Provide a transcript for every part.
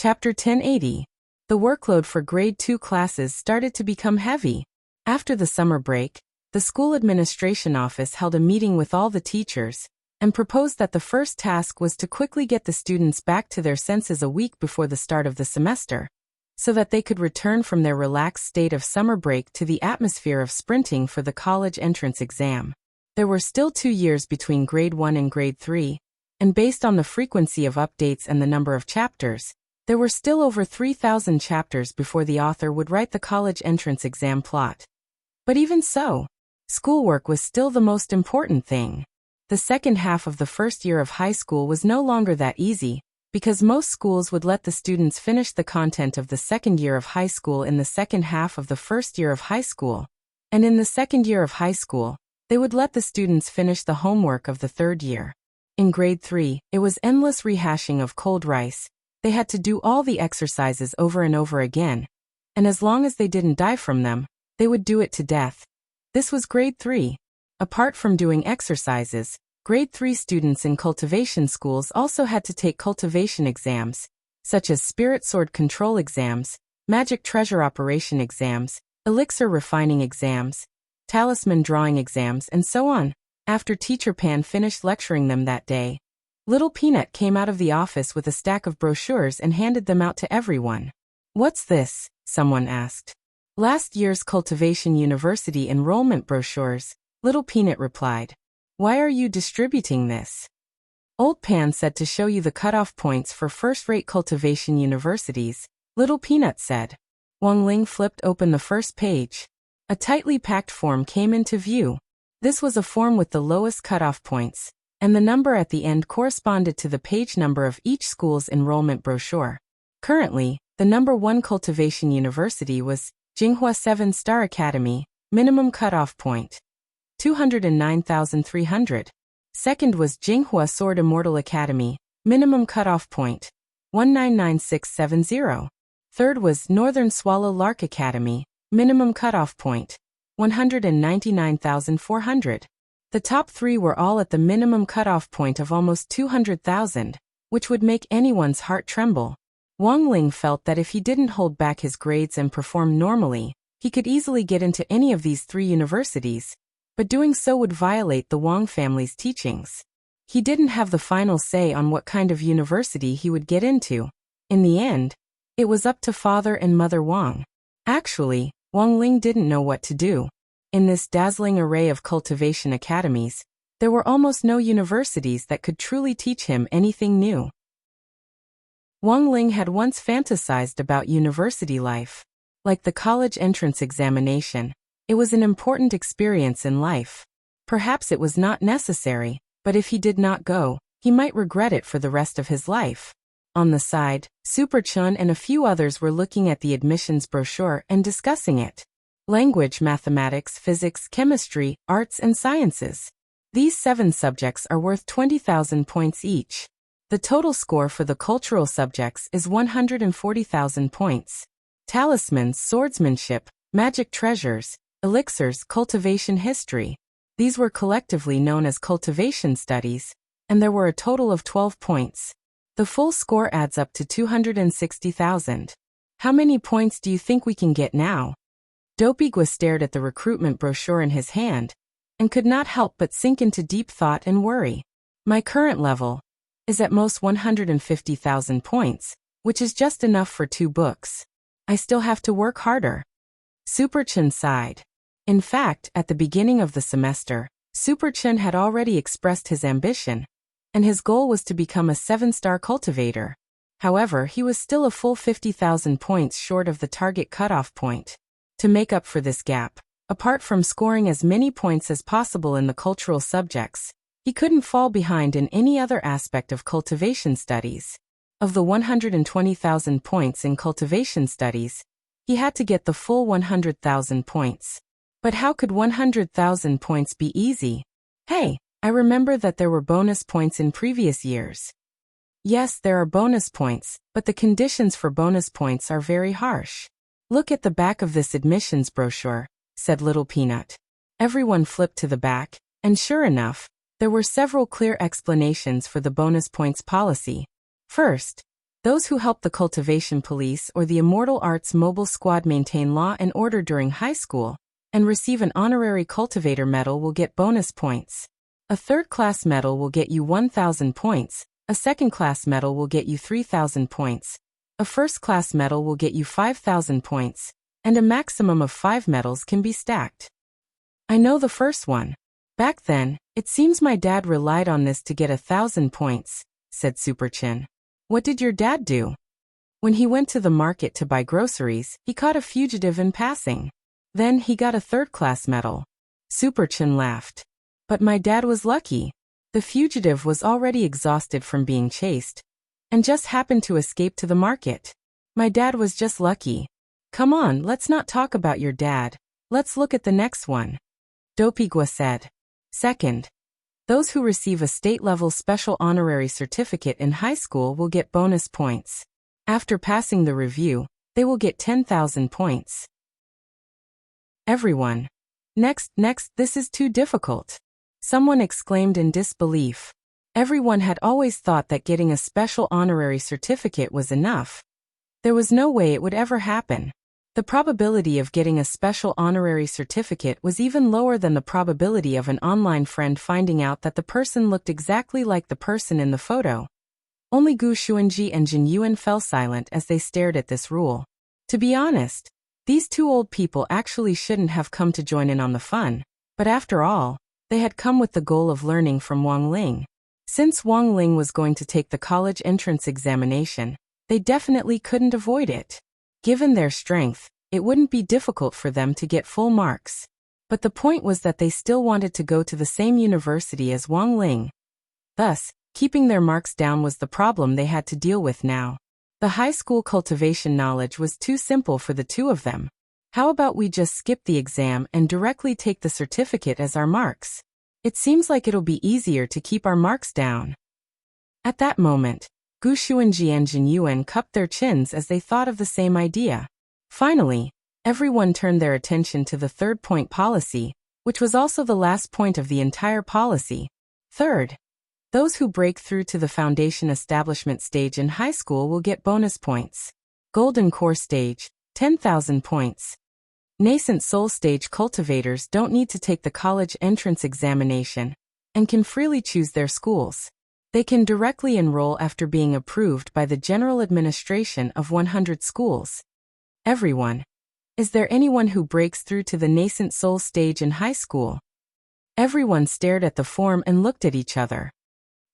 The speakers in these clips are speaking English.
Chapter 1080. The workload for Grade 2 classes started to become heavy. After the summer break, the school administration office held a meeting with all the teachers and proposed that the first task was to quickly get the students back to their senses a week before the start of the semester, so that they could return from their relaxed state of summer break to the atmosphere of sprinting for the college entrance exam. There were still 2 years between Grade 1 and Grade 3, and based on the frequency of updates and the number of chapters, there were still over 3,000 chapters before the author would write the college entrance exam plot. But even so, schoolwork was still the most important thing. The second half of the first year of high school was no longer that easy, because most schools would let the students finish the content of the second year of high school in the second half of the first year of high school, and in the second year of high school, they would let the students finish the homework of the third year. In Grade 3, it was endless rehashing of cold rice. They had to do all the exercises over and over again, and as long as they didn't die from them, they would do it to death. This was Grade 3. Apart from doing exercises, Grade 3 students in cultivation schools also had to take cultivation exams, such as Spirit Sword Control exams, Magic Treasure Operation exams, Elixir Refining exams, Talisman Drawing exams, and so on. After Teacher Pan finished lecturing them that day, Little Peanut came out of the office with a stack of brochures and handed them out to everyone. "What's this?" someone asked. "Last year's Cultivation University enrollment brochures," Little Peanut replied. "Why are you distributing this?" "Old Pan said to show you the cutoff points for first-rate cultivation universities," Little Peanut said. Wang Ling flipped open the first page. A tightly packed form came into view. This was a form with the lowest cutoff points, and the number at the end corresponded to the page number of each school's enrollment brochure. Currently, the number 1 cultivation university was Jinghua 7-Star Academy, minimum cutoff point 209,300. Second was Jinghua Sword Immortal Academy, minimum cutoff point 199670. Third was Northern Swallow Lark Academy, minimum cutoff point 199,400. The top 3 were all at the minimum cutoff point of almost 200,000, which would make anyone's heart tremble. Wang Ling felt that if he didn't hold back his grades and perform normally, he could easily get into any of these 3 universities, but doing so would violate the Wang family's teachings. He didn't have the final say on what kind of university he would get into. In the end, it was up to Father and Mother Wang. Actually, Wang Ling didn't know what to do. In this dazzling array of cultivation academies, there were almost no universities that could truly teach him anything new. Wang Ling had once fantasized about university life. Like the college entrance examination, it was an important experience in life. Perhaps it was not necessary, but if he did not go, he might regret it for the rest of his life. On the side, Super Chun and a few others were looking at the admissions brochure and discussing it. Language, mathematics, physics, chemistry, arts, and sciences. These 7 subjects are worth 20,000 points each. The total score for the cultural subjects is 140,000 points. Talismans, swordsmanship, magic treasures, elixirs, cultivation history. These were collectively known as cultivation studies, and there were a total of 12 points. The full score adds up to 260,000. How many points do you think we can get now? Dopigua stared at the recruitment brochure in his hand, and could not help but sink into deep thought and worry. My current level is at most 150,000 points, which is just enough for 2 books. I still have to work harder. Super Chun sighed. In fact, at the beginning of the semester, Super Chun had already expressed his ambition, and his goal was to become a 7-star cultivator. However, he was still a full 50,000 points short of the target cutoff point. To make up for this gap, apart from scoring as many points as possible in the cultural subjects, he couldn't fall behind in any other aspect of cultivation studies. Of the 120,000 points in cultivation studies, he had to get the full 100,000 points. But how could 100,000 points be easy? Hey, I remember that there were bonus points in previous years. Yes, there are bonus points, but the conditions for bonus points are very harsh. Look at the back of this admissions brochure, said Little Peanut. Everyone flipped to the back, and sure enough, there were several clear explanations for the bonus points policy. First, Those who help the cultivation police or the Immortal Arts mobile squad maintain law and order during high school and receive an honorary cultivator medal will get bonus points. A third-class medal will get you 1,000 points, a second-class medal will get you 3,000 points, a first-class medal will get you 5,000 points, and a maximum of 5 medals can be stacked. I know the first one. Back then, it seems my dad relied on this to get 1,000 points, said Super Chin. What did your dad do? When he went to the market to buy groceries, he caught a fugitive in passing. Then he got a third-class medal. Super Chin laughed. But my dad was lucky. The fugitive was already exhausted from being chased and just happened to escape to the market. My dad was just lucky. Come on, let's not talk about your dad. Let's look at the next one. Dopigua said. Second, those who receive a state-level special honorary certificate in high school will get bonus points. After passing the review, they will get 10,000 points. Everyone. Next, this is too difficult. Someone exclaimed in disbelief. Everyone had always thought that getting a special honorary certificate was enough. There was no way it would ever happen. The probability of getting a special honorary certificate was even lower than the probability of an online friend finding out that the person looked exactly like the person in the photo. Only Gu Xuanji and Jin Yuan fell silent as they stared at this rule. To be honest, these two old people actually shouldn't have come to join in on the fun, but after all, they had come with the goal of learning from Wang Ling. Since Wang Ling was going to take the college entrance examination, they definitely couldn't avoid it. Given their strength, it wouldn't be difficult for them to get full marks. But the point was that they still wanted to go to the same university as Wang Ling. Thus, keeping their marks down was the problem they had to deal with now. The high school cultivation knowledge was too simple for the two of them. How about we just skip the exam and directly take the certificate as our marks? It seems like it'll be easier to keep our marks down. At that moment, Gu Xuanji and Jin Yuan cupped their chins as they thought of the same idea. Finally, everyone turned their attention to the third-point policy, which was also the last point of the entire policy. Third, those who break through to the foundation establishment stage in high school will get bonus points. Golden Core Stage, 10,000 points. Nascent Soul Stage cultivators don't need to take the college entrance examination and can freely choose their schools. They can directly enroll after being approved by the General Administration of 100 schools. Everyone. Is there anyone who breaks through to the nascent soul stage in high school? Everyone stared at the form and looked at each other.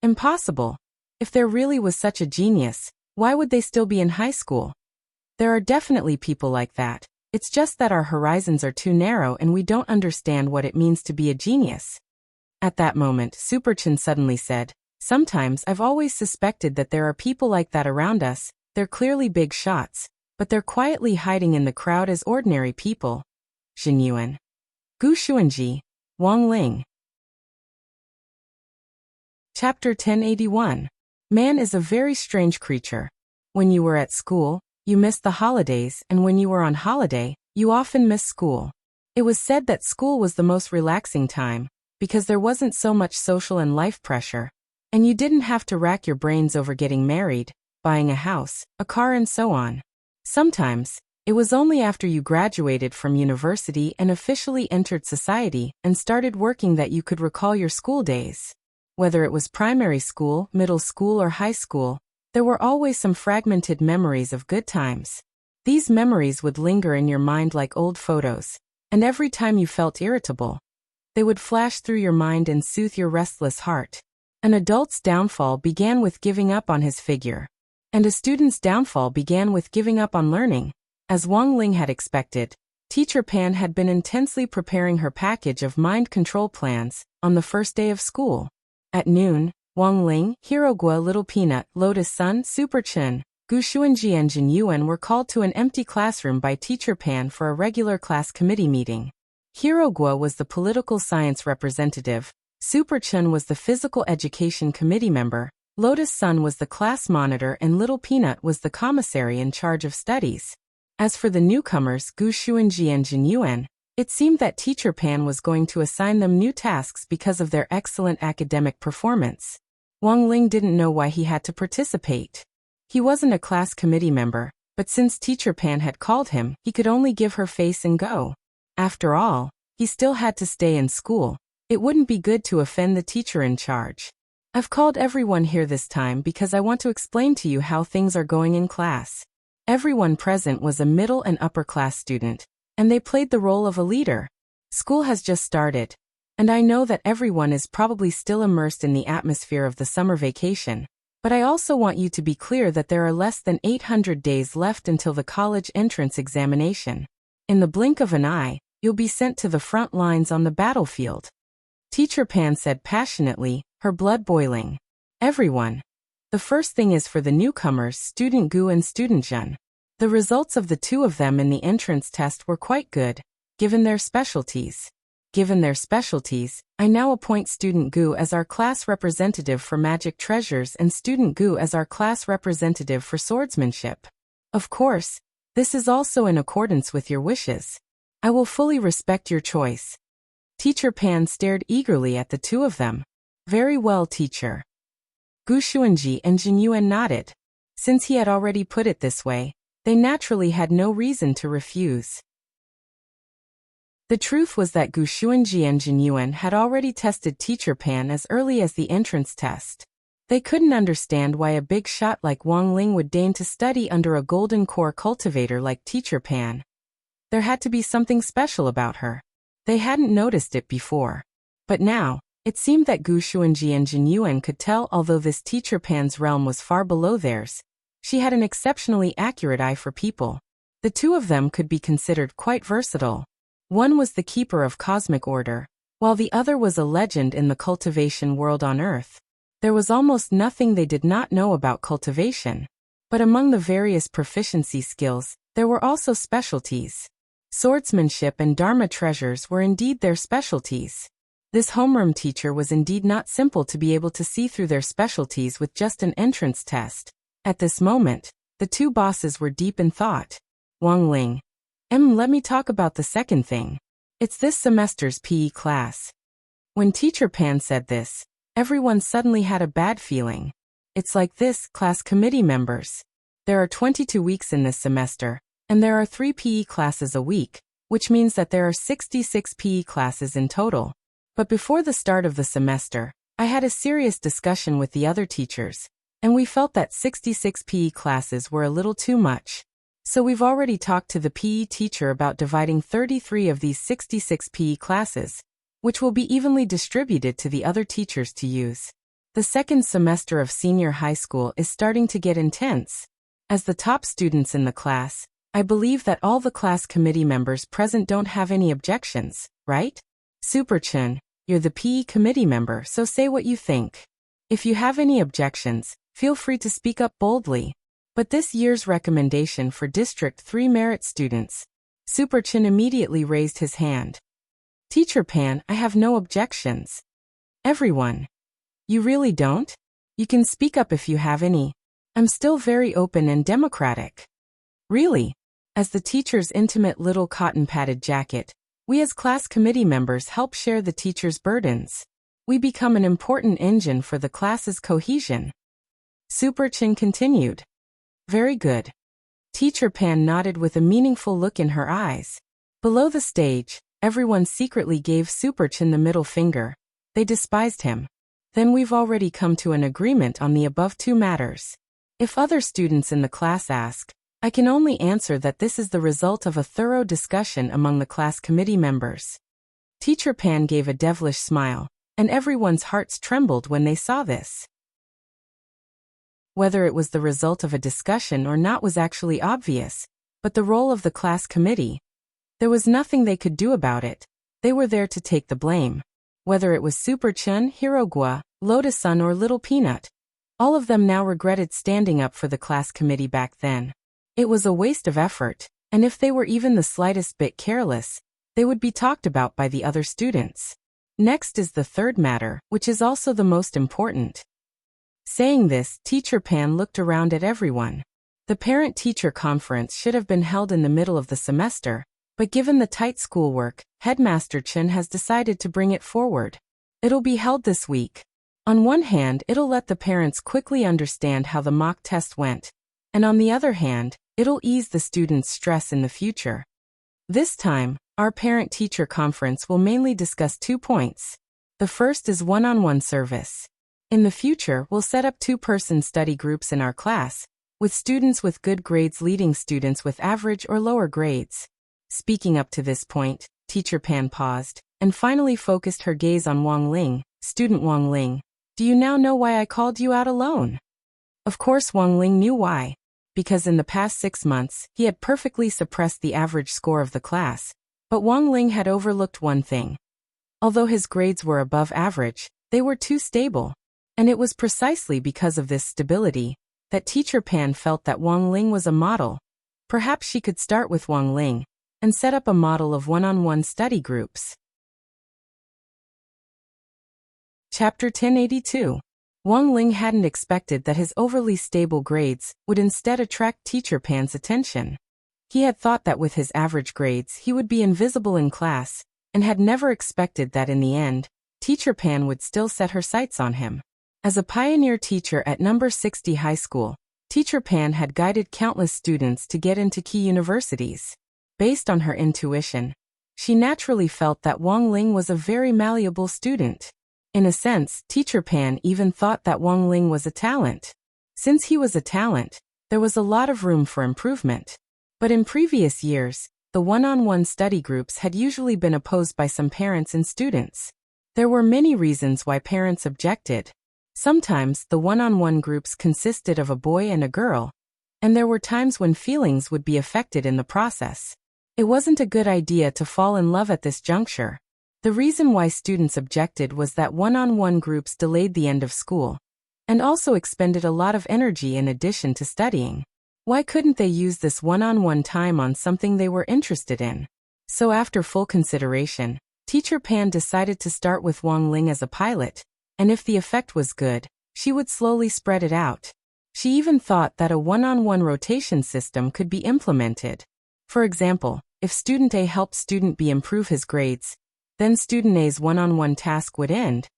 Impossible. If there really was such a genius, why would they still be in high school? There are definitely people like that. It's just that our horizons are too narrow and we don't understand what it means to be a genius. At that moment, Super Chin suddenly said, Sometimes I've always suspected that there are people like that around us. They're clearly big shots, but they're quietly hiding in the crowd as ordinary people. Jin Yuan. Gu Xuanji. Wang Ling. Chapter 1081. Man is a very strange creature. When you were at school, you missed the holidays, and when you were on holiday, you often missed school. It was said that school was the most relaxing time, because there wasn't so much social and life pressure, and you didn't have to rack your brains over getting married, buying a house, a car and so on. Sometimes, it was only after you graduated from university and officially entered society and started working that you could recall your school days. Whether it was primary school, middle school or high school, there were always some fragmented memories of good times. These memories would linger in your mind like old photos, and every time you felt irritable, they would flash through your mind and soothe your restless heart. An adult's downfall began with giving up on his figure, and a student's downfall began with giving up on learning. As Wang Ling had expected, Teacher Pan had been intensely preparing her package of mind control plans on the first day of school. At noon, Wang Ling, Hirogua, Little Peanut, Lotus Sun, Super Chin, Gu Xuanji and Jin Yuan were called to an empty classroom by Teacher Pan for a regular class committee meeting. Hirogua was the political science representative, Super Chin was the physical education committee member, Lotus Sun was the class monitor and Little Peanut was the commissary in charge of studies. As for the newcomers Gu Xuanji and Jin Yuan, it seemed that Teacher Pan was going to assign them new tasks because of their excellent academic performance. Wang Ling didn't know why he had to participate. He wasn't a class committee member, but since Teacher Pan had called him, he could only give her face and go. After all, he still had to stay in school. It wouldn't be good to offend the teacher in charge. I've called everyone here this time because I want to explain to you how things are going in class. Everyone present was a middle and upper class student, and they played the role of a leader. School has just started, and I know that everyone is probably still immersed in the atmosphere of the summer vacation. But I also want you to be clear that there are less than 800 days left until the college entrance examination. In the blink of an eye, you'll be sent to the front lines on the battlefield. Teacher Pan said passionately, her blood boiling. Everyone. The first thing is for the newcomers, Student Gu and Student Jun. The results of the two of them in the entrance test were quite good, given their specialties. Given their specialties, I now appoint Student Gu as our class representative for Magic Treasures and Student Gu as our class representative for Swordsmanship. Of course, this is also in accordance with your wishes. I will fully respect your choice. Teacher Pan stared eagerly at the two of them. Very well, teacher. Gu Xuanji and Jin Yuan nodded. Since he had already put it this way, they naturally had no reason to refuse. The truth was that Gu Xuanji and Jin Yuan had already tested Teacher Pan as early as the entrance test. They couldn't understand why a big shot like Wang Ling would deign to study under a golden core cultivator like Teacher Pan. There had to be something special about her. They hadn't noticed it before. But now, it seemed that Gu Xuanji and Jin Yuan could tell although this Teacher Pan's realm was far below theirs. She had an exceptionally accurate eye for people. The two of them could be considered quite versatile. One was the keeper of cosmic order, while the other was a legend in the cultivation world on Earth. There was almost nothing they did not know about cultivation. But among the various proficiency skills, there were also specialties. Swordsmanship and Dharma treasures were indeed their specialties. This homeroom teacher was indeed not simple to be able to see through their specialties with just an entrance test. At this moment, the two bosses were deep in thought. Wang Ling. Let me talk about the second thing. It's this semester's PE class. When Teacher Pan said this, everyone suddenly had a bad feeling. It's like this, class committee members. There are 22 weeks in this semester, and there are 3 PE classes a week, which means that there are 66 PE classes in total. But before the start of the semester, I had a serious discussion with the other teachers, and we felt that 66 PE classes were a little too much. So we've already talked to the PE teacher about dividing 33 of these 66 PE classes, which will be evenly distributed to the other teachers to use. The second semester of senior high school is starting to get intense. As the top students in the class, I believe that all the class committee members present don't have any objections, right? Super Chun, you're the PE committee member, so say what you think. If you have any objections, feel free to speak up boldly. But this year's recommendation for District 3 merit students. Super Chin immediately raised his hand. Teacher Pan, I have no objections. Everyone. You really don't? You can speak up if you have any. I'm still very open and democratic. Really? As the teacher's intimate little cotton-padded jacket, we as class committee members help share the teacher's burdens. We become an important engine for the class's cohesion. Super Chin continued. Very good. Teacher Pan nodded with a meaningful look in her eyes. Below the stage, everyone secretly gave Super Chin the middle finger. They despised him. Then we've already come to an agreement on the above two matters. If other students in the class ask, I can only answer that this is the result of a thorough discussion among the class committee members. Teacher Pan gave a devilish smile, and everyone's hearts trembled when they saw this. Whether it was the result of a discussion or not was actually obvious, but the role of the class committee, there was nothing they could do about it. They were there to take the blame. Whether it was Super Chun, Hirogua, Lotus-sun or Little Peanut, all of them now regretted standing up for the class committee back then. It was a waste of effort, and if they were even the slightest bit careless, they would be talked about by the other students. Next is the third matter, which is also the most important. Saying this, Teacher Pan looked around at everyone. The parent-teacher conference should have been held in the middle of the semester, but given the tight schoolwork, Headmaster Chen has decided to bring it forward. It'll be held this week. On one hand, it'll let the parents quickly understand how the mock test went, And on the other hand, it'll ease the students' stress in the future. This time, our parent-teacher conference will mainly discuss 2 points. The first is one-on-one service. In the future, we'll set up 2-person study groups in our class, with students with good grades leading students with average or lower grades. Speaking up to this point, Teacher Pan paused, and finally focused her gaze on Wang Ling. Student Wang Ling, do you now know why I called you out alone? Of course Wang Ling knew why. Because in the past 6 months, he had perfectly suppressed the average score of the class. But Wang Ling had overlooked one thing. Although his grades were above average, they were too stable. And it was precisely because of this stability that Teacher Pan felt that Wang Ling was a model. Perhaps she could start with Wang Ling and set up a model of one-on-one study groups. Chapter 1082. Wang Ling hadn't expected that his overly stable grades would instead attract Teacher Pan's attention. He had thought that with his average grades he would be invisible in class, and had never expected that in the end, Teacher Pan would still set her sights on him. As a pioneer teacher at number 60 high school, Teacher Pan had guided countless students to get into key universities. Based on her intuition, she naturally felt that Wang Ling was a very malleable student. In a sense, Teacher Pan even thought that Wang Ling was a talent. Since he was a talent, there was a lot of room for improvement. But in previous years, the one-on-one study groups had usually been opposed by some parents and students. There were many reasons why parents objected. Sometimes the one-on-one groups consisted of a boy and a girl, and there were times when feelings would be affected in the process. It wasn't a good idea to fall in love at this juncture. The reason why students objected was that one-on-one groups delayed the end of school, and also expended a lot of energy in addition to studying. Why couldn't they use this one-on-one time on something they were interested in? So after full consideration, Teacher Pan decided to start with Wang Ling as a pilot, and if the effect was good, she would slowly spread it out. She even thought that a one-on-one rotation system could be implemented. For example, if Student A helped Student B improve his grades, then Student A's one-on-one task would end,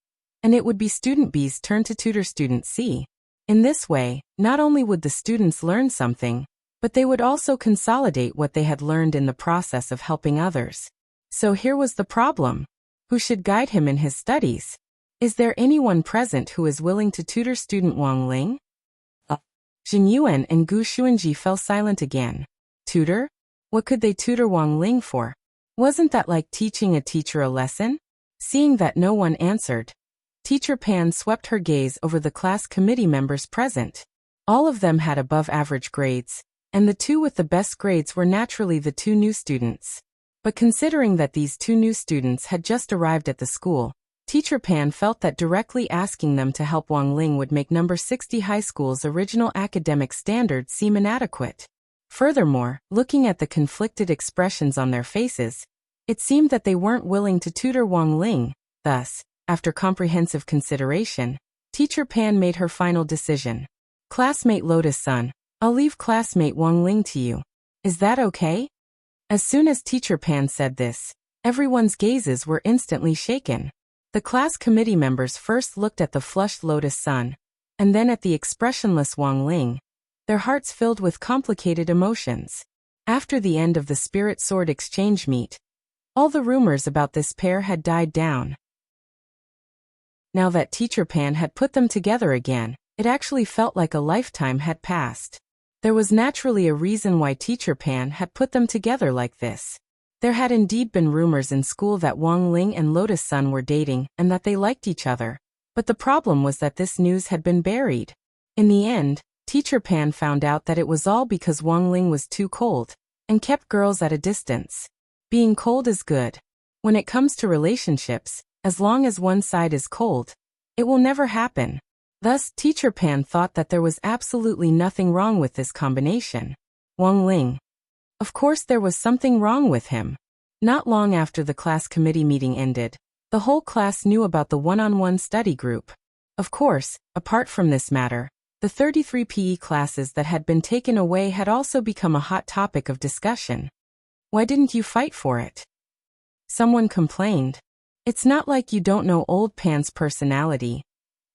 and it would be Student B's turn to tutor Student C. In this way, not only would the students learn something, but they would also consolidate what they had learned in the process of helping others. So here was the problem. Who should guide him in his studies? Is there anyone present who is willing to tutor Student Wang Ling? Jin Yuan and Gu Xuanji fell silent again. Tutor? What could they tutor Wang Ling for? Wasn't that like teaching a teacher a lesson? Seeing that no one answered, Teacher Pan swept her gaze over the class committee members present. All of them had above-average grades, and the 2 with the best grades were naturally the 2 new students. But considering that these 2 new students had just arrived at the school, Teacher Pan felt that directly asking them to help Wang Ling would make number 60 high school's original academic standards seem inadequate. Furthermore, looking at the conflicted expressions on their faces, it seemed that they weren't willing to tutor Wang Ling. Thus, after comprehensive consideration, Teacher Pan made her final decision. Classmate Lotus-san, I'll leave classmate Wang Ling to you. Is that okay? As soon as Teacher Pan said this, everyone's gazes were instantly shaken. The class committee members first looked at the flushed Lotus-san, and then at the expressionless Wang Ling, their hearts filled with complicated emotions. After the end of the Spirit Sword exchange meet, all the rumors about this pair had died down. Now that Teacher Pan had put them together again, it actually felt like a lifetime had passed. There was naturally a reason why Teacher Pan had put them together like this. There had indeed been rumors in school that Wang Ling and Lotus-san were dating and that they liked each other. But the problem was that this news had been buried. In the end, Teacher Pan found out that it was all because Wang Ling was too cold and kept girls at a distance. Being cold is good. When it comes to relationships, as long as one side is cold, it will never happen. Thus, Teacher Pan thought that there was absolutely nothing wrong with this combination. Wang Ling. Of course there was something wrong with him. Not long after the class committee meeting ended, the whole class knew about the one-on-one study group. Of course, apart from this matter, the 33 PE classes that had been taken away had also become a hot topic of discussion. Why didn't you fight for it? Someone complained. It's not like you don't know Old Pan's personality.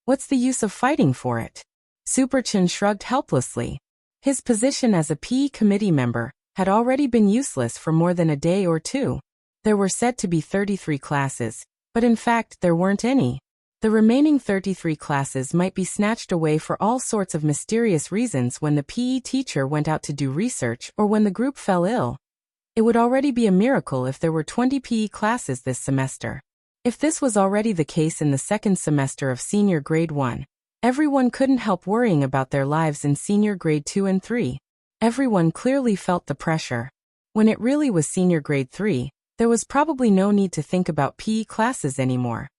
What's the use of fighting for it? Super Chin shrugged helplessly. His position as a PE committee member had already been useless for more than a day or two. There were said to be 33 classes, but in fact there weren't any. The remaining 33 classes might be snatched away for all sorts of mysterious reasons when the PE teacher went out to do research or when the group fell ill. It would already be a miracle if there were 20 PE classes this semester. If this was already the case in the second semester of senior grade 1, everyone couldn't help worrying about their lives in senior grade 2 and 3. Everyone clearly felt the pressure. When it really was senior grade 3, there was probably no need to think about PE classes anymore.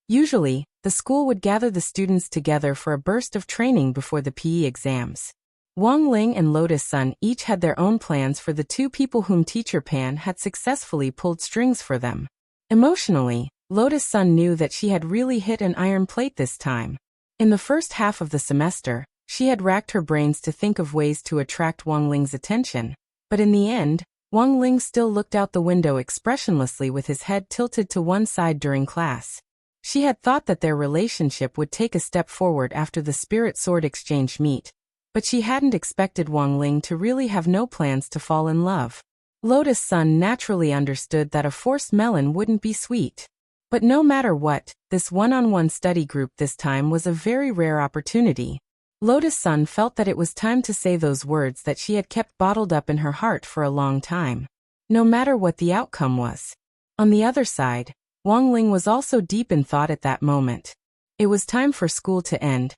Usually, the school would gather the students together for a burst of training before the PE exams. Wang Ling and Lotus Sun each had their own plans for the two people whom Teacher Pan had successfully pulled strings for them. Emotionally, Lotus Sun knew that she had really hit an iron plate this time. In the first half of the semester, she had racked her brains to think of ways to attract Wang Ling's attention. But in the end, Wang Ling still looked out the window expressionlessly with his head tilted to one side during class. She had thought that their relationship would take a step forward after the Spirit Sword exchange meet, but she hadn't expected Wang Ling to really have no plans to fall in love. Lotus Sun naturally understood that a forced melon wouldn't be sweet. But no matter what, this one-on-one study group this time was a very rare opportunity. Lotus Sun felt that it was time to say those words that she had kept bottled up in her heart for a long time. No matter what the outcome was. On the other side, Wang Ling was also deep in thought at that moment. It was time for school to end,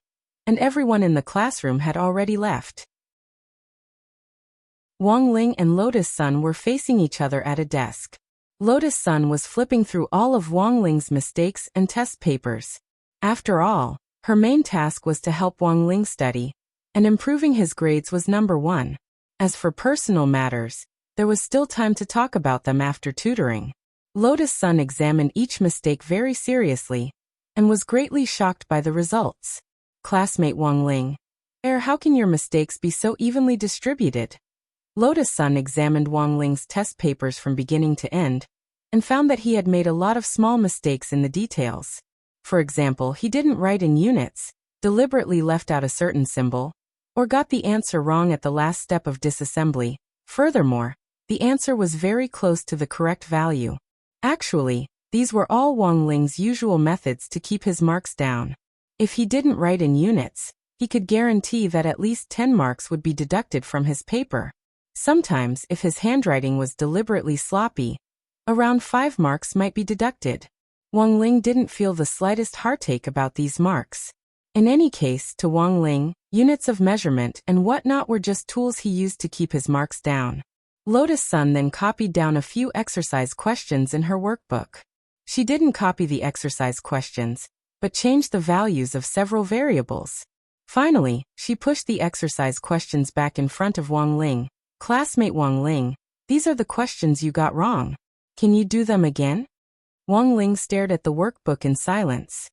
and everyone in the classroom had already left. Wang Ling and Lotus Sun were facing each other at a desk. Lotus Sun was flipping through all of Wang Ling's mistakes and test papers. After all, her main task was to help Wang Ling study, and improving his grades was number one. As for personal matters, there was still time to talk about them after tutoring. Lotus Sun examined each mistake very seriously, and was greatly shocked by the results. Classmate Wang Ling, how can your mistakes be so evenly distributed? Lotus Sun examined Wang Ling's test papers from beginning to end, and found that he had made a lot of small mistakes in the details. For example, he didn't write in units, deliberately left out a certain symbol, or got the answer wrong at the last step of disassembly. Furthermore, the answer was very close to the correct value. Actually, these were all Wang Ling's usual methods to keep his marks down. If he didn't write in units, he could guarantee that at least 10 marks would be deducted from his paper. Sometimes, if his handwriting was deliberately sloppy, around 5 marks might be deducted. Wang Ling didn't feel the slightest heartache about these marks. In any case, to Wang Ling, units of measurement and whatnot were just tools he used to keep his marks down. Lotus Sun then copied down a few exercise questions in her workbook. She didn't copy the exercise questions, but changed the values of several variables. Finally, she pushed the exercise questions back in front of Wang Ling. Classmate Wang Ling, these are the questions you got wrong. Can you do them again? Wang Ling stared at the workbook in silence.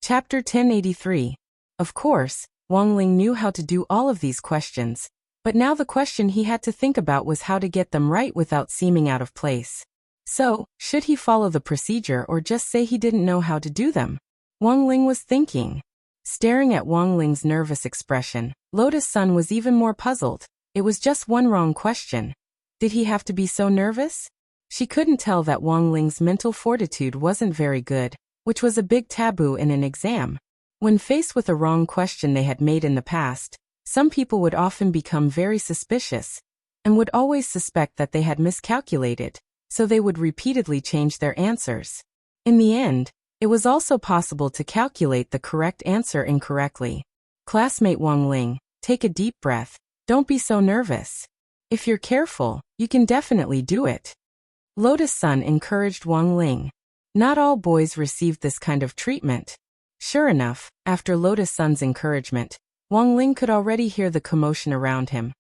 Chapter 1083. Of course, Wang Ling knew how to do all of these questions, but now the question he had to think about was how to get them right without seeming out of place. So, should he follow the procedure or just say he didn't know how to do them? Wang Ling was thinking. Staring at Wang Ling's nervous expression, Lotus Sun was even more puzzled. It was just one wrong question. Did he have to be so nervous? She couldn't tell that Wang Ling's mental fortitude wasn't very good, which was a big taboo in an exam. When faced with a wrong question they had made in the past, some people would often become very suspicious, and would always suspect that they had miscalculated, so they would repeatedly change their answers. In the end, it was also possible to calculate the correct answer incorrectly. Classmate Wang Ling, take a deep breath. Don't be so nervous. If you're careful, you can definitely do it. Lotus Sun encouraged Wang Ling. Not all boys received this kind of treatment. Sure enough, after Lotus Sun's encouragement, Wang Ling could already hear the commotion around him.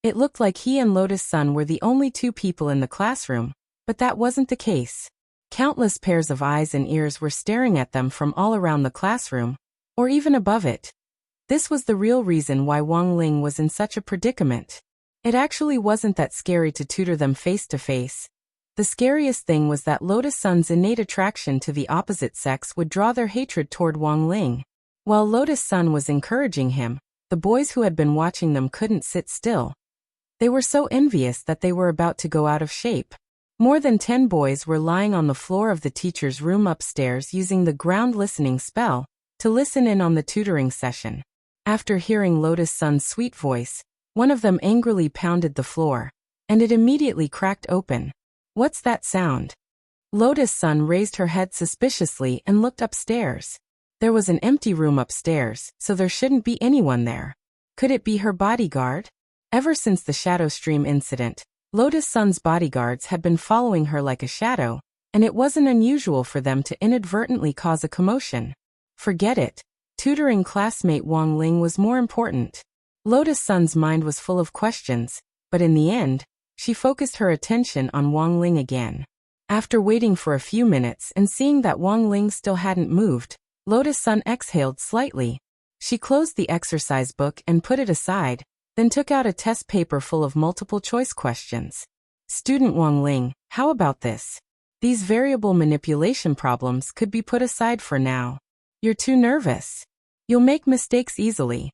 It looked like he and Lotus Sun were the only two people in the classroom, but that wasn't the case. Countless pairs of eyes and ears were staring at them from all around the classroom, or even above it. This was the real reason why Wang Ling was in such a predicament. It actually wasn't that scary to tutor them face to face. The scariest thing was that Lotus Sun's innate attraction to the opposite sex would draw their hatred toward Wang Ling. While Lotus Sun was encouraging him, the boys who had been watching them couldn't sit still. They were so envious that they were about to go out of shape. More than 10 boys were lying on the floor of the teacher's room upstairs using the ground listening spell to listen in on the tutoring session. After hearing Lotus Sun's sweet voice, one of them angrily pounded the floor, and it immediately cracked open. "What's that sound?" Lotus Sun raised her head suspiciously and looked upstairs. There was an empty room upstairs, so there shouldn't be anyone there. Could it be her bodyguard? Ever since the Shadow Stream incident, Lotus Sun's bodyguards had been following her like a shadow, and it wasn't unusual for them to inadvertently cause a commotion. Forget it. Tutoring classmate Wang Ling was more important. Lotus Sun's mind was full of questions, but in the end, she focused her attention on Wang Ling again. After waiting for a few minutes and seeing that Wang Ling still hadn't moved, Lotus Sun exhaled slightly. She closed the exercise book and put it aside, then took out a test paper full of multiple-choice questions. "Student Wang Ling, how about this? These variable manipulation problems could be put aside for now. You're too nervous. You'll make mistakes easily.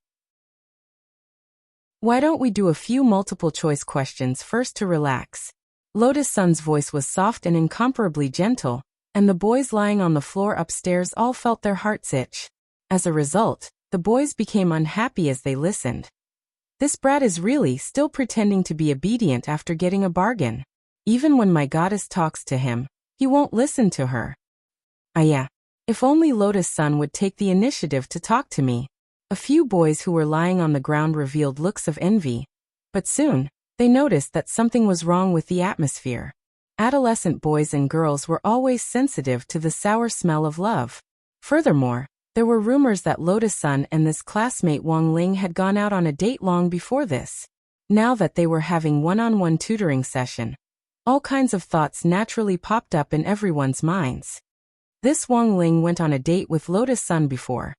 Why don't we do a few multiple-choice questions first to relax?" Lotus Sun's voice was soft and incomparably gentle, and the boys lying on the floor upstairs all felt their hearts itch. As a result, the boys became unhappy as they listened. "This brat is really still pretending to be obedient after getting a bargain. Even when my goddess talks to him, he won't listen to her. Yeah. If only Lotus Sun would take the initiative to talk to me." A few boys who were lying on the ground revealed looks of envy, but soon, they noticed that something was wrong with the atmosphere. Adolescent boys and girls were always sensitive to the sour smell of love. Furthermore, there were rumors that Lotus Sun and this classmate Wang Ling had gone out on a date long before this. Now that they were having one-on-one tutoring session, all kinds of thoughts naturally popped up in everyone's minds. This Wang Ling went on a date with Lotus Sun before.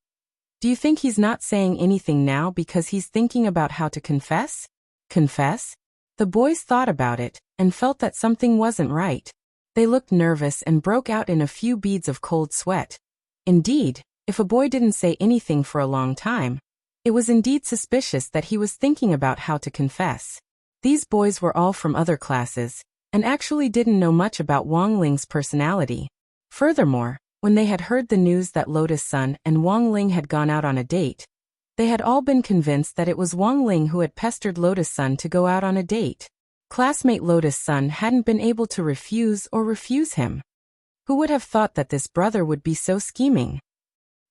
Do you think he's not saying anything now because he's thinking about how to confess? Confess? The boys thought about it and felt that something wasn't right. They looked nervous and broke out in a few beads of cold sweat. Indeed, if a boy didn't say anything for a long time, it was indeed suspicious that he was thinking about how to confess. These boys were all from other classes, and actually didn't know much about Wang Ling's personality. Furthermore, when they had heard the news that Lotus Sun and Wang Ling had gone out on a date, they had all been convinced that it was Wang Ling who had pestered Lotus Sun to go out on a date. Classmate Lotus Sun hadn't been able to refuse him. Who would have thought that this brother would be so scheming?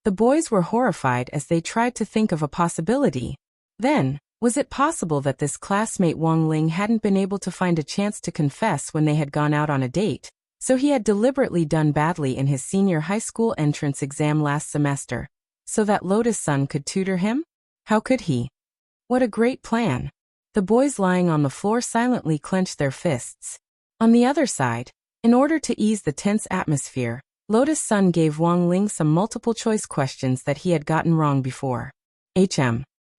The boys were horrified as they tried to think of a possibility. Then, was it possible that this classmate Wang Ling hadn't been able to find a chance to confess when they had gone out on a date, so he had deliberately done badly in his senior high school entrance exam last semester, so that Lotus Sun could tutor him? How could he? What a great plan. The boys lying on the floor silently clenched their fists. On the other side, in order to ease the tense atmosphere, Lotus Sun gave Wang Ling some multiple-choice questions that he had gotten wrong before.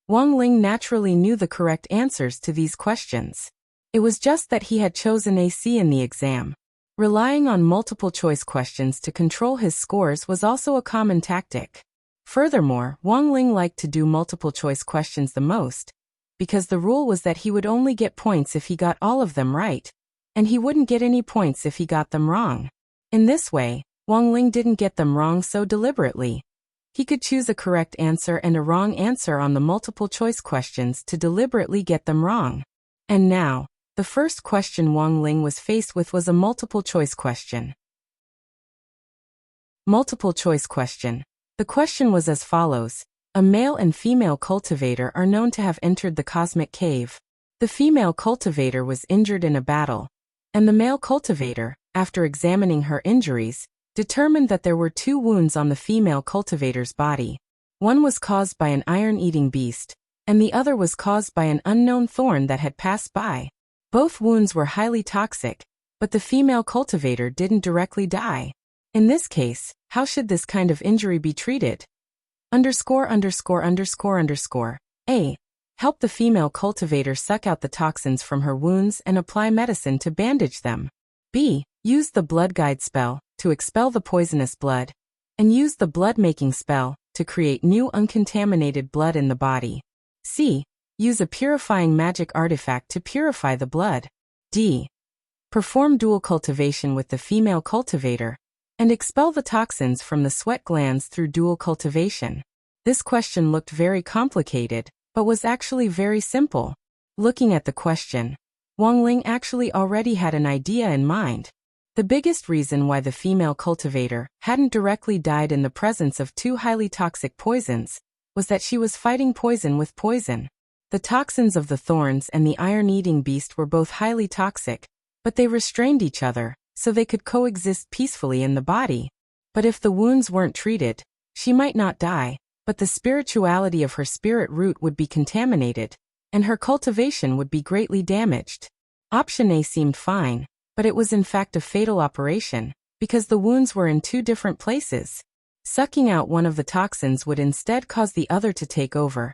Wang Ling naturally knew the correct answers to these questions. It was just that he had chosen AC in the exam. Relying on multiple-choice questions to control his scores was also a common tactic. Furthermore, Wang Ling liked to do multiple-choice questions the most, because the rule was that he would only get points if he got all of them right, and he wouldn't get any points if he got them wrong. In this way, Wang Ling didn't get them wrong so deliberately. He could choose a correct answer and a wrong answer on the multiple-choice questions to deliberately get them wrong. And now, the first question Wang Ling was faced with was a multiple-choice question. Multiple-choice question. The question was as follows. A male and female cultivator are known to have entered the cosmic cave. The female cultivator was injured in a battle, and the male cultivator, after examining her injuries, determined that there were 2 wounds on the female cultivator's body. One was caused by an iron-eating beast, and the other was caused by an unknown thorn that had passed by. Both wounds were highly toxic, but the female cultivator didn't directly die. In this case, how should this kind of injury be treated? A. Help the female cultivator suck out the toxins from her wounds and apply medicine to bandage them. B. Use the blood guide spell to expel the poisonous blood, and use the blood-making spell to create new uncontaminated blood in the body. C. Use a purifying magic artifact to purify the blood. D. Perform dual cultivation with the female cultivator and expel the toxins from the sweat glands through dual cultivation. This question looked very complicated, but was actually very simple. Looking at the question, Wang Ling actually already had an idea in mind. The biggest reason why the female cultivator hadn't directly died in the presence of two highly toxic poisons was that she was fighting poison with poison. The toxins of the thorns and the iron-eating beast were both highly toxic, but they restrained each other, so they could coexist peacefully in the body. But if the wounds weren't treated, she might not die, but the spirituality of her spirit root would be contaminated, and her cultivation would be greatly damaged. Option A seemed fine, but it was in fact a fatal operation, because the wounds were in two different places. Sucking out one of the toxins would instead cause the other to take over,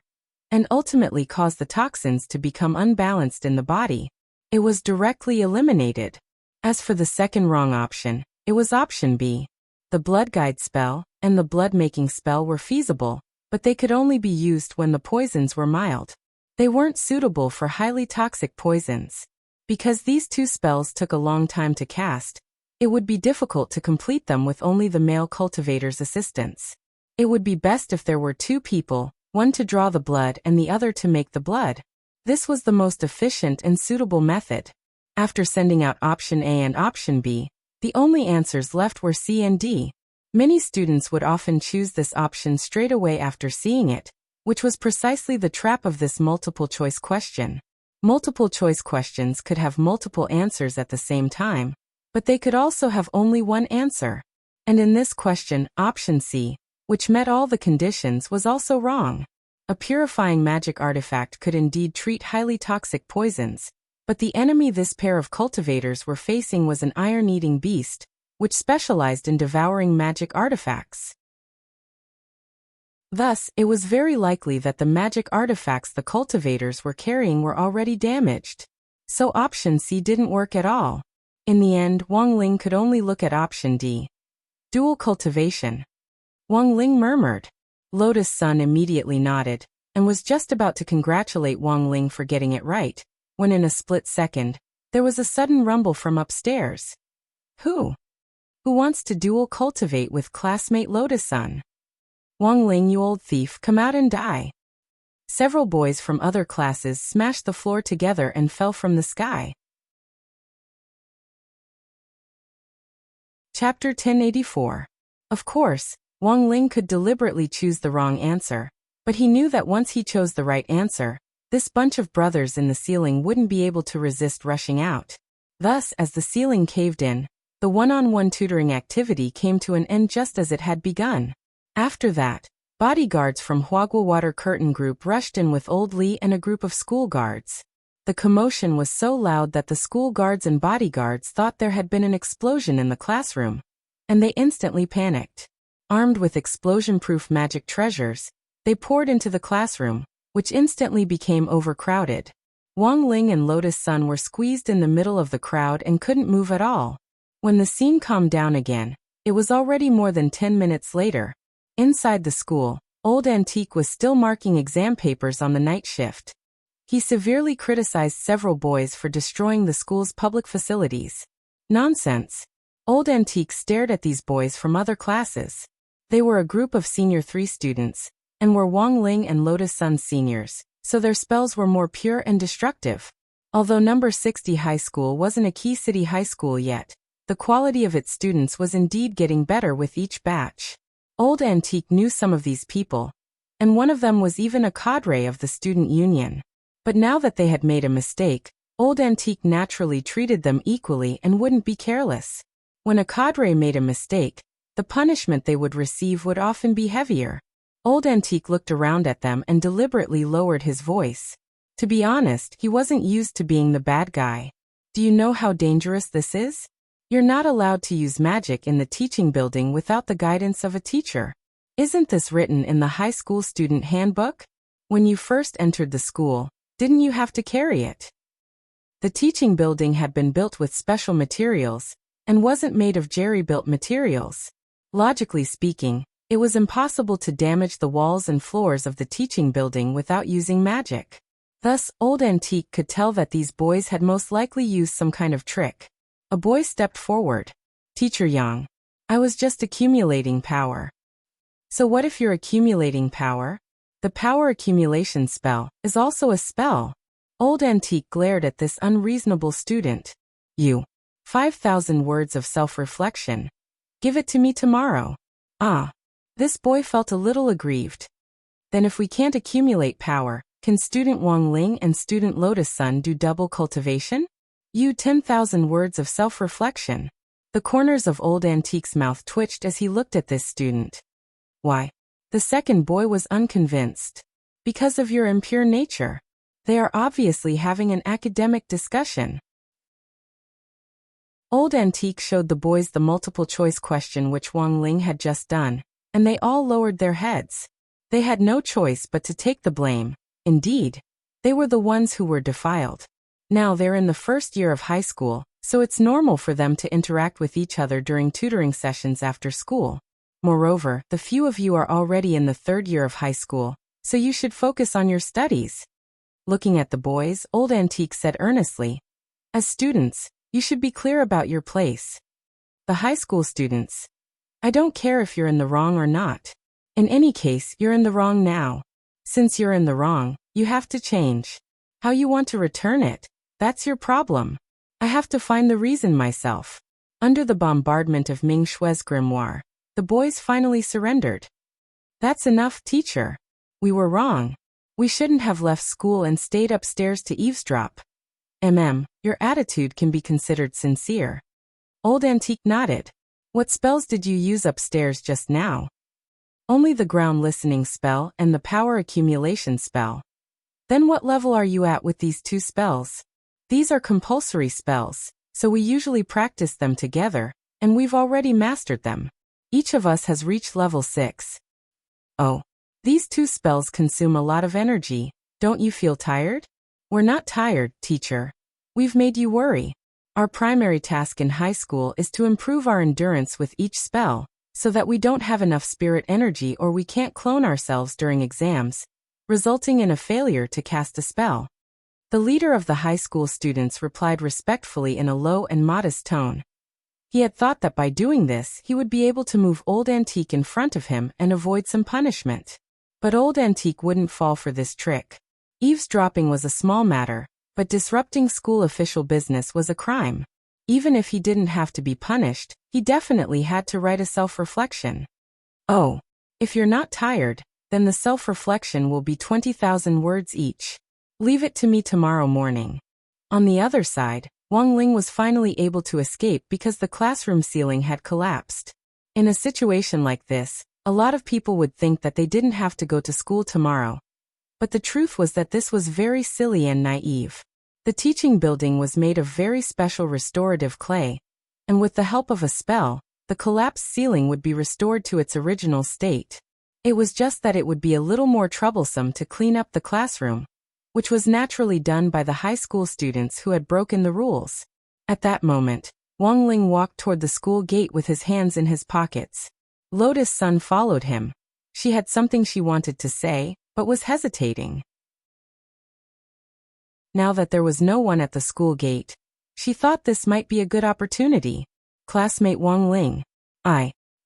and ultimately cause the toxins to become unbalanced in the body. It was directly eliminated. As for the second wrong option, it was option B. The blood guide spell and the blood-making spell were feasible, but they could only be used when the poisons were mild. They weren't suitable for highly toxic poisons. Because these two spells took a long time to cast, it would be difficult to complete them with only the male cultivator's assistance. It would be best if there were two people, one to draw the blood and the other to make the blood. This was the most efficient and suitable method. After sending out option A and option B, the only answers left were C and D. Many students would often choose this option straight away after seeing it, which was precisely the trap of this multiple-choice question. Multiple-choice questions could have multiple answers at the same time, but they could also have only one answer. And in this question, option C, which met all the conditions, was also wrong. A purifying magic artifact could indeed treat highly toxic poisons, but the enemy this pair of cultivators were facing was an iron-eating beast, which specialized in devouring magic artifacts. Thus, it was very likely that the magic artifacts the cultivators were carrying were already damaged. So option C didn't work at all. In the end, Wang Ling could only look at option D. Dual cultivation. Wang Ling murmured. Lotus Sun immediately nodded, and was just about to congratulate Wang Ling for getting it right, when in a split second, there was a sudden rumble from upstairs. Who wants to dual cultivate with classmate Lotus Sun? Wang Ling, you old thief, come out and die. Several boys from other classes smashed the floor together and fell from the sky. Chapter 1084. Of course, Wang Ling could deliberately choose the wrong answer, but he knew that once he chose the right answer, this bunch of brothers in the ceiling wouldn't be able to resist rushing out. Thus, as the ceiling caved in, the one-on-one tutoring activity came to an end just as it had begun. After that, bodyguards from Huagua Water Curtain Group rushed in with Old Li and a group of school guards. The commotion was so loud that the school guards and bodyguards thought there had been an explosion in the classroom, and they instantly panicked. Armed with explosion-proof magic treasures, they poured into the classroom, which instantly became overcrowded. Wang Ling and Lotus Sun were squeezed in the middle of the crowd and couldn't move at all. When the scene calmed down again, it was already more than 10 minutes later. Inside the school, Old Antique was still marking exam papers on the night shift. He severely criticized several boys for destroying the school's public facilities. Nonsense. Old Antique stared at these boys from other classes. They were a group of Senior 3 students, and were Wang Ling and Lotus Sun's seniors, so their spells were more pure and destructive. Although number 60 high school wasn't a key city high school yet, the quality of its students was indeed getting better with each batch. Old Antique knew some of these people, and one of them was even a cadre of the student union. But now that they had made a mistake, Old Antique naturally treated them equally and wouldn't be careless. When a cadre made a mistake, the punishment they would receive would often be heavier. Old Antique looked around at them and deliberately lowered his voice. To be honest, he wasn't used to being the bad guy. Do you know how dangerous this is? You're not allowed to use magic in the teaching building without the guidance of a teacher. Isn't this written in the high school student handbook? When you first entered the school, didn't you have to carry it? The teaching building had been built with special materials, and wasn't made of jerry-built materials. Logically speaking, It was impossible to damage the walls and floors of the teaching building without using magic. Thus, Old Antique could tell that these boys had most likely used some kind of trick. A boy stepped forward. Teacher Yang, I was just accumulating power. So what if you're accumulating power? The power accumulation spell is also a spell. Old Antique glared at this unreasonable student. You. 5,000 words of self-reflection. Give it to me tomorrow. Ah. This boy felt a little aggrieved. Then if we can't accumulate power, can student Wang Ling and student Lotus Sun do double cultivation? You 10,000 words of self-reflection. The corners of Old Antique's mouth twitched as he looked at this student. Why? The second boy was unconvinced. Because of your impure nature. They are obviously having an academic discussion. Old Antique showed the boys the multiple-choice question which Wang Ling had just done, and they all lowered their heads. They had no choice but to take the blame. Indeed, they were the ones who were defiled. Now they're in the first year of high school, so it's normal for them to interact with each other during tutoring sessions after school. Moreover, the few of you are already in the third year of high school, so you should focus on your studies. Looking at the boys, Old Antique said earnestly, as students, you should be clear about your place. The high school students. I don't care if you're in the wrong or not. In any case, you're in the wrong now. Since you're in the wrong, you have to change. How you want to return it, that's your problem. I have to find the reason myself. Under the bombardment of Ming Shui's grimoire, the boys finally surrendered. That's enough, teacher. We were wrong. We shouldn't have left school and stayed upstairs to eavesdrop. Your attitude can be considered sincere. Old Antique nodded. What spells did you use upstairs just now? Only the ground listening spell and the power accumulation spell. Then what level are you at with these two spells? These are compulsory spells, so we usually practice them together, and we've already mastered them. Each of us has reached level 6. Oh. These two spells consume a lot of energy. Don't you feel tired? We're not tired, teacher. We've made you worry. Our primary task in high school is to improve our endurance with each spell, so that we don't have enough spirit energy or we can't clone ourselves during exams, resulting in a failure to cast a spell. The leader of the high school students replied respectfully in a low and modest tone. He had thought that by doing this, he would be able to move Old Antique in front of him and avoid some punishment. But Old Antique wouldn't fall for this trick. Eavesdropping was a small matter, but disrupting school official business was a crime. Even if he didn't have to be punished, he definitely had to write a self-reflection. Oh, if you're not tired, then the self-reflection will be 20,000 words each. Leave it to me tomorrow morning. On the other side, Wang Ling was finally able to escape because the classroom ceiling had collapsed. In a situation like this, a lot of people would think that they didn't have to go to school tomorrow. But the truth was that this was very silly and naive. The teaching building was made of very special restorative clay, and with the help of a spell, the collapsed ceiling would be restored to its original state. It was just that it would be a little more troublesome to clean up the classroom, which was naturally done by the high school students who had broken the rules. At that moment, Wang Ling walked toward the school gate with his hands in his pockets. Lotus Sun followed him. She had something she wanted to say, but was hesitating. Now that there was no one at the school gate, she thought this might be a good opportunity. Classmate Wang Ling.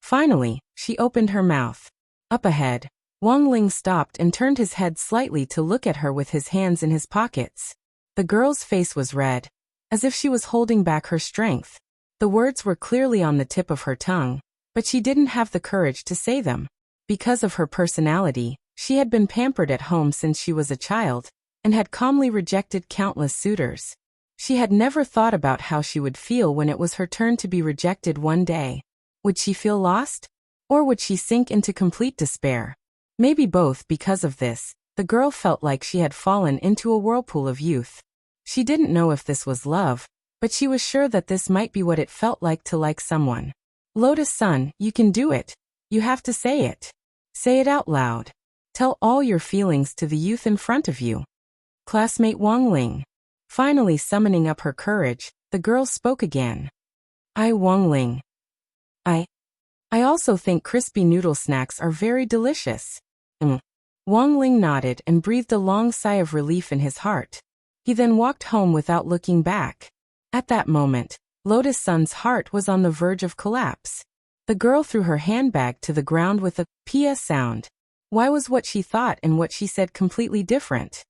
Finally, she opened her mouth. Up ahead, Wang Ling stopped and turned his head slightly to look at her with his hands in his pockets. The girl's face was red, as if she was holding back her strength. The words were clearly on the tip of her tongue, but she didn't have the courage to say them. Because of her personality, she had been pampered at home since she was a child, and had calmly rejected countless suitors. She had never thought about how she would feel when it was her turn to be rejected one day. Would she feel lost? Or would she sink into complete despair? Maybe both. Because of this, the girl felt like she had fallen into a whirlpool of youth. She didn't know if this was love, but she was sure that this might be what it felt like to like someone. Lotus Sun, you can do it. You have to say it. Say it out loud. Tell all your feelings to the youth in front of you. Classmate Wang Ling. Finally summoning up her courage, the girl spoke again. Wang Ling. I I also think crispy noodle snacks are very delicious. Wang Ling nodded and breathed a long sigh of relief in his heart. He then walked home without looking back. At that moment, Lotus Sun's heart was on the verge of collapse. The girl threw her handbag to the ground with a "P.S." sound. Why was what she thought and what she said completely different?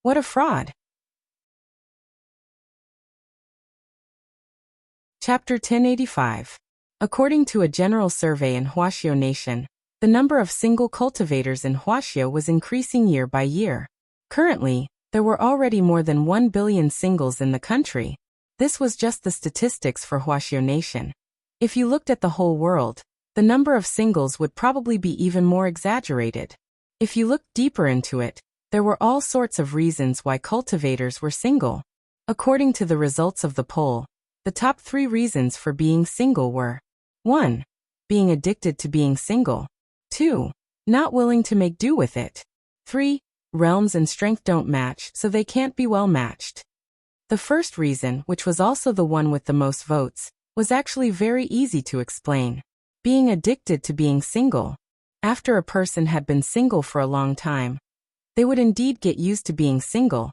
What a fraud! Chapter 1085. According to a general survey in Wuxia Nation, the number of single cultivators in Wuxia was increasing year by year. Currently, there were already more than 1 billion singles in the country. This was just the statistics for Wuxia Nation. If you looked at the whole world, the number of singles would probably be even more exaggerated. If you looked deeper into it, there were all sorts of reasons why cultivators were single. According to the results of the poll, the top 3 reasons for being single were: 1. Being addicted to being single. 2. Not willing to make do with it. 3. Realms and strength don't match, so they can't be well matched. The first reason, which was also the one with the most votes, was actually very easy to explain. Being addicted to being single. After a person had been single for a long time, they would indeed get used to being single,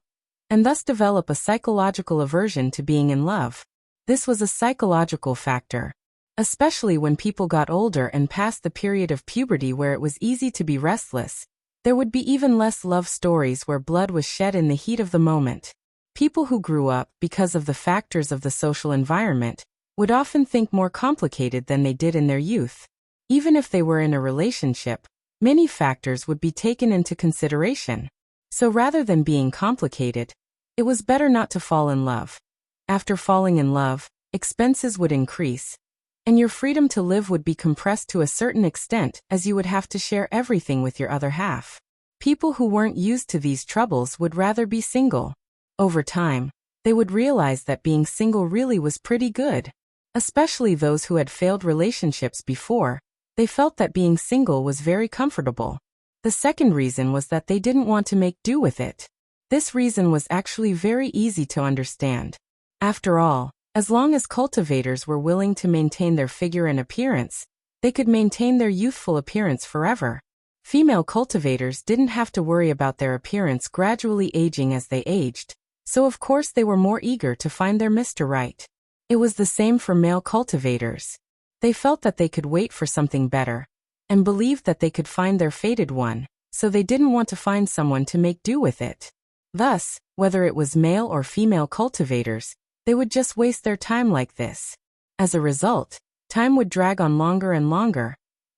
and thus develop a psychological aversion to being in love. This was a psychological factor, especially when people got older and past the period of puberty where it was easy to be restless. There would be even less love stories where blood was shed in the heat of the moment. People who grew up because of the factors of the social environment would often think more complicated than they did in their youth. Even if they were in a relationship, many factors would be taken into consideration. So rather than being complicated, it was better not to fall in love. After falling in love, expenses would increase, and your freedom to live would be compressed to a certain extent as you would have to share everything with your other half. People who weren't used to these troubles would rather be single. Over time, they would realize that being single really was pretty good. Especially those who had failed relationships before, they felt that being single was very comfortable. The second reason was that they didn't want to make do with it. This reason was actually very easy to understand. After all, as long as cultivators were willing to maintain their figure and appearance, they could maintain their youthful appearance forever. Female cultivators didn't have to worry about their appearance gradually aging as they aged, so of course they were more eager to find their Mr. Right. It was the same for male cultivators. They felt that they could wait for something better, and believed that they could find their fated one, so they didn't want to find someone to make do with it. Thus, whether it was male or female cultivators, they would just waste their time like this. As a result, time would drag on longer and longer,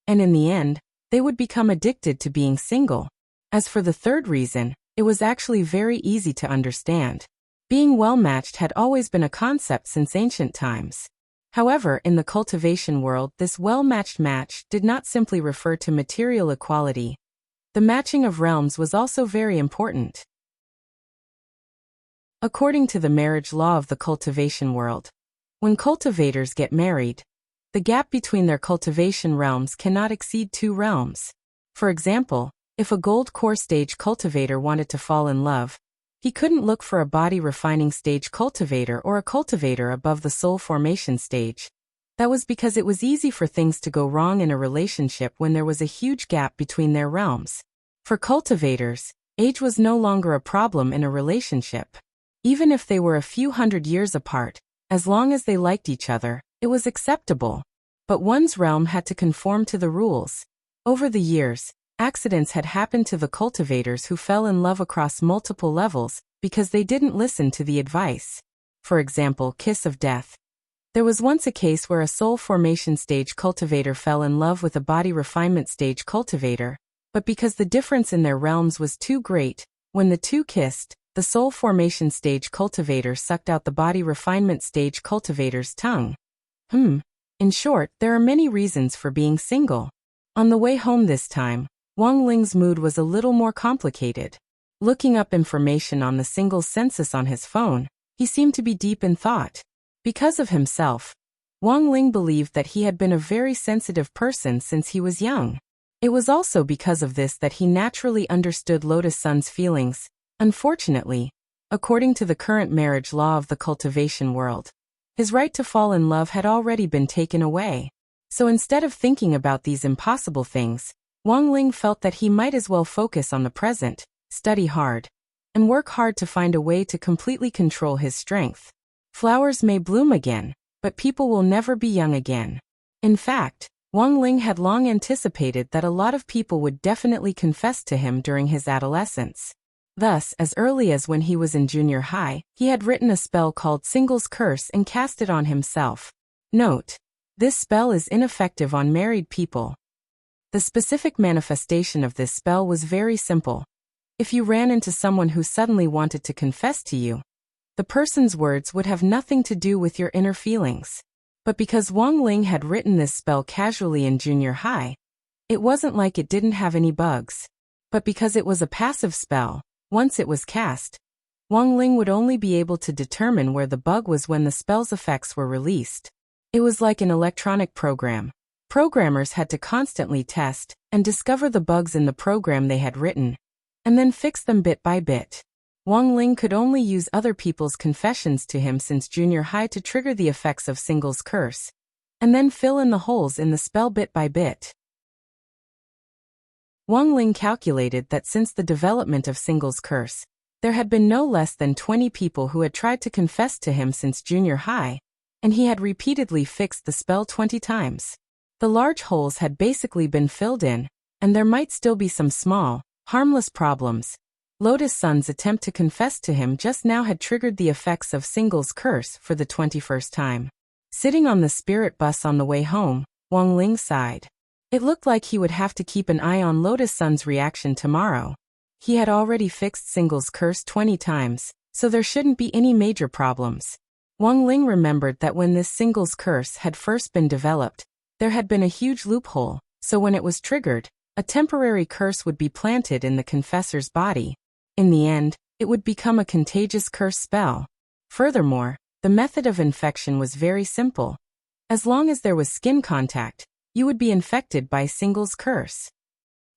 and in the end, they would become addicted to being single. As for the third reason, it was actually very easy to understand. Being well-matched had always been a concept since ancient times. However, in the cultivation world, this well-matched match did not simply refer to material equality. The matching of realms was also very important. According to the marriage law of the cultivation world, when cultivators get married, the gap between their cultivation realms cannot exceed 2 realms. For example, if a gold core stage cultivator wanted to fall in love, he couldn't look for a body refining stage cultivator or a cultivator above the soul formation stage. That was because it was easy for things to go wrong in a relationship when there was a huge gap between their realms. For cultivators, age was no longer a problem in a relationship. Even if they were a few hundred years apart, as long as they liked each other, it was acceptable. But one's realm had to conform to the rules. Over the years, accidents had happened to the cultivators who fell in love across multiple levels because they didn't listen to the advice. For example, kiss of death. There was once a case where a soul formation stage cultivator fell in love with a body refinement stage cultivator, but because the difference in their realms was too great, when the two kissed, the soul formation stage cultivator sucked out the body refinement stage cultivator's tongue. In short, there are many reasons for being single. On the way home this time, Wang Ling's mood was a little more complicated. Looking up information on the singles census on his phone, he seemed to be deep in thought. Because of himself, Wang Ling believed that he had been a very sensitive person since he was young. It was also because of this that he naturally understood Lotus Sun's feelings. Unfortunately, according to the current marriage law of the cultivation world, his right to fall in love had already been taken away. So instead of thinking about these impossible things, Wang Ling felt that he might as well focus on the present, study hard, and work hard to find a way to completely control his strength. Flowers may bloom again, but people will never be young again. In fact, Wang Ling had long anticipated that a lot of people would definitely confess to him during his adolescence. Thus, as early as when he was in junior high, he had written a spell called Single's Curse and cast it on himself. Note: this spell is ineffective on married people. The specific manifestation of this spell was very simple. If you ran into someone who suddenly wanted to confess to you, the person's words would have nothing to do with your inner feelings. But because Wang Ling had written this spell casually in junior high, it wasn't like it didn't have any bugs. But because it was a passive spell, once it was cast, Wang Ling would only be able to determine where the bug was when the spell's effects were released. It was like an electronic program. Programmers had to constantly test and discover the bugs in the program they had written, and then fix them bit by bit. Wang Ling could only use other people's confessions to him since junior high to trigger the effects of Single's Curse, and then fill in the holes in the spell bit by bit. Wang Ling calculated that since the development of Single's Curse, there had been no less than 20 people who had tried to confess to him since junior high, and he had repeatedly fixed the spell 20 times. The large holes had basically been filled in, and there might still be some small, harmless problems. Lotus Sun's attempt to confess to him just now had triggered the effects of Single's Curse for the 21st time. Sitting on the spirit bus on the way home, Wang Ling sighed. It looked like he would have to keep an eye on Lotus Sun's reaction tomorrow. He had already fixed Single's Curse 20 times, so there shouldn't be any major problems. Wang Ling remembered that when this Single's Curse had first been developed, there had been a huge loophole, so when it was triggered, a temporary curse would be planted in the confessor's body. In the end, it would become a contagious curse spell. Furthermore, the method of infection was very simple. As long as there was skin contact, you would be infected by Single's Curse.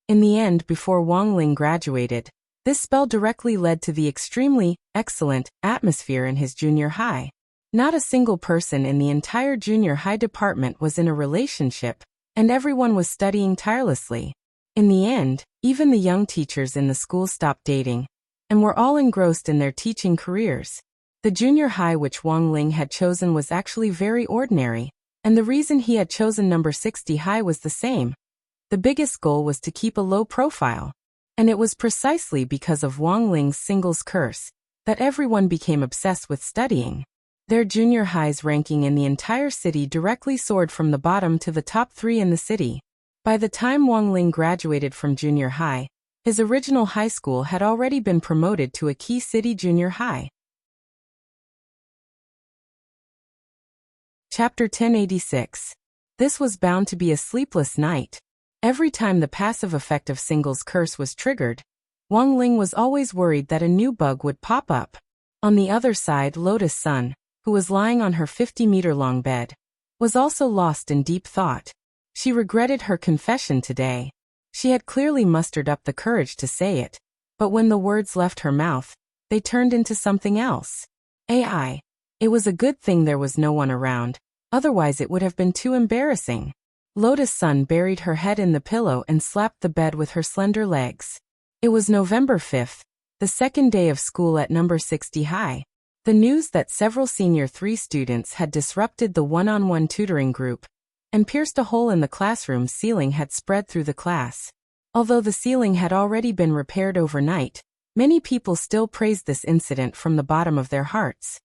In the end, before Wang Ling graduated, this spell directly led to the extremely excellent atmosphere in his junior high. Not a single person in the entire junior high department was in a relationship, and everyone was studying tirelessly. In the end, even the young teachers in the school stopped dating, and were all engrossed in their teaching careers. The junior high which Wang Ling had chosen was actually very ordinary, and the reason he had chosen number 60 high was the same. The biggest goal was to keep a low profile, and it was precisely because of Wang Ling's Single's Curse that everyone became obsessed with studying. Their junior high's ranking in the entire city directly soared from the bottom to the top 3 in the city. By the time Wang Ling graduated from junior high, his original high school had already been promoted to a key city junior high. Chapter 1086. This was bound to be a sleepless night. Every time the passive effect of Single's Curse was triggered, Wang Ling was always worried that a new bug would pop up. On the other side, Lotus Sun, who was lying on her 50-meter-long bed, was also lost in deep thought. She regretted her confession today. She had clearly mustered up the courage to say it, but when the words left her mouth, they turned into something else. AI. It was a good thing there was no one around, otherwise it would have been too embarrassing. Lotus Sun buried her head in the pillow and slapped the bed with her slender legs. It was November 5th, the second day of school at number 60 high. The news that several senior 3 students had disrupted the one-on-one tutoring group and pierced a hole in the classroom ceiling had spread through the class. Although the ceiling had already been repaired overnight, many people still praised this incident from the bottom of their hearts.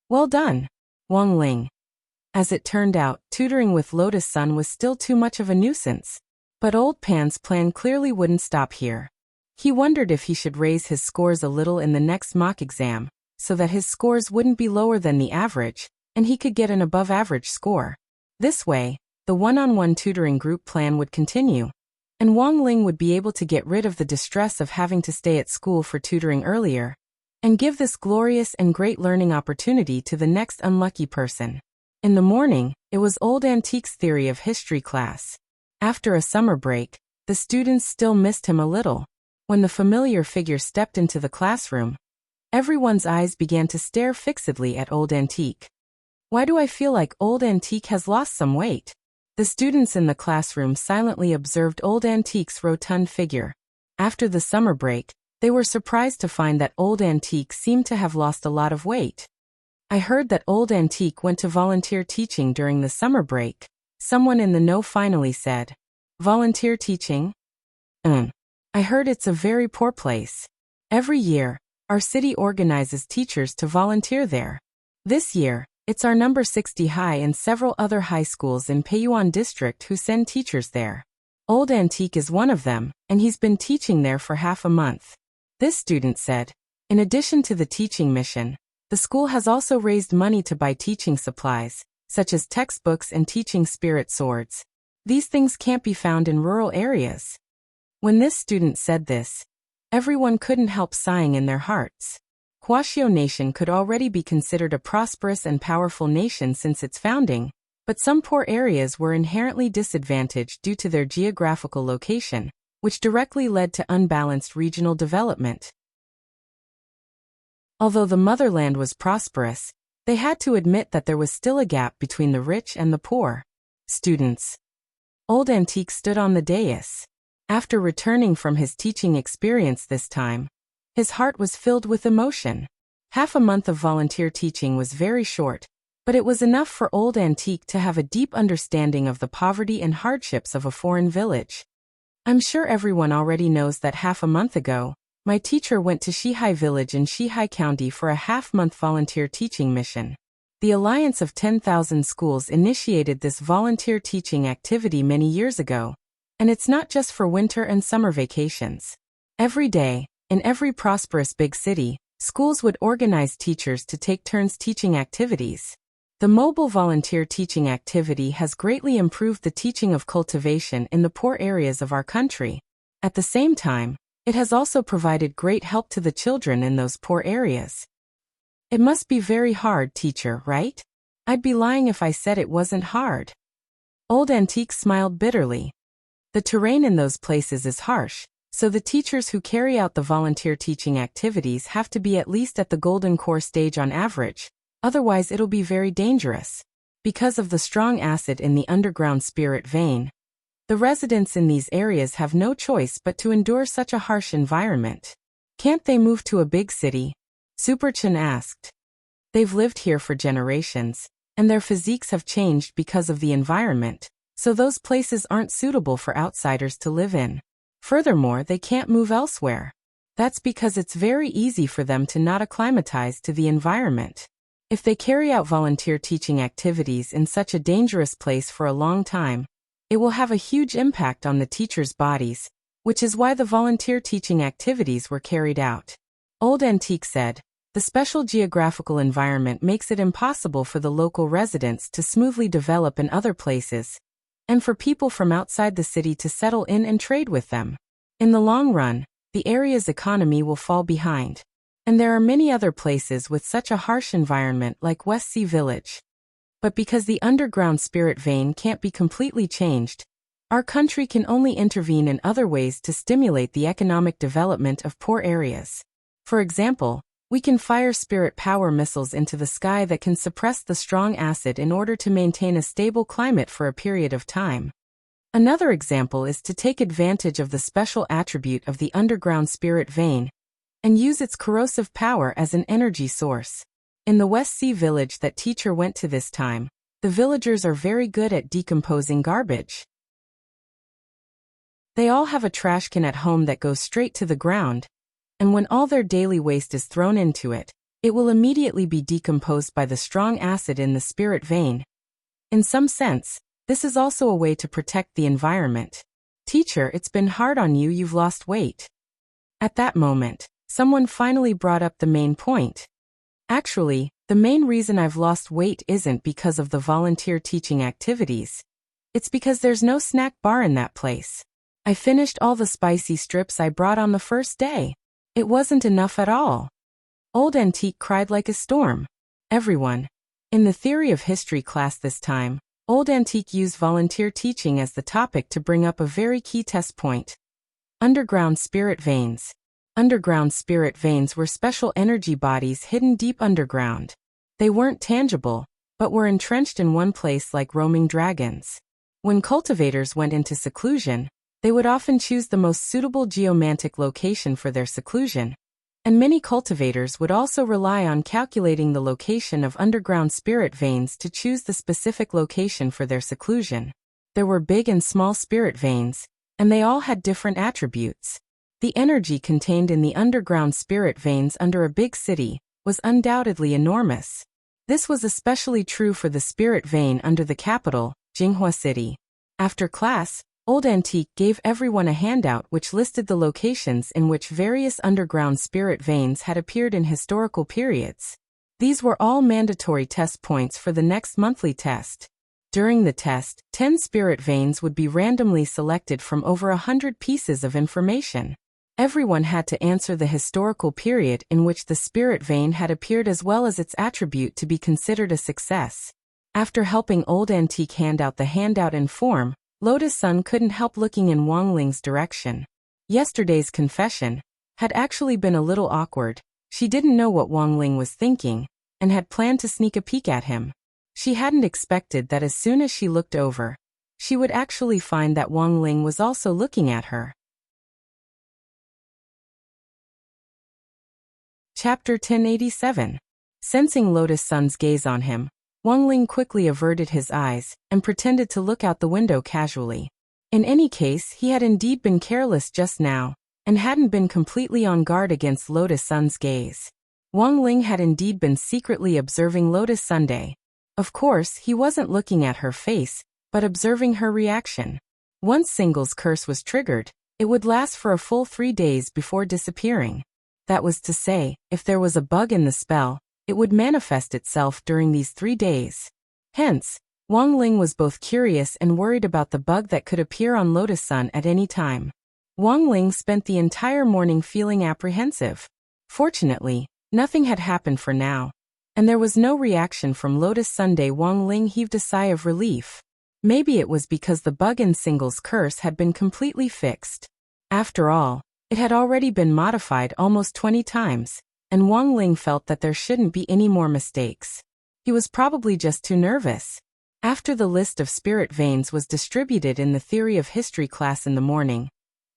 Well done, Wang Ling. As it turned out, tutoring with Lotus Sun was still too much of a nuisance. But Old Pan's plan clearly wouldn't stop here. He wondered if he should raise his scores a little in the next mock exam, so that his scores wouldn't be lower than the average, and he could get an above-average score. This way, the one-on-one tutoring group plan would continue, and Wang Ling would be able to get rid of the distress of having to stay at school for tutoring earlier, and give this glorious and great learning opportunity to the next unlucky person. In the morning, it was Old Antique's theory of history class. After a summer break, the students still missed him a little. When the familiar figure stepped into the classroom, everyone's eyes began to stare fixedly at Old Antique. Why do I feel like Old Antique has lost some weight? The students in the classroom silently observed Old Antique's rotund figure. After the summer break, they were surprised to find that Old Antique seemed to have lost a lot of weight. I heard that Old Antique went to volunteer teaching during the summer break, someone in the know finally said. Volunteer teaching? I heard it's a very poor place. Every year, our city organizes teachers to volunteer there. This year, it's our number 60 high and several other high schools in Peiyuan district who send teachers there. Old Antique is one of them, and he's been teaching there for half a month. This student said. In addition to the teaching mission, the school has also raised money to buy teaching supplies, such as textbooks and teaching spirit swords. These things can't be found in rural areas. When this student said this, everyone couldn't help sighing in their hearts. Wuxia nation could already be considered a prosperous and powerful nation since its founding, but some poor areas were inherently disadvantaged due to their geographical location, which directly led to unbalanced regional development. Although the motherland was prosperous, they had to admit that there was still a gap between the rich and the poor. Students. Old Antique stood on the dais. After returning from his teaching experience this time, his heart was filled with emotion. Half a month of volunteer teaching was very short, but it was enough for Old Antique to have a deep understanding of the poverty and hardships of a foreign village. I'm sure everyone already knows that half a month ago, my teacher went to Shihai village in Shihai County for a half-month volunteer teaching mission. The Alliance of 10,000 Schools initiated this volunteer teaching activity many years ago, and it's not just for winter and summer vacations. Every day, in every prosperous big city, schools would organize teachers to take turns teaching activities. The mobile volunteer teaching activity has greatly improved the teaching of cultivation in the poor areas of our country. At the same time, it has also provided great help to the children in those poor areas. It must be very hard, teacher, right? I'd be lying if I said it wasn't hard. Old Antique smiled bitterly. The terrain in those places is harsh, so the teachers who carry out the volunteer teaching activities have to be at least at the golden core stage on average, otherwise it'll be very dangerous. Because of the strong acid in the underground spirit vein, the residents in these areas have no choice but to endure such a harsh environment. Can't they move to a big city? Superchen asked. They've lived here for generations, and their physiques have changed because of the environment, so those places aren't suitable for outsiders to live in. Furthermore, they can't move elsewhere. That's because it's very easy for them to not acclimatize to the environment. If they carry out volunteer teaching activities in such a dangerous place for a long time, it will have a huge impact on the teachers' bodies, which is why the volunteer teaching activities were carried out. Old Antique said, the special geographical environment makes it impossible for the local residents to smoothly develop in other places, and for people from outside the city to settle in and trade with them. In the long run, the area's economy will fall behind. And there are many other places with such a harsh environment like West Sea Village. But because the underground spirit vein can't be completely changed, our country can only intervene in other ways to stimulate the economic development of poor areas. For example, we can fire spirit power missiles into the sky that can suppress the strong acid in order to maintain a stable climate for a period of time. Another example is to take advantage of the special attribute of the underground spirit vein and use its corrosive power as an energy source. In the West Sea village that teacher went to this time, the villagers are very good at decomposing garbage. They all have a trash can at home that goes straight to the ground, and when all their daily waste is thrown into it, it will immediately be decomposed by the strong acid in the spirit vein. In some sense, this is also a way to protect the environment. Teacher, it's been hard on you, you've lost weight. At that moment, someone finally brought up the main point. Actually, the main reason I've lost weight isn't because of the volunteer teaching activities. It's because there's no snack bar in that place. I finished all the spicy strips I brought on the first day. It wasn't enough at all. Old Antique cried like a storm. Everyone. In the theory of history class this time, Old Antique used volunteer teaching as the topic to bring up a very key test point. Underground spirit veins. Underground spirit veins were special energy bodies hidden deep underground. They weren't tangible, but were entrenched in one place like roaming dragons. When cultivators went into seclusion, they would often choose the most suitable geomantic location for their seclusion, and many cultivators would also rely on calculating the location of underground spirit veins to choose the specific location for their seclusion. There were big and small spirit veins, and they all had different attributes. The energy contained in the underground spirit veins under a big city was undoubtedly enormous. This was especially true for the spirit vein under the capital, Jinghua City. After class, Old Antique gave everyone a handout which listed the locations in which various underground spirit veins had appeared in historical periods. These were all mandatory test points for the next monthly test. During the test, 10 spirit veins would be randomly selected from over 100 pieces of information. Everyone had to answer the historical period in which the spirit vein had appeared as well as its attribute to be considered a success. After helping Old Antique hand out the handout in form, Lotus Sun couldn't help looking in Wang Ling's direction. Yesterday's confession had actually been a little awkward. She didn't know what Wang Ling was thinking, and had planned to sneak a peek at him. She hadn't expected that as soon as she looked over, she would actually find that Wang Ling was also looking at her. Chapter 1087. Sensing Lotus Sun's gaze on him, Wang Ling quickly averted his eyes and pretended to look out the window casually. In any case, he had indeed been careless just now, and hadn't been completely on guard against Lotus Sun's gaze. Wang Ling had indeed been secretly observing Lotus Sunday. Of course, he wasn't looking at her face, but observing her reaction. Once Single's curse was triggered, it would last for a full 3 days before disappearing. That was to say, if there was a bug in the spell, it would manifest itself during these 3 days. Hence, Wang Ling was both curious and worried about the bug that could appear on Lotus Sun at any time. Wang Ling spent the entire morning feeling apprehensive. Fortunately, nothing had happened for now, and there was no reaction from Lotus Sunday. Wang Ling heaved a sigh of relief. Maybe it was because the bug in Single's curse had been completely fixed. After all, it had already been modified almost 20 times. And Wang Ling felt that there shouldn't be any more mistakes. He was probably just too nervous. After the list of spirit veins was distributed in the theory of history class in the morning,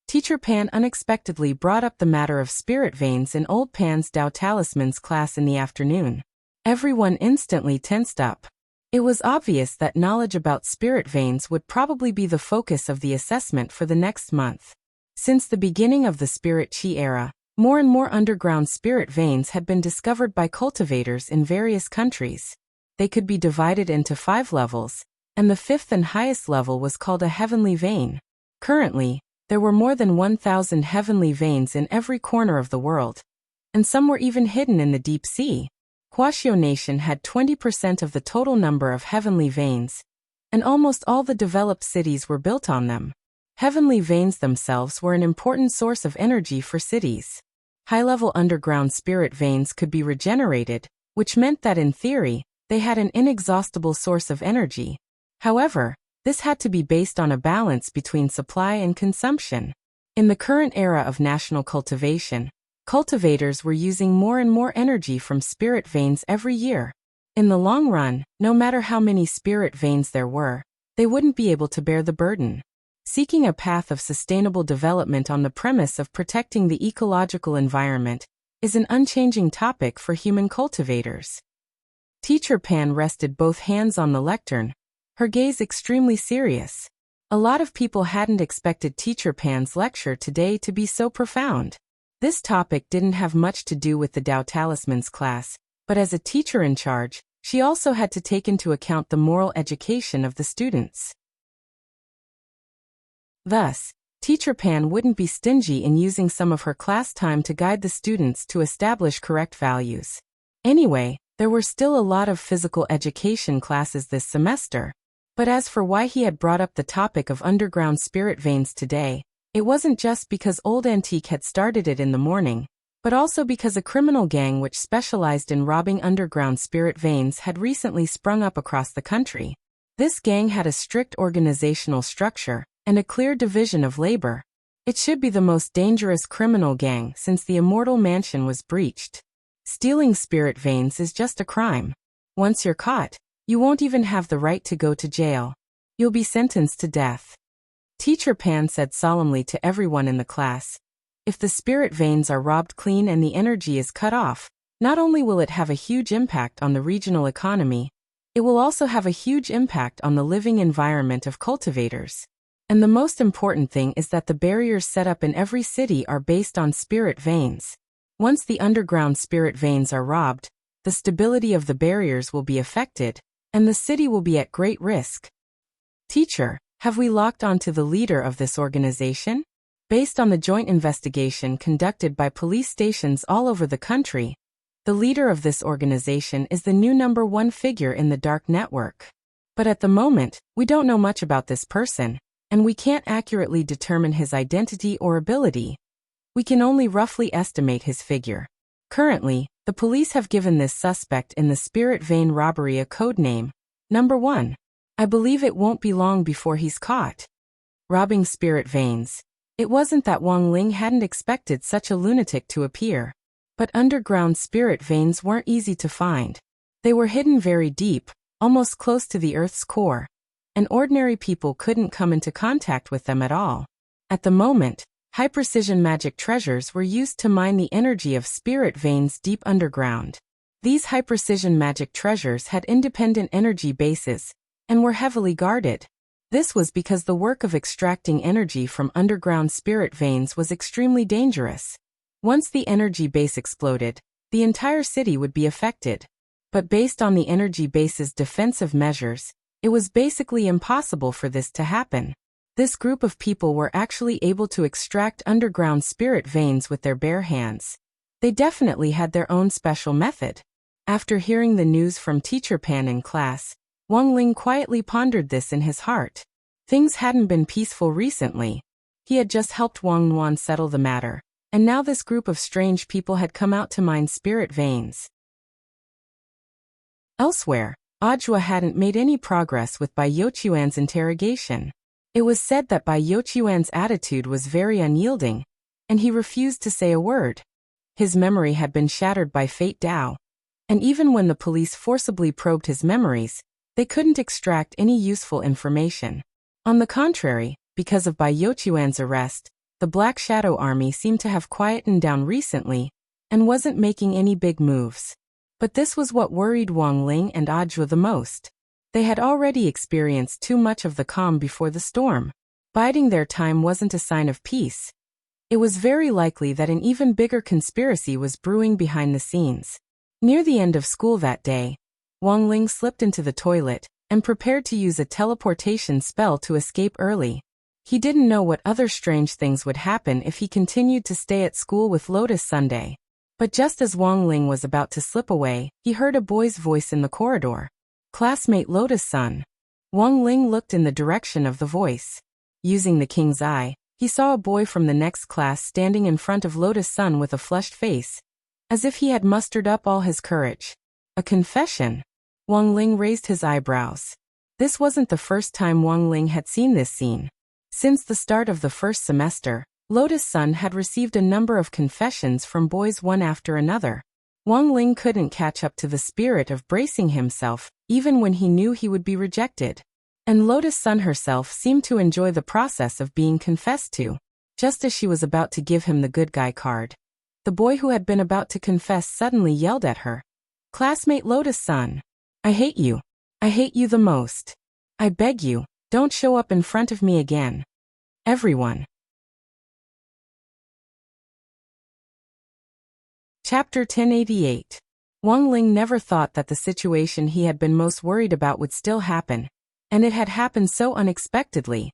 Teacher Pan unexpectedly brought up the matter of spirit veins in Old Pan's Tao Talismans class in the afternoon. Everyone instantly tensed up. It was obvious that knowledge about spirit veins would probably be the focus of the assessment for the next month. Since the beginning of the Spirit Qi era, more and more underground spirit veins had been discovered by cultivators in various countries. They could be divided into 5 levels, and the 5th and highest level was called a heavenly vein. Currently, there were more than 1,000 heavenly veins in every corner of the world, and some were even hidden in the deep sea. Huaxiao Nation had 20% of the total number of heavenly veins, and almost all the developed cities were built on them. Heavenly veins themselves were an important source of energy for cities. High-level underground spirit veins could be regenerated, which meant that in theory, they had an inexhaustible source of energy. However, this had to be based on a balance between supply and consumption. In the current era of national cultivation, cultivators were using more and more energy from spirit veins every year. In the long run, no matter how many spirit veins there were, they wouldn't be able to bear the burden. Seeking a path of sustainable development on the premise of protecting the ecological environment is an unchanging topic for human cultivators. Teacher Pan rested both hands on the lectern, her gaze extremely serious. A lot of people hadn't expected Teacher Pan's lecture today to be so profound. This topic didn't have much to do with the Tao Talismans class, but as a teacher in charge, she also had to take into account the moral education of the students. Thus, Teacher Pan wouldn't be stingy in using some of her class time to guide the students to establish correct values. Anyway, there were still a lot of physical education classes this semester. But as for why he had brought up the topic of underground spirit veins today, it wasn't just because Old Antique had started it in the morning, but also because a criminal gang which specialized in robbing underground spirit veins had recently sprung up across the country. This gang had a strict organizational structure and a clear division of labor. It should be the most dangerous criminal gang since the Immortal Mansion was breached. Stealing spirit veins is just a crime. Once you're caught, you won't even have the right to go to jail. You'll be sentenced to death. Teacher Pan said solemnly to everyone in the class, if the spirit veins are robbed clean and the energy is cut off, not only will it have a huge impact on the regional economy, it will also have a huge impact on the living environment of cultivators. And the most important thing is that the barriers set up in every city are based on spirit veins. Once the underground spirit veins are robbed, the stability of the barriers will be affected, and the city will be at great risk. Teacher, have we locked onto the leader of this organization? Based on the joint investigation conducted by police stations all over the country, the leader of this organization is the new #1 figure in the dark network. But at the moment, we don't know much about this person, and we can't accurately determine his identity or ability. We can only roughly estimate his figure. Currently, the police have given this suspect in the spirit vein robbery a code name, #1. I believe it won't be long before he's caught. Robbing spirit veins. It wasn't that Wang Ling hadn't expected such a lunatic to appear. But underground spirit veins weren't easy to find. They were hidden very deep, almost close to the Earth's core, and ordinary people couldn't come into contact with them at all. At the moment, high-precision magic treasures were used to mine the energy of spirit veins deep underground. These high-precision magic treasures had independent energy bases, and were heavily guarded. This was because the work of extracting energy from underground spirit veins was extremely dangerous. Once the energy base exploded, the entire city would be affected. But based on the energy base's defensive measures, it was basically impossible for this to happen. This group of people were actually able to extract underground spirit veins with their bare hands. They definitely had their own special method. After hearing the news from Teacher Pan in class, Wang Ling quietly pondered this in his heart. Things hadn't been peaceful recently. He had just helped Wang Nuan settle the matter, and now this group of strange people had come out to mine spirit veins. Elsewhere, Audiobook hadn't made any progress with Bai Youquan's interrogation. It was said that Bai Youquan's attitude was very unyielding, and he refused to say a word. His memory had been shattered by Fate Dao, and even when the police forcibly probed his memories, they couldn't extract any useful information. On the contrary, because of Bai Youquan's arrest, the Black Shadow Army seemed to have quietened down recently, and wasn't making any big moves. But this was what worried Wang Ling and Audiobook the most. They had already experienced too much of the calm before the storm. Biding their time wasn't a sign of peace. It was very likely that an even bigger conspiracy was brewing behind the scenes. Near the end of school that day, Wang Ling slipped into the toilet and prepared to use a teleportation spell to escape early. He didn't know what other strange things would happen if he continued to stay at school with Lotus Sunday. But just as Wang Ling was about to slip away, he heard a boy's voice in the corridor. Classmate Lotus Sun. Wang Ling looked in the direction of the voice. Using the king's eye, he saw a boy from the next class standing in front of Lotus Sun with a flushed face, as if he had mustered up all his courage. A confession? Wang Ling raised his eyebrows. This wasn't the first time Wang Ling had seen this scene. Since the start of the first semester, Lotus Sun had received a number of confessions from boys one after another. Wang Ling couldn't catch up to the spirit of bracing himself, even when he knew he would be rejected. And Lotus Sun herself seemed to enjoy the process of being confessed to. Just as she was about to give him the good guy card, the boy who had been about to confess suddenly yelled at her. Classmate Lotus Sun. I hate you. I hate you the most. I beg you, don't show up in front of me again. Everyone. Chapter 1088. Wang Ling never thought that the situation he had been most worried about would still happen, and it had happened so unexpectedly.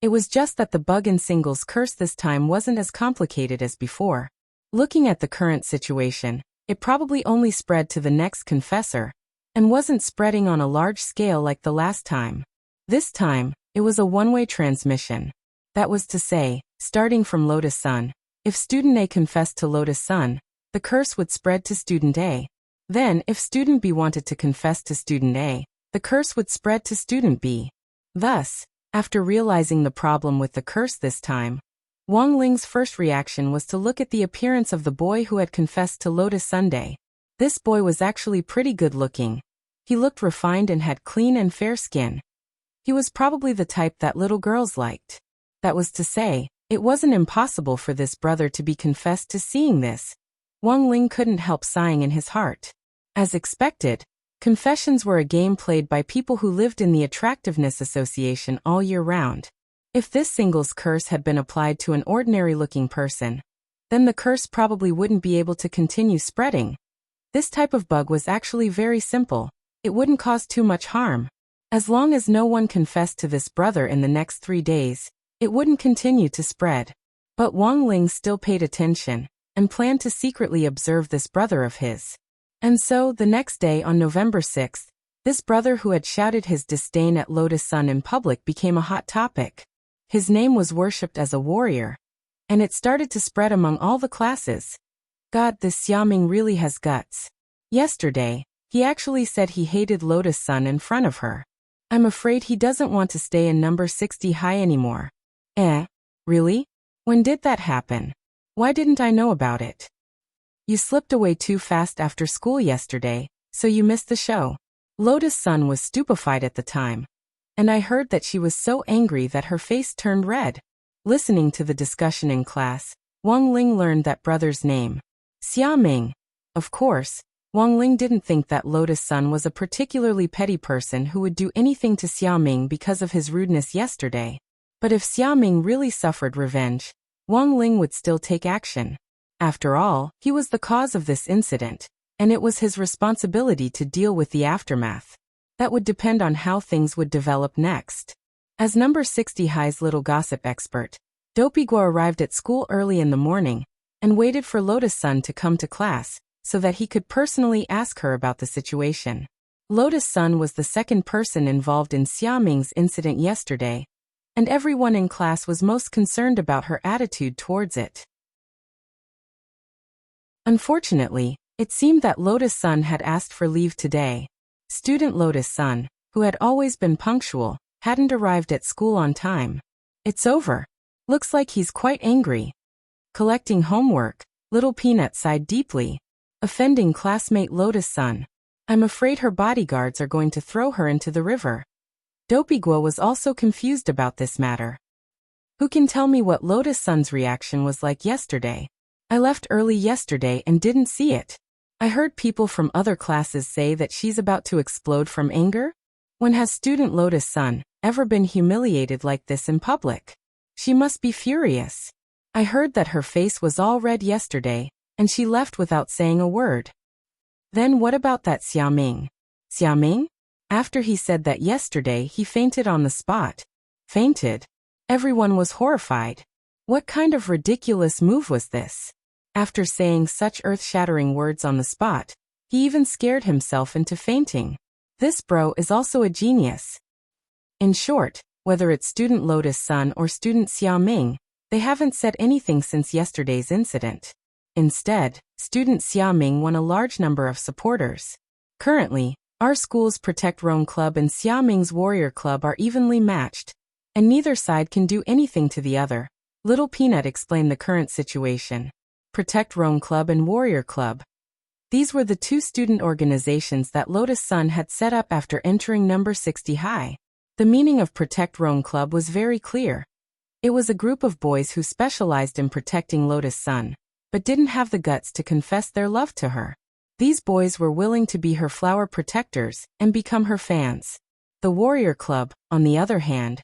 It was just that the bug in Single's curse this time wasn't as complicated as before. Looking at the current situation, it probably only spread to the next confessor, and wasn't spreading on a large scale like the last time. This time, it was a one-way transmission. That was to say, starting from Lotus Sun, if student A confessed to Lotus Sun, the curse would spread to student A. Then, if student B wanted to confess to student A, the curse would spread to student B. Thus, after realizing the problem with the curse this time, Wang Ling's first reaction was to look at the appearance of the boy who had confessed to Lotus Sunday. This boy was actually pretty good looking. He looked refined and had clean and fair skin. He was probably the type that little girls liked. That was to say, it wasn't impossible for this brother to be confessed to seeing this. Wang Ling couldn't help sighing in his heart. As expected, confessions were a game played by people who lived in the Attractiveness Association all year round. If this singles curse had been applied to an ordinary-looking person, then the curse probably wouldn't be able to continue spreading. This type of bug was actually very simple. It wouldn't cause too much harm. As long as no one confessed to this brother in the next 3 days, it wouldn't continue to spread. But Wang Ling still paid attention, and planned to secretly observe this brother of his. And so, the next day on November 6th, this brother who had shouted his disdain at Lotus Sun in public became a hot topic. His name was worshipped as a warrior, and it started to spread among all the classes. God, this Xiaoming really has guts. Yesterday, he actually said he hated Lotus Sun in front of her. I'm afraid he doesn't want to stay in number 60 high anymore. Really? When did that happen? Why didn't I know about it? You slipped away too fast after school yesterday, so you missed the show. Lotus Sun was stupefied at the time, and I heard that she was so angry that her face turned red. Listening to the discussion in class, Wang Ling learned that brother's name. Xiaoming. Of course, Wang Ling didn't think that Lotus Sun was a particularly petty person who would do anything to Xiaoming because of his rudeness yesterday. But if Xiaoming really suffered revenge, Wang Ling would still take action. After all, he was the cause of this incident, and it was his responsibility to deal with the aftermath. That would depend on how things would develop next. As number 60 high's little gossip expert, Dopiguo arrived at school early in the morning and waited for Lotus Sun to come to class so that he could personally ask her about the situation. Lotus Sun was the second person involved in Xiaoming's incident yesterday, and everyone in class was most concerned about her attitude towards it. Unfortunately, it seemed that Lotus Sun had asked for leave today. Student Lotus Sun, who had always been punctual, hadn't arrived at school on time. It's over. Looks like he's quite angry. Collecting homework, Little Peanut sighed deeply. Offending classmate Lotus Sun. I'm afraid her bodyguards are going to throw her into the river. Dopiguo was also confused about this matter. Who can tell me what Lotus Sun's reaction was like yesterday? I left early yesterday and didn't see it. I heard people from other classes say that she's about to explode from anger. When has student Lotus Sun ever been humiliated like this in public? She must be furious. I heard that her face was all red yesterday, and she left without saying a word. Then what about that Xiaoming? Xiaoming? After he said that yesterday, he fainted on the spot. Fainted? Everyone was horrified. What kind of ridiculous move was this? After saying such earth-shattering words on the spot, he even scared himself into fainting. This bro is also a genius. In short, whether it's student Lotus Sun or student Xiaoming, they haven't said anything since yesterday's incident. Instead, student Xiaoming won a large number of supporters. Currently, our school's Protect Rome Club and Xiaoming's Warrior Club are evenly matched, and neither side can do anything to the other. Little Peanut explained the current situation. Protect Rome Club and Warrior Club. These were the two student organizations that Lotus Sun had set up after entering number 60 high. The meaning of Protect Rome Club was very clear. It was a group of boys who specialized in protecting Lotus Sun, but didn't have the guts to confess their love to her. These boys were willing to be her flower protectors and become her fans. The Warrior Club, on the other hand,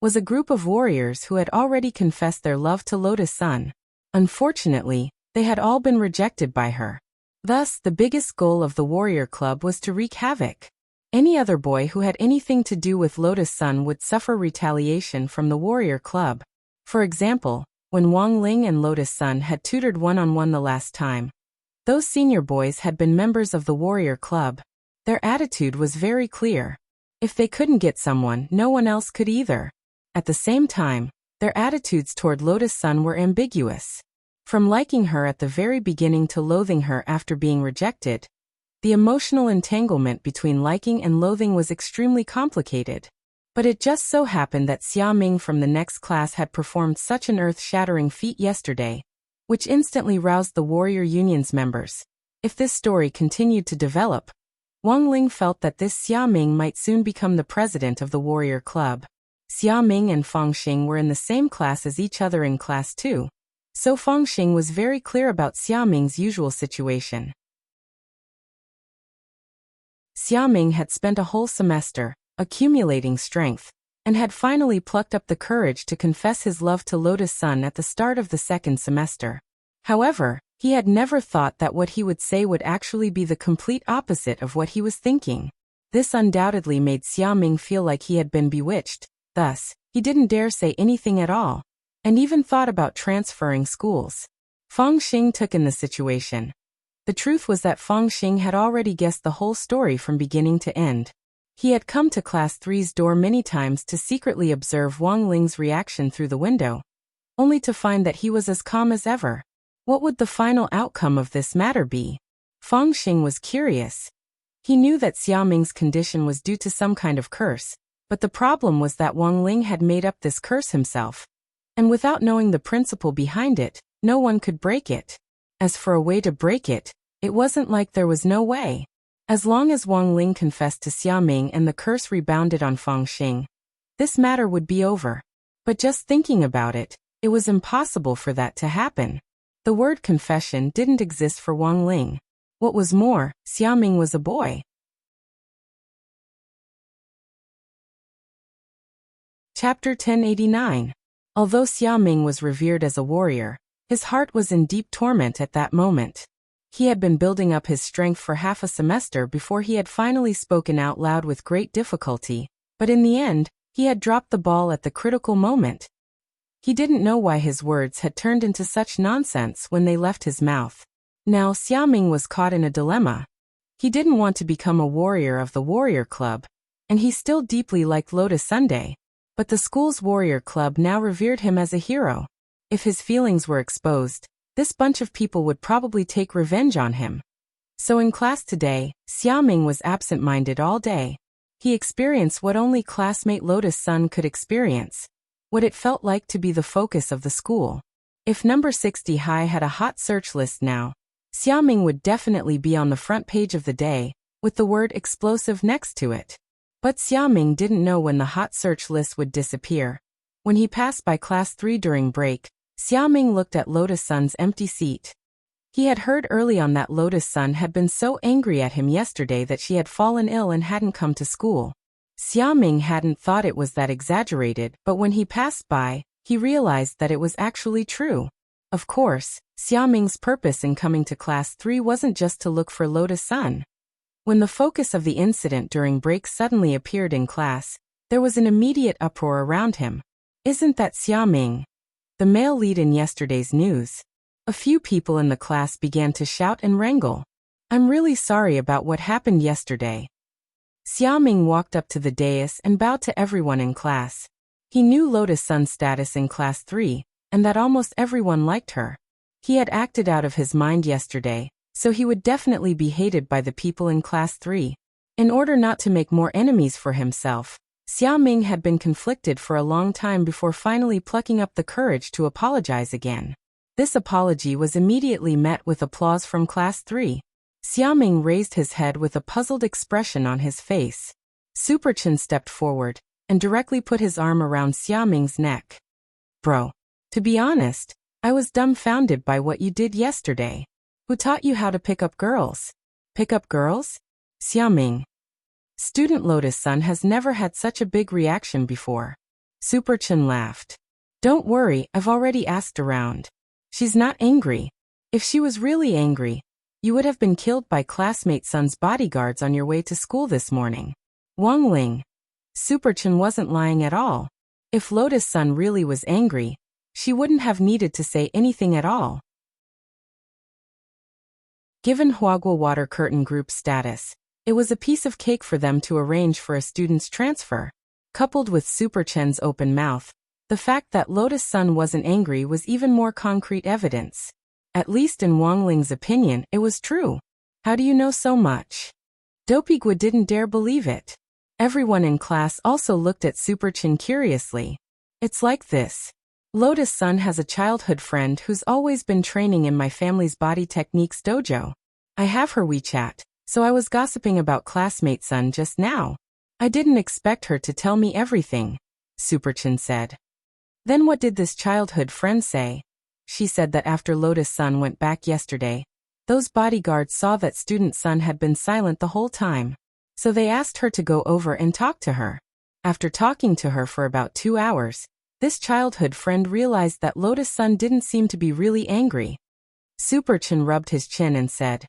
was a group of warriors who had already confessed their love to Lotus Sun. Unfortunately, they had all been rejected by her. Thus, the biggest goal of the Warrior Club was to wreak havoc. Any other boy who had anything to do with Lotus Sun would suffer retaliation from the Warrior Club. For example, when Wang Ling and Lotus Sun had tutored one-on-one the last time, those senior boys had been members of the Warrior Club. Their attitude was very clear. If they couldn't get someone, no one else could either. At the same time, their attitudes toward Lotus Sun were ambiguous. From liking her at the very beginning to loathing her after being rejected, the emotional entanglement between liking and loathing was extremely complicated. But it just so happened that Xiaoming from the next class had performed such an earth-shattering feat yesterday, which instantly roused the Warrior Union's members. If this story continued to develop, Wang Ling felt that this Xiaming might soon become the president of the warrior club. Xiaming and Fangxing were in the same class as each other in class 2, so Fangxing was very clear about Xiaming's usual situation. Xiaming had spent a whole semester accumulating strength, and had finally plucked up the courage to confess his love to Lotus Sun at the start of the second semester. However, he had never thought that what he would say would actually be the complete opposite of what he was thinking. This undoubtedly made Xiaming feel like he had been bewitched. Thus, he didn't dare say anything at all, and even thought about transferring schools. Fangxing took in the situation. The truth was that Fangxing had already guessed the whole story from beginning to end. He had come to Class 3's door many times to secretly observe Wang Ling's reaction through the window, only to find that he was as calm as ever. What would the final outcome of this matter be? Fangxing was curious. He knew that Xiaming's condition was due to some kind of curse, but the problem was that Wang Ling had made up this curse himself, and without knowing the principle behind it, no one could break it. As for a way to break it, it wasn't like there was no way. As long as Wang Ling confessed to Xiaming and the curse rebounded on Fangxing, this matter would be over. But just thinking about it, it was impossible for that to happen. The word confession didn't exist for Wang Ling. What was more, Xiaming was a boy. Chapter 1089. Although Xiaming was revered as a warrior, his heart was in deep torment at that moment. He had been building up his strength for half a semester before he had finally spoken out loud with great difficulty, but in the end, he had dropped the ball at the critical moment. He didn't know why his words had turned into such nonsense when they left his mouth. Now Xiaming was caught in a dilemma. He didn't want to become a warrior of the warrior club, and he still deeply liked Lotus Sunday, but the school's warrior club now revered him as a hero. If his feelings were exposed, this bunch of people would probably take revenge on him. So in class today, Xiaming was absent-minded all day. He experienced what only classmate Lotus Sun could experience, what it felt like to be the focus of the school. If number 60 High had a hot search list now, Xiaming would definitely be on the front page of the day, with the word explosive next to it. But Xiaming didn't know when the hot search list would disappear. When he passed by class 3 during break, Xiaming looked at Lotus Sun's empty seat. He had heard early on that Lotus Sun had been so angry at him yesterday that she had fallen ill and hadn't come to school. Xiaming hadn't thought it was that exaggerated, but when he passed by, he realized that it was actually true. Of course, Xiaming's purpose in coming to class 3 wasn't just to look for Lotus Sun. When the focus of the incident during break suddenly appeared in class, there was an immediate uproar around him. Isn't that Xiaming, the male lead in yesterday's news? A few people in the class began to shout and wrangle. I'm really sorry about what happened yesterday. Xiaming walked up to the dais and bowed to everyone in class. He knew Lotus Sun's status in class 3, and that almost everyone liked her. He had acted out of his mind yesterday, so he would definitely be hated by the people in class 3. In order not to make more enemies for himself, Xiaming had been conflicted for a long time before finally plucking up the courage to apologize again. This apology was immediately met with applause from class 3. Xiaming raised his head with a puzzled expression on his face. Superchen stepped forward and directly put his arm around Xiaming's neck. Bro, to be honest, I was dumbfounded by what you did yesterday. Who taught you how to pick up girls? Pick up girls? Xiaming. Student Lotus Sun has never had such a big reaction before. Superchen laughed. Don't worry, I've already asked around. She's not angry. If she was really angry, you would have been killed by classmate Sun's bodyguards on your way to school this morning. Wang Ling. Superchen wasn't lying at all. If Lotus Sun really was angry, she wouldn't have needed to say anything at all. Given Huaguo Water Curtain Group's status, it was a piece of cake for them to arrange for a student's transfer. Coupled with Superchen's open mouth, the fact that Lotus Sun wasn't angry was even more concrete evidence. At least in Wang Ling's opinion, it was true. How do you know so much? Dopigua didn't dare believe it. Everyone in class also looked at Superchen curiously. It's like this. Lotus Sun has a childhood friend who's always been training in my family's body techniques dojo. I have her WeChat, So I was gossiping about classmate Sun just now. I didn't expect her to tell me everything, Superchin said. Then what did this childhood friend say? She said that after Lotus Sun went back yesterday, those bodyguards saw that student Sun had been silent the whole time. So they asked her to go over and talk to her. After talking to her for about 2 hours, this childhood friend realized that Lotus Sun didn't seem to be really angry. Superchin rubbed his chin and said,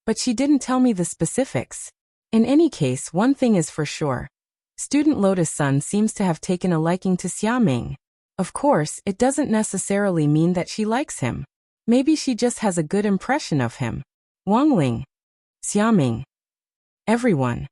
"But she didn't tell me the specifics. In any case, one thing is for sure. Student Lotus Sun seems to have taken a liking to Xiaming. Of course, it doesn't necessarily mean that she likes him. Maybe she just has a good impression of him." Wangling. Xiaming. Everyone.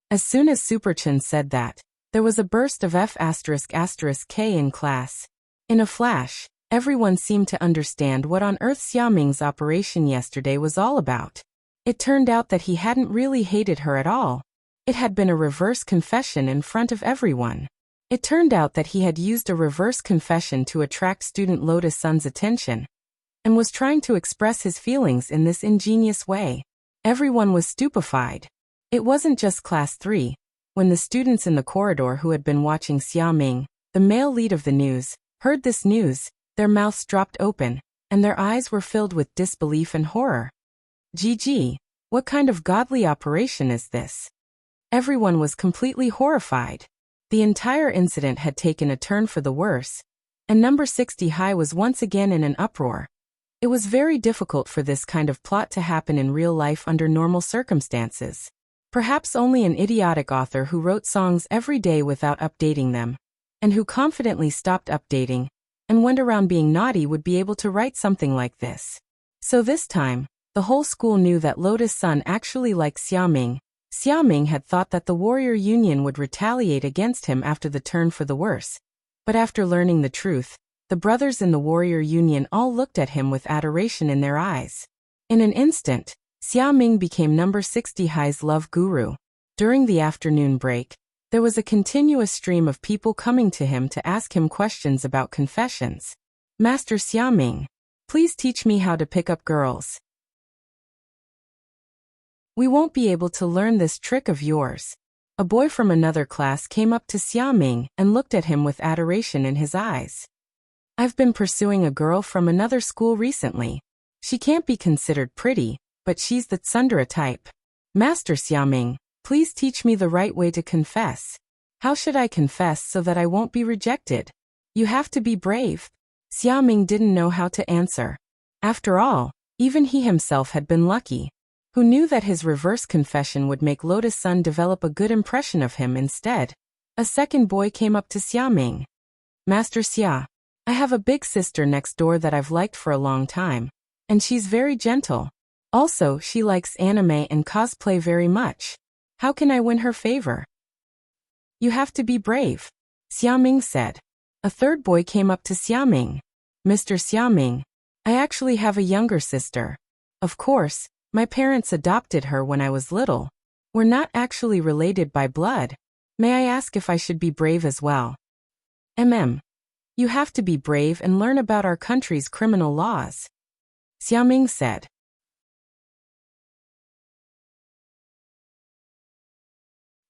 As soon as Superchin said that, there was a burst of F***K in class. In a flash, everyone seemed to understand what on earth Xiaming's operation yesterday was all about. It turned out that he hadn't really hated her at all. It had been a reverse confession in front of everyone. It turned out that he had used a reverse confession to attract student Lotus Sun's attention, and was trying to express his feelings in this ingenious way. Everyone was stupefied. It wasn't just class 3. When the students in the corridor who had been watching Xiaming, the male lead of the news, heard this news, their mouths dropped open, and their eyes were filled with disbelief and horror. GG, what kind of godly operation is this? Everyone was completely horrified. The entire incident had taken a turn for the worse, and number 60 High was once again in an uproar. It was very difficult for this kind of plot to happen in real life under normal circumstances. Perhaps only an idiotic author who wrote songs every day without updating them, and who confidently stopped updating, and went around being naughty would be able to write something like this. So this time, the whole school knew that Lotus Sun actually liked Xiaming. Xiaming had thought that the Warrior Union would retaliate against him after the turn for the worse. But after learning the truth, the brothers in the Warrior Union all looked at him with adoration in their eyes. In an instant, Xiaming became number 60 High's love guru. During the afternoon break, there was a continuous stream of people coming to him to ask him questions about confessions. "Master Xiaming, please teach me how to pick up girls. We won't be able to learn this trick of yours." A boy from another class came up to Xiaming and looked at him with adoration in his eyes. "I've been pursuing a girl from another school recently. She can't be considered pretty, but she's the tsundere type. Master Xiaming, please teach me the right way to confess. How should I confess so that I won't be rejected? You have to be brave." Xiaming didn't know how to answer. After all, even he himself had been lucky. Who knew that his reverse confession would make Lotus Sun develop a good impression of him instead? A second boy came up to Xiaming. "Master Xia, I have a big sister next door that I've liked for a long time, and she's very gentle. Also, she likes anime and cosplay very much. How can I win her favor?" "You have to be brave," Xiaming said. A third boy came up to Xiaming. "Mr. Xiaming, I actually have a younger sister. Of course, my parents adopted her when I was little. We're not actually related by blood. May I ask if I should be brave as well?" You have to be brave and learn about our country's criminal laws," Xiaming said.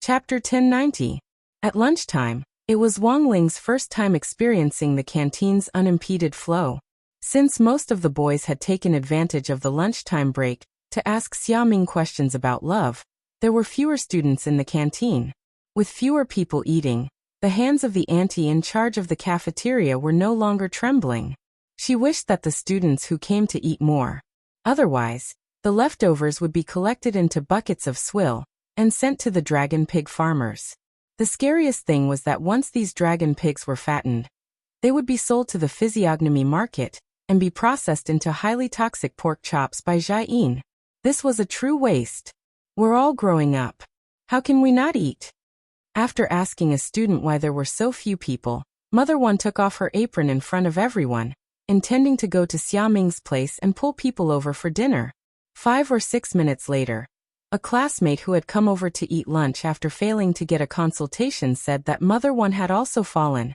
Chapter 1090. At lunchtime, it was Wang Ling's first time experiencing the canteen's unimpeded flow. Since most of the boys had taken advantage of the lunchtime break to ask Xiaming questions about love, there were fewer students in the canteen. With fewer people eating, the hands of the auntie in charge of the cafeteria were no longer trembling. She wished that the students who came to eat more. Otherwise, the leftovers would be collected into buckets of swill and sent to the dragon pig farmers. The scariest thing was that once these dragon pigs were fattened, they would be sold to the physiognomy market and be processed into highly toxic pork chops by Jiayin. This was a true waste. We're all growing up. How can we not eat? After asking a student why there were so few people, Mother One took off her apron in front of everyone, intending to go to Xiaming's place and pull people over for dinner. 5 or 6 minutes later, a classmate who had come over to eat lunch after failing to get a consultation said that Mother One had also fallen.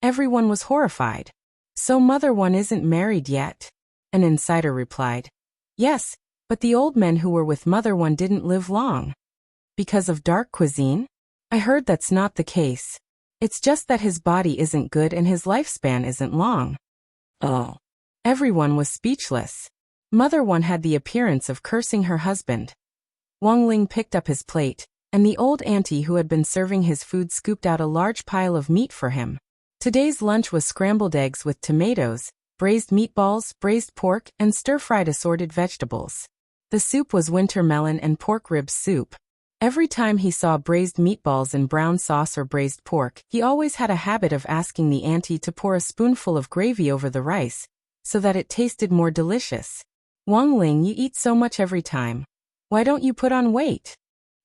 Everyone was horrified. "So Mother One isn't married yet?" An insider replied. "Yes, But the old men who were with Mother One didn't live long. Because of dark cuisine? I heard that's not the case. It's just that his body isn't good and his lifespan isn't long. Oh. Everyone was speechless. Mother One had the appearance of cursing her husband. Wang Ling picked up his plate, and the old auntie who had been serving his food scooped out a large pile of meat for him. Today's lunch was scrambled eggs with tomatoes, braised meatballs, braised pork, and stir-fried assorted vegetables. The soup was winter melon and pork ribs soup. Every time he saw braised meatballs in brown sauce or braised pork, he always had a habit of asking the auntie to pour a spoonful of gravy over the rice, so that it tasted more delicious. Wang Ling, you eat so much every time. Why don't you put on weight?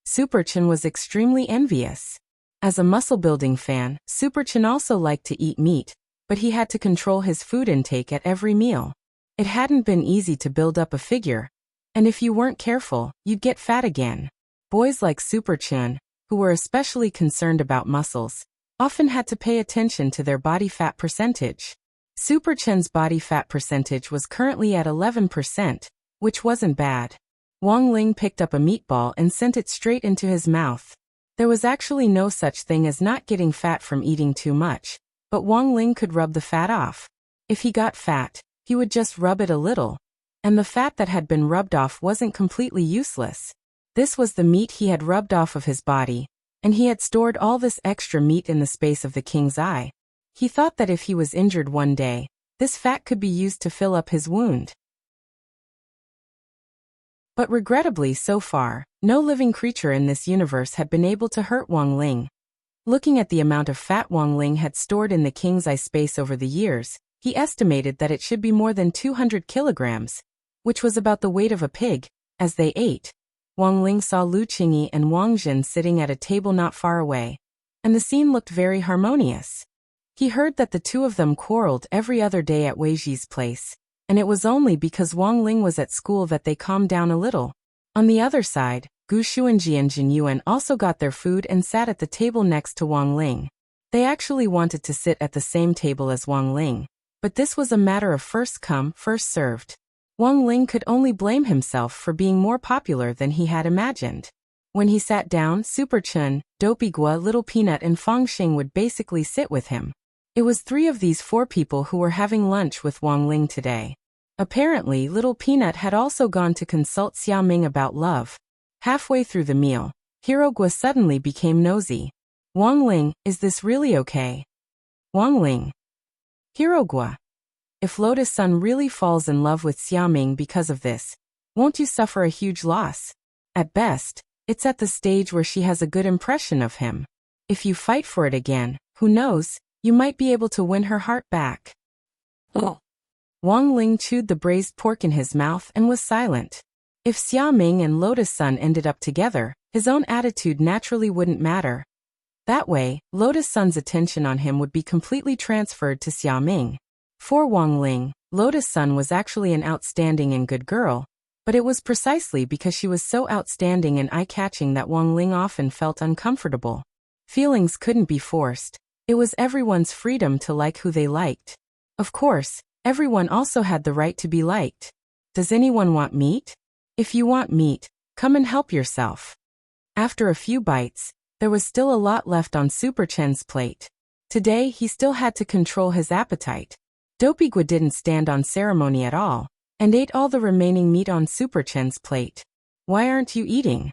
Super Chen was extremely envious. As a muscle-building fan, Super Chen also liked to eat meat, but he had to control his food intake at every meal. It hadn't been easy to build up a figure, and if you weren't careful, you'd get fat again. Boys like Super Chen, who were especially concerned about muscles, often had to pay attention to their body fat percentage. Super Chen's body fat percentage was currently at 11%, which wasn't bad. Wang Ling picked up a meatball and sent it straight into his mouth. There was actually no such thing as not getting fat from eating too much, but Wang Ling could rub the fat off. If he got fat, he would just rub it a little, and the fat that had been rubbed off wasn't completely useless. This was the meat he had rubbed off of his body, and he had stored all this extra meat in the space of the king's eye. He thought that if he was injured one day, this fat could be used to fill up his wound. But regrettably so far, no living creature in this universe had been able to hurt Wang Ling. Looking at the amount of fat Wang Ling had stored in the king's eye space over the years, he estimated that it should be more than 200 kilograms, which was about the weight of a pig. As they ate, Wang Ling saw Lu Qingyi and Wang Jin sitting at a table not far away, and the scene looked very harmonious. He heard that the two of them quarreled every other day at Wei Ji's place, and it was only because Wang Ling was at school that they calmed down a little. On the other side, Gu Xuanji and Jin Yuan also got their food and sat at the table next to Wang Ling. They actually wanted to sit at the same table as Wang Ling, but this was a matter of first come, first served. Wang Ling could only blame himself for being more popular than he had imagined. When he sat down, Super Chen, Dopey Gua, Little Peanut and Fang Xing would basically sit with him. It was 3 of these 4 people who were having lunch with Wang Ling today. Apparently, Little Peanut had also gone to consult Xiao Ming about love. Halfway through the meal, Hero Gua suddenly became nosy. Wang Ling, is this really okay? Wang Ling. Hero Gua. If Lotus Sun really falls in love with Xiao Ming because of this, won't you suffer a huge loss? At best, it's at the stage where she has a good impression of him. If you fight for it again, who knows, you might be able to win her heart back. Oh. Wang Ling chewed the braised pork in his mouth and was silent. If Xiao Ming and Lotus Sun ended up together, his own attitude naturally wouldn't matter. That way, Lotus Sun's attention on him would be completely transferred to Xiao Ming. For Wang Ling, Lotus Sun was actually an outstanding and good girl, but it was precisely because she was so outstanding and eye-catching that Wang Ling often felt uncomfortable. Feelings couldn't be forced. It was everyone's freedom to like who they liked. Of course, everyone also had the right to be liked. Does anyone want meat? If you want meat, come and help yourself. After a few bites, there was still a lot left on Super Chen's plate. Today he still had to control his appetite. Dopey Gua didn't stand on ceremony at all, and ate all the remaining meat on Super Chen's plate. Why aren't you eating?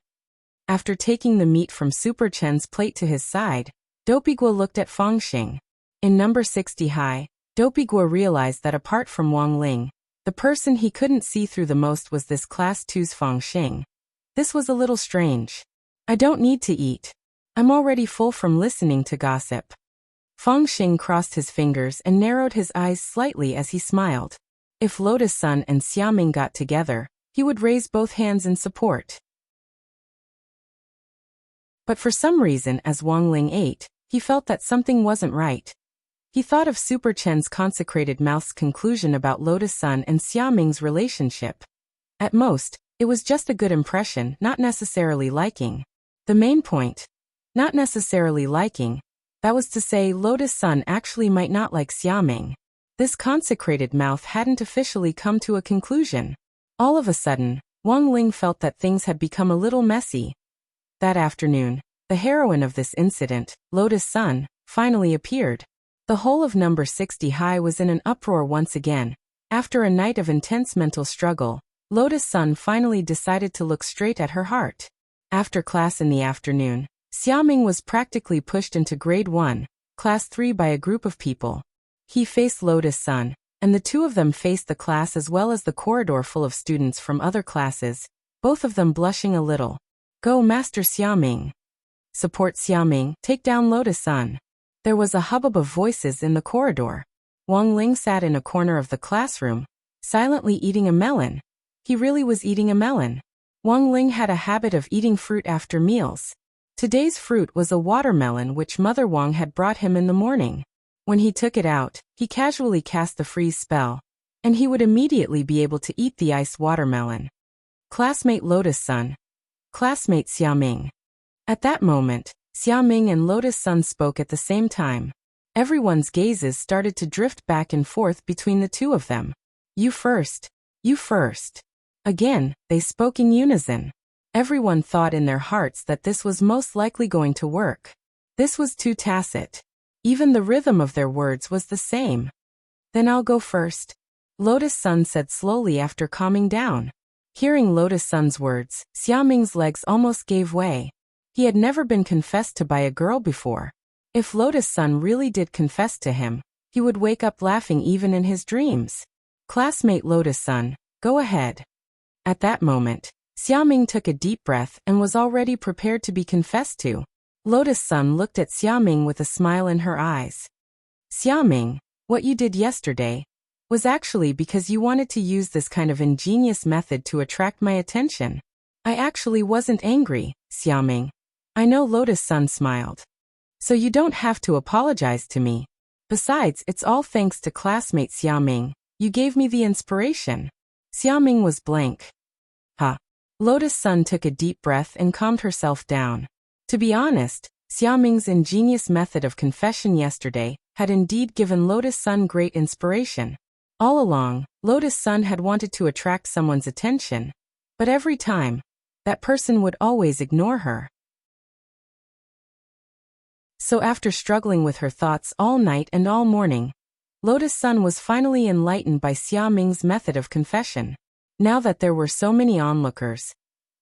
After taking the meat from Super Chen's plate to his side, Dopey Gua looked at Fang Xing. In number 60 high, Dopey Gua realized that apart from Wang Ling, the person he couldn't see through the most was this class 2's Fang Xing. This was a little strange. I don't need to eat. I'm already full from listening to gossip. Fang Xing crossed his fingers and narrowed his eyes slightly as he smiled. If Lotus Sun and Xiao Ming got together, he would raise both hands in support. But for some reason, as Wang Ling ate, he felt that something wasn't right. He thought of Super Chen's consecrated mouth's conclusion about Lotus Sun and Xiao Ming's relationship. At most, it was just a good impression, not necessarily liking. The main point, not necessarily liking, that was to say Lotus Sun actually might not like Xiao Ming. This consecrated mouth hadn't officially come to a conclusion. All of a sudden, Wang Ling felt that things had become a little messy. That afternoon, the heroine of this incident, Lotus Sun, finally appeared. The whole of number 60 High was in an uproar once again. After a night of intense mental struggle, Lotus Sun finally decided to look straight at her heart. After class in the afternoon, Xiaoming was practically pushed into grade 1, class 3 by a group of people. He faced Lotus Sun, and the two of them faced the class as well as the corridor full of students from other classes, both of them blushing a little. Go Master Xiaoming. Support Xiaoming, take down Lotus Sun. There was a hubbub of voices in the corridor. Wang Ling sat in a corner of the classroom, silently eating a melon. He really was eating a melon. Wang Ling had a habit of eating fruit after meals. Today's fruit was a watermelon which Mother Wang had brought him in the morning. When he took it out, he casually cast the freeze spell, and he would immediately be able to eat the iced watermelon. Classmate Lotus Sun. Classmate Xiaoming. At that moment, Xiaoming and Lotus Sun spoke at the same time. Everyone's gazes started to drift back and forth between the two of them. You first. You first. Again, they spoke in unison. Everyone thought in their hearts that this was most likely going to work. This was too tacit. Even the rhythm of their words was the same. Then I'll go first, Lotus Sun said slowly after calming down. Hearing Lotus Sun's words, Xiaoming's legs almost gave way. He had never been confessed to by a girl before. If Lotus Sun really did confess to him, he would wake up laughing even in his dreams. Classmate Lotus Sun, go ahead. At that moment, Xiaoming took a deep breath and was already prepared to be confessed to. Lotus Sun looked at Xiaoming with a smile in her eyes. Xiaoming, what you did yesterday was actually because you wanted to use this kind of ingenious method to attract my attention. I actually wasn't angry, Xiaoming. I know Lotus Sun smiled. So you don't have to apologize to me. Besides, it's all thanks to classmate Xiaoming. You gave me the inspiration. Xiaoming was blank. Huh. Lotus Sun took a deep breath and calmed herself down. To be honest, Xiaoming's ingenious method of confession yesterday had indeed given Lotus Sun great inspiration. All along, Lotus Sun had wanted to attract someone's attention, but every time, that person would always ignore her. So after struggling with her thoughts all night and all morning, Lotus Sun was finally enlightened by Xiaoming's method of confession. Now that there were so many onlookers,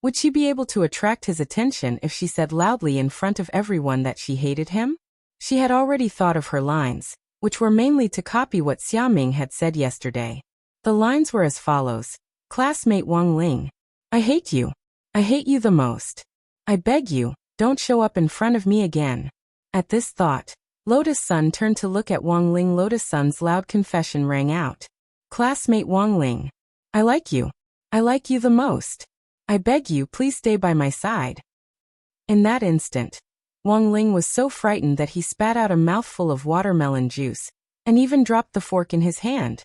would she be able to attract his attention if she said loudly in front of everyone that she hated him? She had already thought of her lines, which were mainly to copy what Xiaoming had said yesterday. The lines were as follows. Classmate Wang Ling. I hate you. I hate you the most. I beg you, don't show up in front of me again. At this thought, Lotus Sun turned to look at Wang Ling. Lotus Sun's loud confession rang out. Classmate Wang Ling. I like you. I like you the most. I beg you, please stay by my side. In that instant, Wang Ling was so frightened that he spat out a mouthful of watermelon juice, and even dropped the fork in his hand.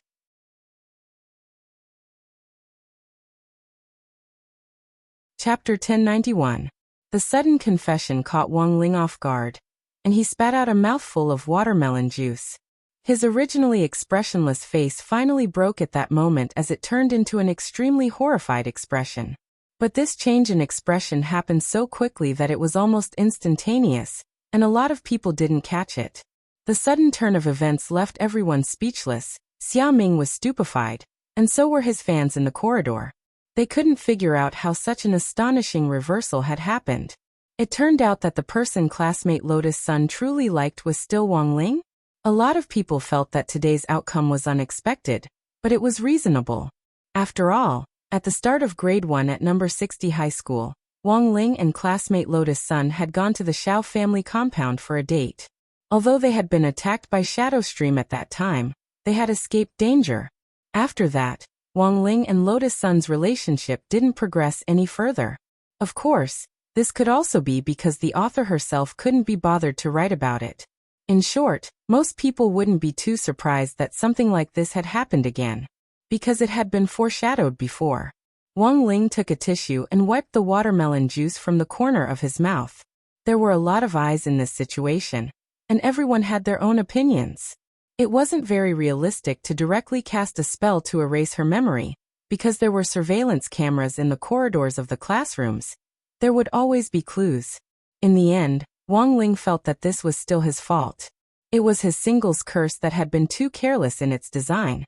Chapter 1091. The sudden confession caught Wang Ling off guard, and he spat out a mouthful of watermelon juice. His originally expressionless face finally broke at that moment as it turned into an extremely horrified expression. But this change in expression happened so quickly that it was almost instantaneous, and a lot of people didn't catch it. The sudden turn of events left everyone speechless. Xiaoming was stupefied, and so were his fans in the corridor. They couldn't figure out how such an astonishing reversal had happened. It turned out that the person classmate Lotus Sun truly liked was still Wang Ling. A lot of people felt that today's outcome was unexpected, but it was reasonable. After all, at the start of grade 1 at number 60 high school, Wang Ling and classmate Lotus Sun had gone to the Xiao family compound for a date. Although they had been attacked by Shadow Stream at that time, they had escaped danger. After that, Wang Ling and Lotus Sun's relationship didn't progress any further. Of course, this could also be because the author herself couldn't be bothered to write about it. In short, most people wouldn't be too surprised that something like this had happened again, because it had been foreshadowed before. Wang Ling took a tissue and wiped the watermelon juice from the corner of his mouth. There were a lot of eyes in this situation, and everyone had their own opinions. It wasn't very realistic to directly cast a spell to erase her memory, Because there were surveillance cameras in the corridors of the classrooms, there would always be clues. In the end, Wang Ling felt that this was still his fault. It was his singles curse that had been too careless in its design.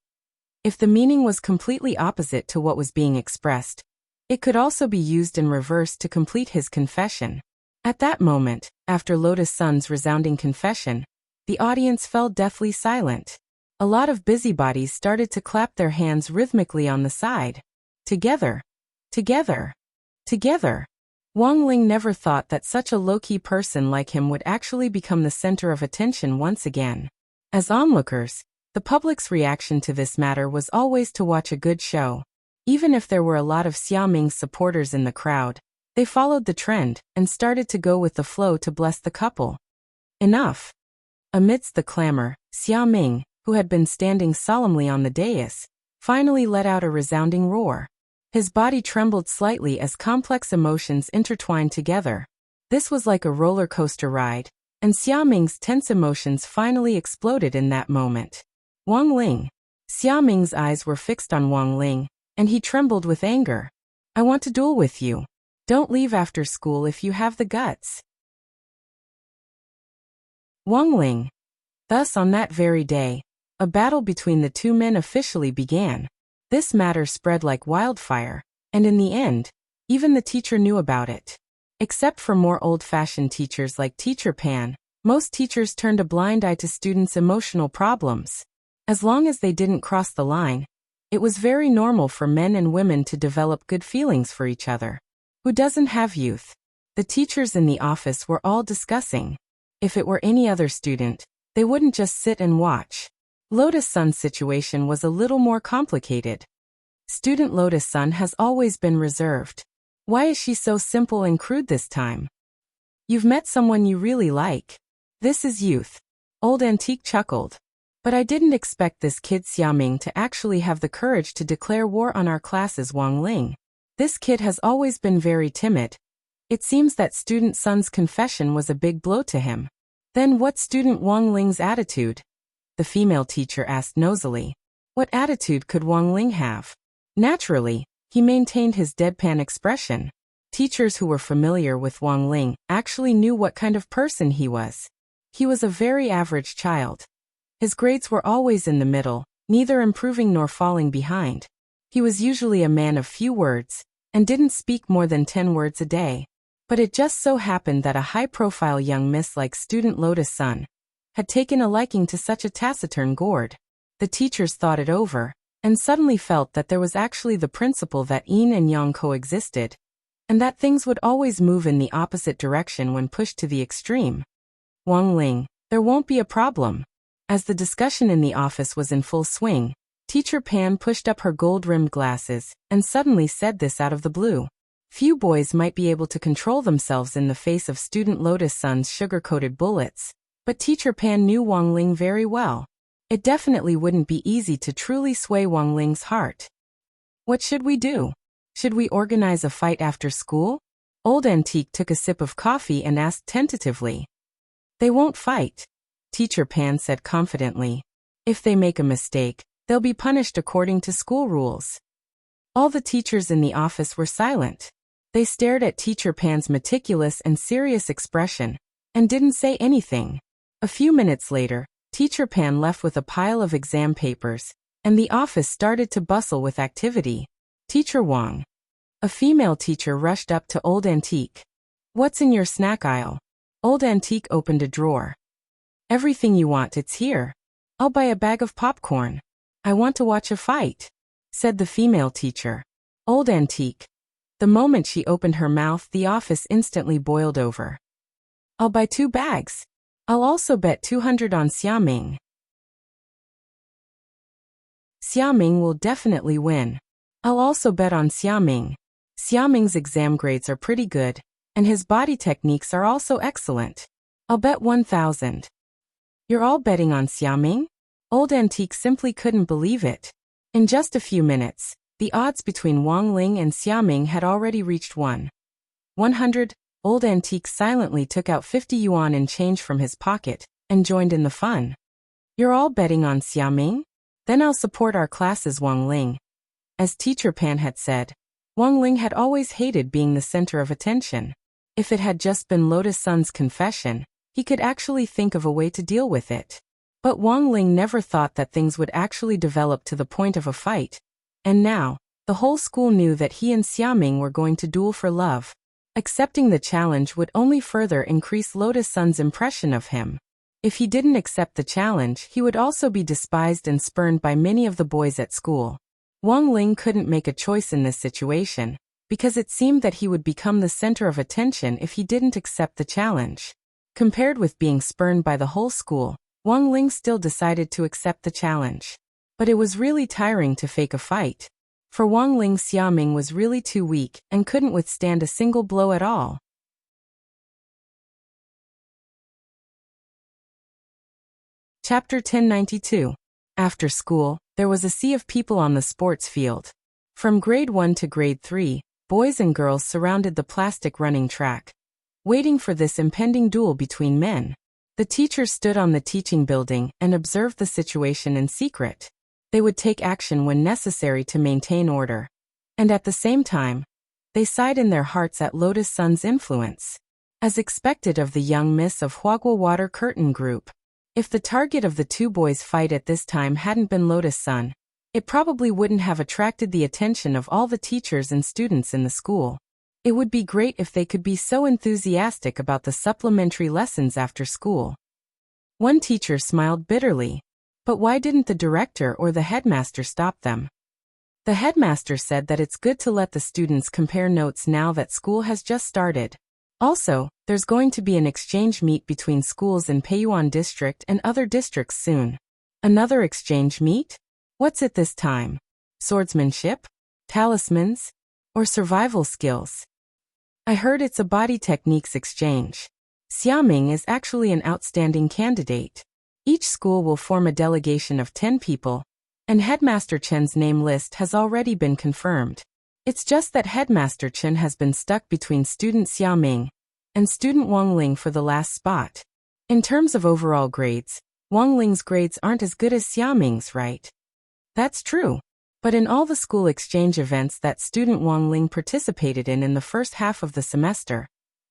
If the meaning was completely opposite to what was being expressed, it could also be used in reverse to complete his confession. At that moment, after Lotus Sun's resounding confession, the audience fell deathly silent. A lot of busybodies started to clap their hands rhythmically on the side. Together. Together. Together. Wang Ling never thought that such a low-key person like him would actually become the center of attention once again. As onlookers, the public's reaction to this matter was always to watch a good show. Even if there were a lot of Xiaoming's supporters in the crowd, they followed the trend and started to go with the flow to bless the couple. Enough. Amidst the clamor, Xiaoming, who had been standing solemnly on the dais, finally let out a resounding roar. His body trembled slightly as complex emotions intertwined together. This was like a roller coaster ride, and Xiaoming's tense emotions finally exploded in that moment. Wang Ling. Xiaoming's eyes were fixed on Wang Ling, and he trembled with anger. I want to duel with you. Don't leave after school if you have the guts. Wang Ling. Thus on that very day, a battle between the two men officially began. This matter spread like wildfire, and in the end, even the teacher knew about it. Except for more old-fashioned teachers like Teacher Pan, most teachers turned a blind eye to students' emotional problems. As long as they didn't cross the line, it was very normal for men and women to develop good feelings for each other. Who doesn't have youth? The teachers in the office were all discussing. If it were any other student, they wouldn't just sit and watch. Lotus Sun's situation was a little more complicated. Student Lotus Sun has always been reserved. Why is she so simple and crude this time? You've met someone you really like. This is youth. Old Antique chuckled. But I didn't expect this kid Xiaoming to actually have the courage to declare war on our classes. Wang Ling. This kid has always been very timid. It seems that Student Sun's confession was a big blow to him. Then what's Student Wang Ling's attitude? The female teacher asked nosily. What attitude could Wang Ling have? Naturally, he maintained his deadpan expression. Teachers who were familiar with Wang Ling actually knew what kind of person he was. He was a very average child. His grades were always in the middle, neither improving nor falling behind. He was usually a man of few words, and didn't speak more than 10 words a day. But it just so happened that a high-profile young miss like Student Lotus Sun had taken a liking to such a taciturn gourd. The teachers thought it over, and suddenly felt that there was actually the principle that yin and yang coexisted, and that things would always move in the opposite direction when pushed to the extreme. Wang Ling, there won't be a problem. As the discussion in the office was in full swing, Teacher Pan pushed up her gold-rimmed glasses, and suddenly said this out of the blue. Few boys might be able to control themselves in the face of Student Lotus Sun's sugar-coated bullets, but Teacher Pan knew Wang Ling very well. It definitely wouldn't be easy to truly sway Wang Ling's heart. What should we do? Should we organize a fight after school? Old Antique took a sip of coffee and asked tentatively. They won't fight, Teacher Pan said confidently. If they make a mistake, they'll be punished according to school rules. All the teachers in the office were silent. They stared at Teacher Pan's meticulous and serious expression, and didn't say anything. A few minutes later, Teacher Pan left with a pile of exam papers, and the office started to bustle with activity. Teacher Wang. A female teacher rushed up to Old Antique. What's in your snack aisle? Old Antique opened a drawer. Everything you want, it's here. I'll buy a bag of popcorn. I want to watch a fight, said the female teacher. Old Antique. The moment she opened her mouth, the office instantly boiled over. I'll buy 2 bags. I'll also bet 200 on Xiaoming. Xiaoming will definitely win. I'll also bet on Xiaoming. Xiaoming's exam grades are pretty good, and his body techniques are also excellent. I'll bet 1,000. You're all betting on Xiaoming? Old Antique simply couldn't believe it. In just a few minutes, the odds between Wang Ling and Xiaoming had already reached 100. Old Antique silently took out 50 yuan in change from his pocket, and joined in the fun. You're all betting on Xiaoming? Then I'll support our classes, Wang Ling. As Teacher Pan had said, Wang Ling had always hated being the center of attention. If it had just been Lotus Sun's confession, he could actually think of a way to deal with it. But Wang Ling never thought that things would actually develop to the point of a fight. And now, the whole school knew that he and Xiaming were going to duel for love. Accepting the challenge would only further increase Lotus Sun's impression of him. If he didn't accept the challenge, he would also be despised and spurned by many of the boys at school. Wang Ling couldn't make a choice in this situation, because it seemed that he would become the center of attention if he didn't accept the challenge. Compared with being spurned by the whole school, Wang Ling still decided to accept the challenge. But it was really tiring to fake a fight. For Wang Ling, Xiaming was really too weak and couldn't withstand a single blow at all. Chapter 1092. After school, there was a sea of people on the sports field. From grade 1 to grade 3, boys and girls surrounded the plastic running track, waiting for this impending duel between men. The teachers stood on the teaching building and observed the situation in secret. They would take action when necessary to maintain order. And at the same time, they sighed in their hearts at Lotus Sun's influence. As expected of the young miss of Huagua Water Curtain Group, if the target of the two boys' fight at this time hadn't been Lotus Sun, it probably wouldn't have attracted the attention of all the teachers and students in the school. It would be great if they could be so enthusiastic about the supplementary lessons after school. One teacher smiled bitterly. But why didn't the director or the headmaster stop them? The headmaster said that it's good to let the students compare notes now that school has just started. Also, there's going to be an exchange meet between schools in Peiyuan District and other districts soon. Another exchange meet? What's it this time? Swordsmanship? Talismans? Or survival skills? I heard it's a body techniques exchange. Xiaming is actually an outstanding candidate. Each school will form a delegation of 10 people, and Headmaster Chen's name list has already been confirmed. It's just that Headmaster Chen has been stuck between student Xiaming and student Wang Ling for the last spot. In terms of overall grades, Wang Ling's grades aren't as good as Xiaming's, right? That's true. But in all the school exchange events that student Wang Ling participated in the first half of the semester,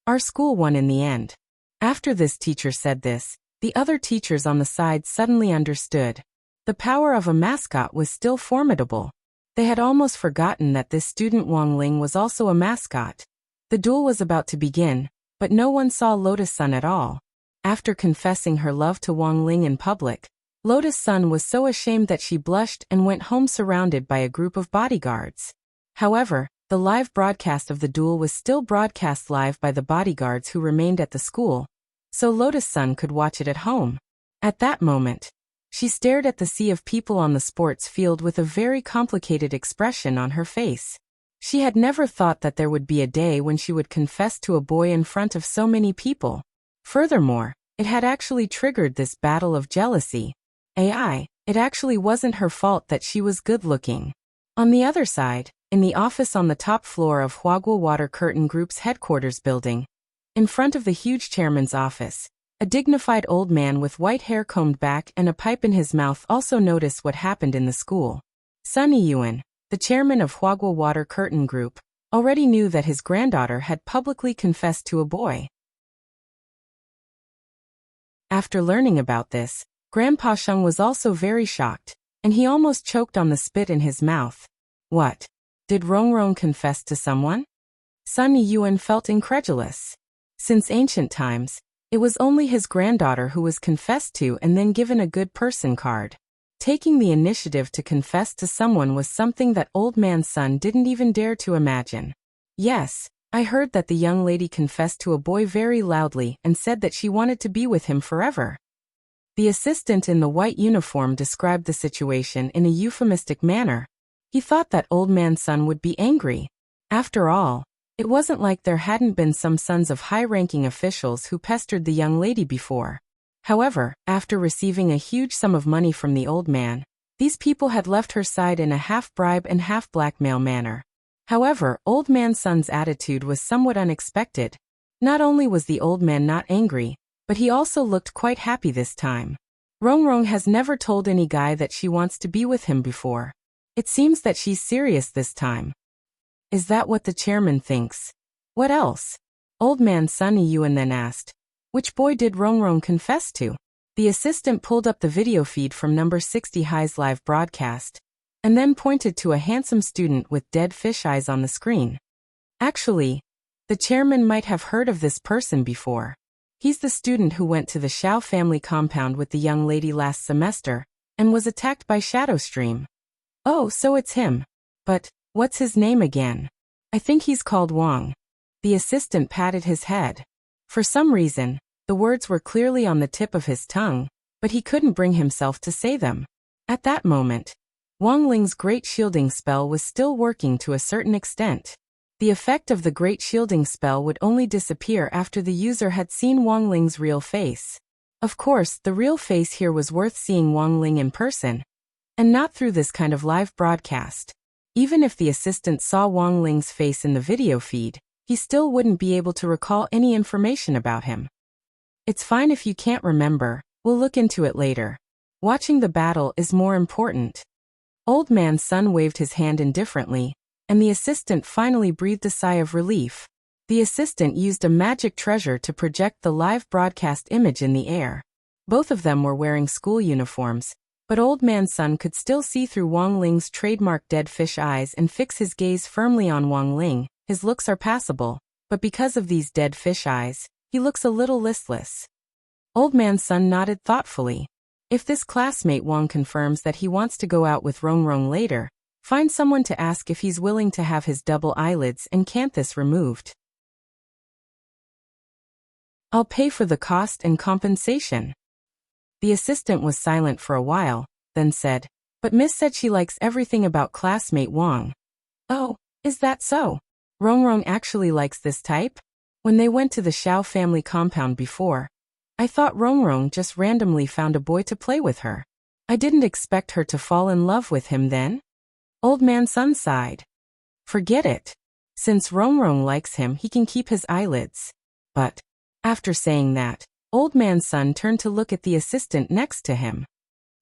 our school won in the end. After this teacher said this, the other teachers on the side suddenly understood. The power of a mascot was still formidable. They had almost forgotten that this student Wang Ling was also a mascot. The duel was about to begin, but no one saw Lotus Sun at all. After confessing her love to Wang Ling in public, Lotus Sun was so ashamed that she blushed and went home surrounded by a group of bodyguards. However, the live broadcast of the duel was still broadcast live by the bodyguards who remained at the school, so Lotus Sun could watch it at home. At that moment, she stared at the sea of people on the sports field with a very complicated expression on her face. She had never thought that there would be a day when she would confess to a boy in front of so many people. Furthermore, it had actually triggered this battle of jealousy. It actually wasn't her fault that she was good-looking. On the other side, in the office on the top floor of Huagua Water Curtain Group's headquarters building, in front of the huge chairman's office, a dignified old man with white hair combed back and a pipe in his mouth also noticed what happened in the school. Sun Yiyuan, the chairman of Huagua Water Curtain Group, already knew that his granddaughter had publicly confessed to a boy. After learning about this, Grandpa Sheng was also very shocked, and he almost choked on the spit in his mouth. What? Did Rongrong confess to someone? Sun Yiyuan felt incredulous. Since ancient times, it was only his granddaughter who was confessed to and then given a good person card. Taking the initiative to confess to someone was something that old man Sun didn't even dare to imagine. Yes, I heard that the young lady confessed to a boy very loudly and said that she wanted to be with him forever. The assistant in the white uniform described the situation in a euphemistic manner. He thought that old man Sun would be angry. After all, it wasn't like there hadn't been some sons of high-ranking officials who pestered the young lady before. However, after receiving a huge sum of money from the old man, these people had left her side in a half-bribe and half-blackmail manner. However, old man Sun's attitude was somewhat unexpected. Not only was the old man not angry, but he also looked quite happy this time. Rongrong has never told any guy that she wants to be with him before. It seems that she's serious this time. Is that what the chairman thinks? What else? Old man Sunny Yuan then asked. Which boy did Rongrong confess to? The assistant pulled up the video feed from number 60 High's live broadcast, and then pointed to a handsome student with dead fish eyes on the screen. Actually, the chairman might have heard of this person before. He's the student who went to the Xiao family compound with the young lady last semester, and was attacked by Shadow Stream. Oh, so it's him. But, what's his name again? I think he's called Wang. The assistant patted his head. For some reason, the words were clearly on the tip of his tongue, but he couldn't bring himself to say them. At that moment, Wang Ling's great shielding spell was still working to a certain extent. The effect of the great shielding spell would only disappear after the user had seen Wang Ling's real face. Of course, the real face here was worth seeing Wang Ling in person, and not through this kind of live broadcast. Even if the assistant saw Wang Ling's face in the video feed, he still wouldn't be able to recall any information about him. It's fine if you can't remember, we'll look into it later. Watching the battle is more important. Old man Sun waved his hand indifferently, and the assistant finally breathed a sigh of relief. The assistant used a magic treasure to project the live broadcast image in the air. Both of them were wearing school uniforms, but Old Man Sun could still see through Wang Ling's trademark dead fish eyes and fix his gaze firmly on Wang Ling. His looks are passable, but because of these dead fish eyes, he looks a little listless. Old Man Sun nodded thoughtfully. If this classmate Wang confirms that he wants to go out with Rongrong later, find someone to ask if he's willing to have his double eyelids and canthus removed. I'll pay for the cost and compensation. The assistant was silent for a while, then said, but Miss said she likes everything about classmate Wang. Oh, is that so? Rongrong actually likes this type? When they went to the Xiao family compound before, I thought Rongrong just randomly found a boy to play with her. I didn't expect her to fall in love with him then. Old Man Sun sighed. Forget it. Since Rongrong likes him, he can keep his eyelids. But, after saying that, Old Man Sun turned to look at the assistant next to him.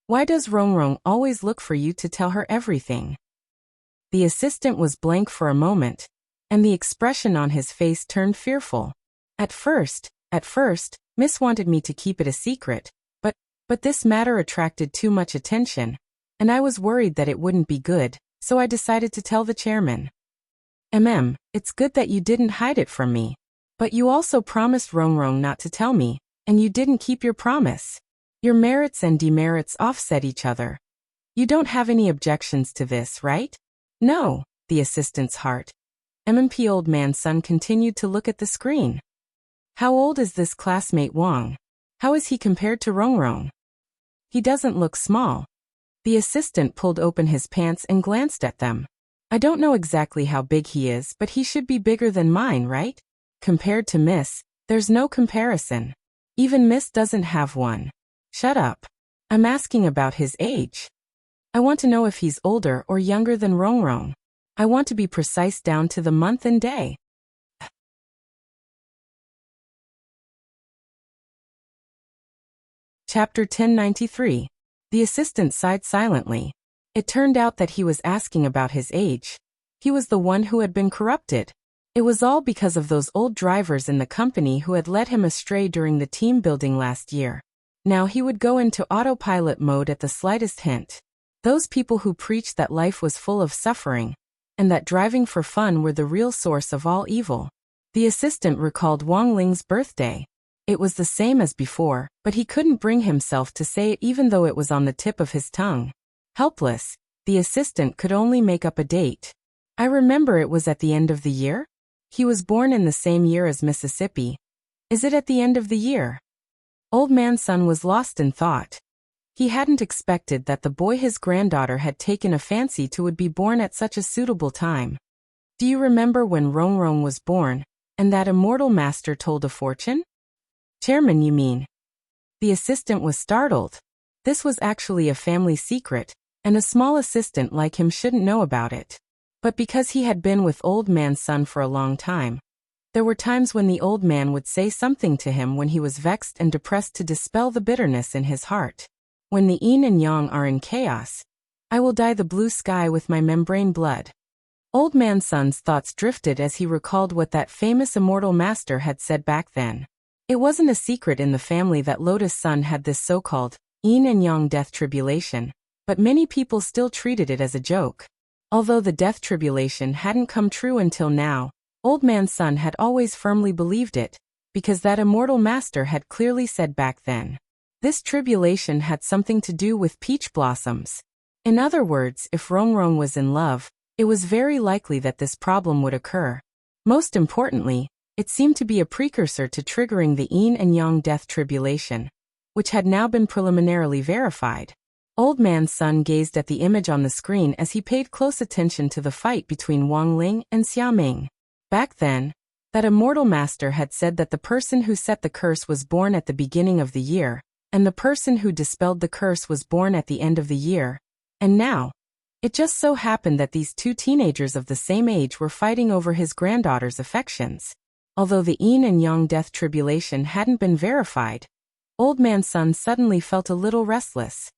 Why does Rongrong always look for you to tell her everything? The assistant was blank for a moment, and the expression on his face turned fearful. At first, Miss wanted me to keep it a secret, but this matter attracted too much attention, and I was worried that it wouldn't be good, so I decided to tell the chairman. It's good that you didn't hide it from me. But you also promised Rongrong not to tell me, and you didn't keep your promise. Your merits and demerits offset each other. You don't have any objections to this, right? No, the assistant's heart. MMP Old Man Sun continued to look at the screen. How old is this classmate Wang? How is he compared to Rongrong? He doesn't look small. The assistant pulled open his pants and glanced at them. I don't know exactly how big he is, but he should be bigger than mine, right? Compared to Miss, there's no comparison. Even Miss doesn't have one. Shut up. I'm asking about his age. I want to know if he's older or younger than Rongrong. I want to be precise down to the month and day. Chapter 1093. The assistant sighed silently. It turned out that he was asking about his age. He was the one who had been corrupted. It was all because of those old drivers in the company who had led him astray during the team building last year. Now he would go into autopilot mode at the slightest hint. Those people who preached that life was full of suffering, and that driving for fun were the real source of all evil. The assistant recalled Wang Ling's birthday. It was the same as before, but he couldn't bring himself to say it even though it was on the tip of his tongue. Helpless, the assistant could only make up a date. I remember it was at the end of the year? He was born in the same year as Mississippi. Is it at the end of the year? Old Man Sun was lost in thought. He hadn't expected that the boy his granddaughter had taken a fancy to would be born at such a suitable time. Do you remember when Rongrong was born, and that immortal master told a fortune? Chairman, you mean? The assistant was startled. This was actually a family secret, and a small assistant like him shouldn't know about it. But because he had been with Old Man Sun for a long time, there were times when the old man would say something to him when he was vexed and depressed to dispel the bitterness in his heart. When the yin and yang are in chaos, I will dye the blue sky with my membrane blood. Old Man Sun's thoughts drifted as he recalled what that famous immortal master had said back then. It wasn't a secret in the family that Lotus Sun had this so-called yin and yang death tribulation, but many people still treated it as a joke. Although the death tribulation hadn't come true until now, Old Man Sun had always firmly believed it, because that immortal master had clearly said back then. This tribulation had something to do with peach blossoms. In other words, if Rongrong was in love, it was very likely that this problem would occur. Most importantly, it seemed to be a precursor to triggering the yin and yang death tribulation, which had now been preliminarily verified. Old Man Sun gazed at the image on the screen as he paid close attention to the fight between Wang Ling and Xia Ming. Back then, that immortal master had said that the person who set the curse was born at the beginning of the year, and the person who dispelled the curse was born at the end of the year. And now, it just so happened that these two teenagers of the same age were fighting over his granddaughter's affections. Although the yin and yang death tribulation hadn't been verified, Old Man Sun suddenly felt a little restless.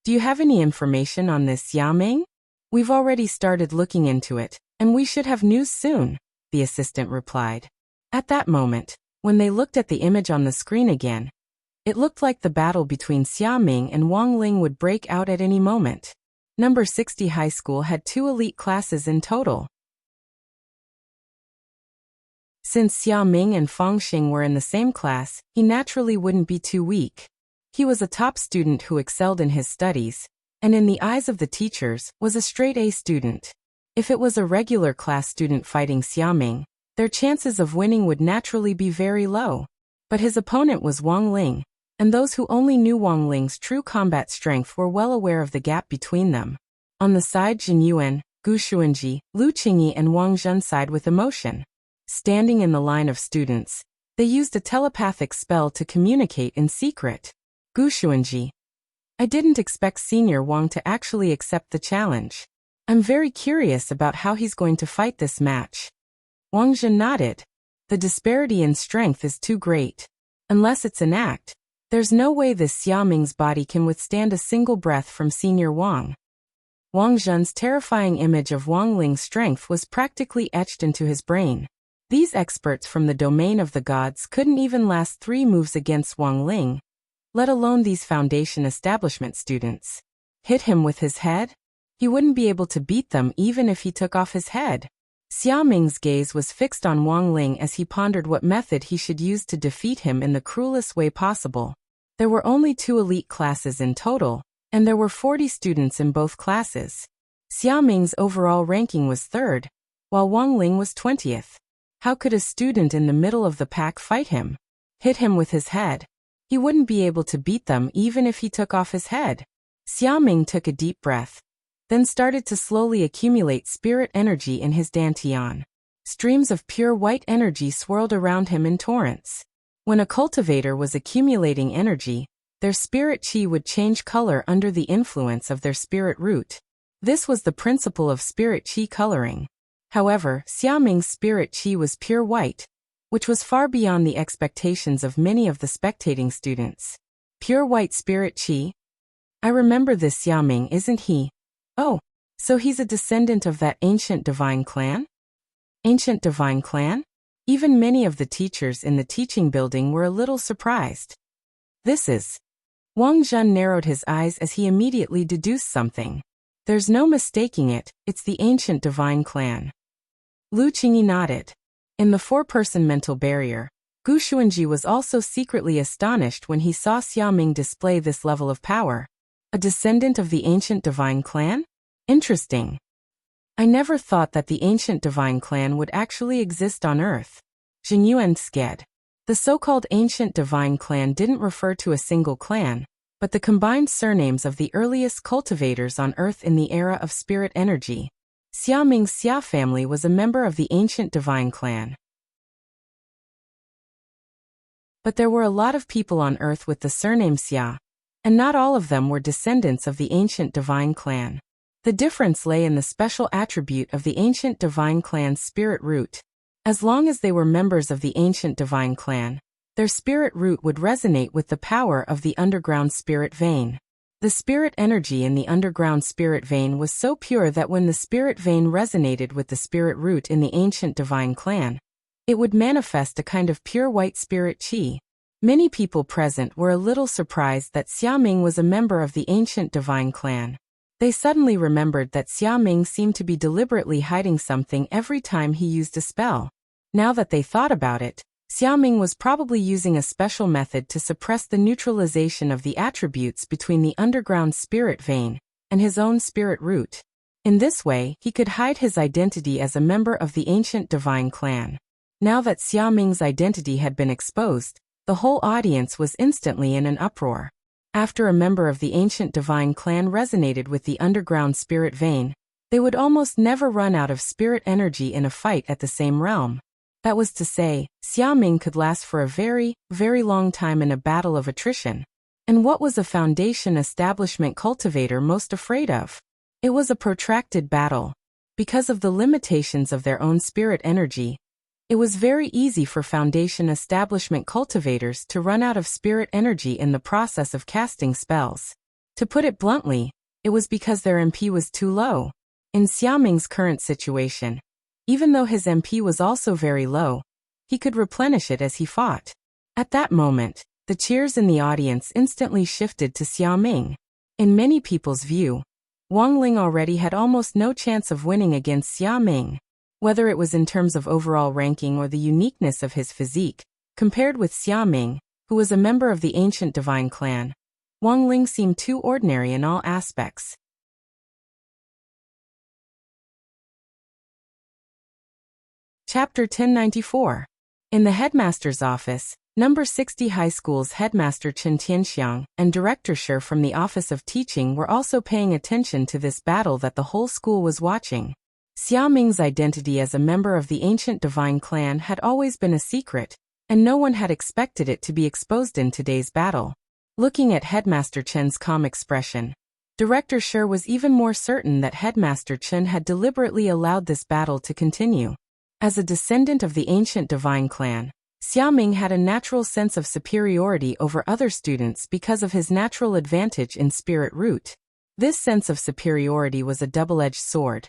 Do you have any information on this, Xia Ming? We've already started looking into it, and we should have news soon, the assistant replied. At that moment, when they looked at the image on the screen again, it looked like the battle between Xia Ming and Wang Ling would break out at any moment. Number 60 High School had 2 elite classes in total. Since Xia Ming and Fang Xing were in the same class, he naturally wouldn't be too weak. He was a top student who excelled in his studies, and in the eyes of the teachers, was a straight A student. If it was a regular class student fighting Xia Ming, their chances of winning would naturally be very low. But his opponent was Wang Ling, and those who only knew Wang Ling's true combat strength were well aware of the gap between them. On the side, Jin Yuan, Gu Xuanji, Lu Qingyi and Wang Zhen sighed with emotion. Standing in the line of students, they used a telepathic spell to communicate in secret. Gu Xuanji: I didn't expect Senior Wang to actually accept the challenge. I'm very curious about how he's going to fight this match. Wang Zhen nodded. The disparity in strength is too great. Unless it's an act, there's no way this Xia Ming's body can withstand a single breath from Senior Wang. Wang Zhen's terrifying image of Wang Ling's strength was practically etched into his brain. These experts from the domain of the gods couldn't even last 3 moves against Wang Ling, let alone these foundation establishment students. Hit him with his head? He wouldn't be able to beat them even if he took off his head. Xia Ming's gaze was fixed on Wang Ling as he pondered what method he should use to defeat him in the cruelest way possible. There were only 2 elite classes in total, and there were 40 students in both classes. Xia Ming's overall ranking was 3rd, while Wang Ling was 20th. How could a student in the middle of the pack fight him? Hit him with his head? He wouldn't be able to beat them even if he took off his head. Xia Ming took a deep breath, then started to slowly accumulate spirit energy in his dantian. Streams of pure white energy swirled around him in torrents. When a cultivator was accumulating energy, their spirit chi would change color under the influence of their spirit root. This was the principle of spirit chi coloring. However, Xia Ming's spirit chi was pure white, which was far beyond the expectations of many of the spectating students. Pure white spirit chi? I remember this Xia Ming, isn't he? Oh, so he's a descendant of that ancient divine clan? Ancient divine clan? Even many of the teachers in the teaching building were a little surprised. This is... Wang Zhen narrowed his eyes as he immediately deduced something. There's no mistaking it, it's the ancient divine clan. Lu Qingyi nodded. In the 4-person mental barrier, Gu Xuanji was also secretly astonished when he saw Xia Ming display this level of power. A descendant of the ancient divine clan? Interesting. I never thought that the ancient divine clan would actually exist on Earth. Jin Yuan sked. The so-called ancient divine clan didn't refer to a single clan, but the combined surnames of the earliest cultivators on Earth in the era of spirit energy. Xia Ming's Xia family was a member of the ancient divine clan. But there were a lot of people on Earth with the surname Xia, and not all of them were descendants of the ancient divine clan. The difference lay in the special attribute of the ancient divine clan's spirit root. As long as they were members of the ancient divine clan, their spirit root would resonate with the power of the underground spirit vein. The spirit energy in the underground spirit vein was so pure that when the spirit vein resonated with the spirit root in the ancient divine clan, it would manifest a kind of pure white spirit qi. Many people present were a little surprised that Xiaming was a member of the ancient divine clan. They suddenly remembered that Xiaming seemed to be deliberately hiding something every time he used a spell. Now that they thought about it, Xiaming was probably using a special method to suppress the neutralization of the attributes between the underground spirit vein and his own spirit root. In this way, he could hide his identity as a member of the ancient divine clan. Now that Xiaming's identity had been exposed, the whole audience was instantly in an uproar. After a member of the ancient divine clan resonated with the underground spirit vein, they would almost never run out of spirit energy in a fight at the same realm. That was to say, Xiaming could last for a very, very long time in a battle of attrition. And what was a foundation establishment cultivator most afraid of? It was a protracted battle. Because of the limitations of their own spirit energy, it was very easy for foundation establishment cultivators to run out of spirit energy in the process of casting spells. To put it bluntly, it was because their MP was too low. In Xiaming's current situation, even though his MP was also very low, he could replenish it as he fought. At that moment, the cheers in the audience instantly shifted to Xiaming. In many people's view, Wang Ling already had almost no chance of winning against Xiaming. Whether it was in terms of overall ranking or the uniqueness of his physique, compared with Xiaming, who was a member of the ancient divine clan, Wang Ling seemed too ordinary in all aspects. Chapter 1094. In the headmaster's office, number 60 High School's headmaster Chen Tianxiang and Director Shi from the Office of Teaching were also paying attention to this battle that the whole school was watching. Xiaming's identity as a member of the ancient divine clan had always been a secret, and no one had expected it to be exposed in today's battle. Looking at Headmaster Chen's calm expression, Director Shi was even more certain that Headmaster Chen had deliberately allowed this battle to continue. As a descendant of the ancient divine clan, Xiaming had a natural sense of superiority over other students because of his natural advantage in spirit root. This sense of superiority was a double-edged sword.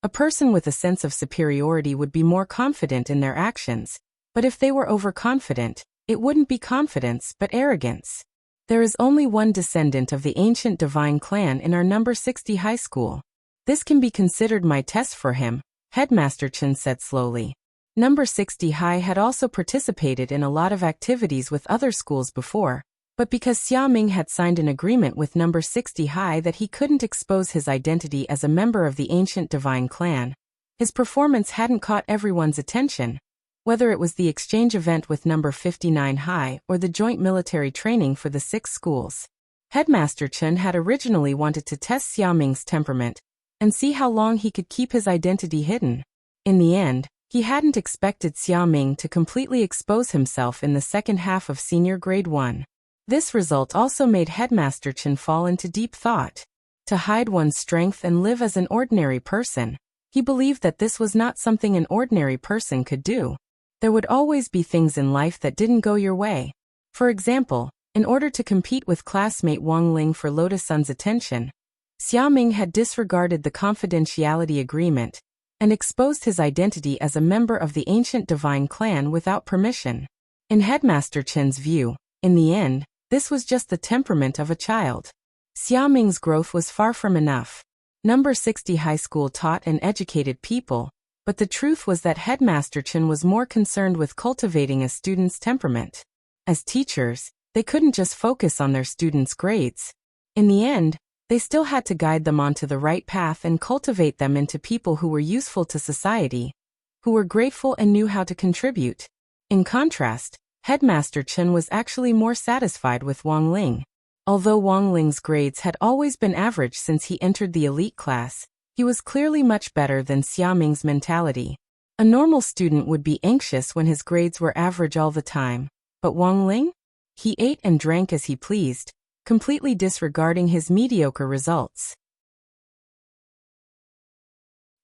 A person with a sense of superiority would be more confident in their actions, but if they were overconfident, it wouldn't be confidence but arrogance. There is only one descendant of the ancient divine clan in our number 60 high school. This can be considered my test for him, Headmaster Chen said slowly. Number 60 high had also participated in a lot of activities with other schools before, but because Xiaming had signed an agreement with number 60 high that he couldn't expose his identity as a member of the ancient divine clan, his performance hadn't caught everyone's attention, whether it was the exchange event with number 59 high or the joint military training for the 6 schools. Headmaster Chen had originally wanted to test Xiaming's temperament and see how long he could keep his identity hidden. In the end, he hadn't expected Xiaming to completely expose himself in the second half of senior grade 1. This result also made Headmaster Chen fall into deep thought. To hide one's strength and live as an ordinary person, he believed that this was not something an ordinary person could do. There would always be things in life that didn't go your way. For example, in order to compete with classmate Wang Ling for Lotus Sun's attention, Xiaming had disregarded the confidentiality agreement and exposed his identity as a member of the ancient divine clan without permission. In Headmaster Chen's view, in the end, this was just the temperament of a child. Xiaming's growth was far from enough. Number 60 high school taught and educated people, but the truth was that Headmaster Chen was more concerned with cultivating a student's temperament. As teachers, they couldn't just focus on their students' grades. In the end, they still had to guide them onto the right path and cultivate them into people who were useful to society, who were grateful and knew how to contribute. In contrast, Headmaster Chen was actually more satisfied with Wang Ling. Although Wang Ling's grades had always been average since he entered the elite class, he was clearly much better than Xiaming's mentality. A normal student would be anxious when his grades were average all the time, but Wang Ling? He ate and drank as he pleased, completely disregarding his mediocre results.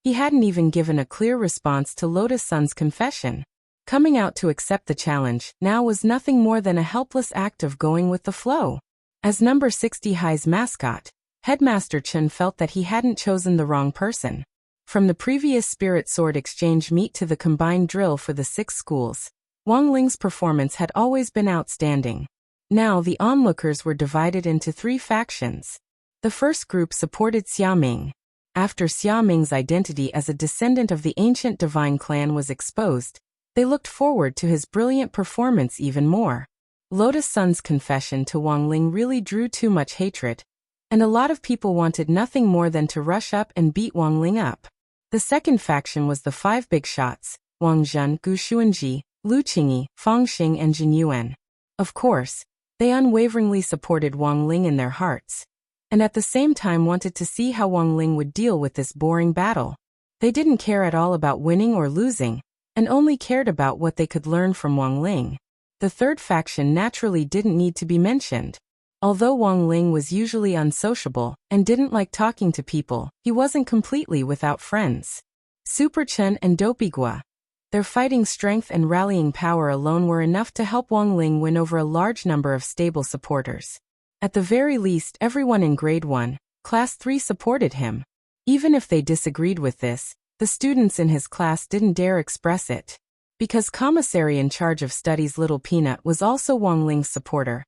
He hadn't even given a clear response to Lotus Sun's confession. Coming out to accept the challenge now was nothing more than a helpless act of going with the flow. As number 60 High's mascot, Headmaster Chen felt that he hadn't chosen the wrong person. From the previous Spirit Sword Exchange meet to the combined drill for the 6 schools, Wang Ling's performance had always been outstanding. Now the onlookers were divided into 3 factions. The first group supported Xiaming. After Xiaming's identity as a descendant of the ancient divine clan was exposed, they looked forward to his brilliant performance even more. Lotus Sun's confession to Wang Ling really drew too much hatred, and a lot of people wanted nothing more than to rush up and beat Wang Ling up. The second faction was the 5 big shots, Wang Zhen, Gu Xuanji, Lu Qingyi, Fang Xing and Jin Yuan. Of course, they unwaveringly supported Wang Ling in their hearts, and at the same time wanted to see how Wang Ling would deal with this boring battle. They didn't care at all about winning or losing, and only cared about what they could learn from Wang Ling. The third faction naturally didn't need to be mentioned. Although Wang Ling was usually unsociable and didn't like talking to people, he wasn't completely without friends. Super Chen and Dopigua. Their fighting strength and rallying power alone were enough to help Wang Ling win over a large number of stable supporters. At the very least, everyone in Grade 1, Class 3 supported him. Even if they disagreed with this, the students in his class didn't dare express it. Because commissary in charge of studies Little Peanut was also Wang Ling's supporter,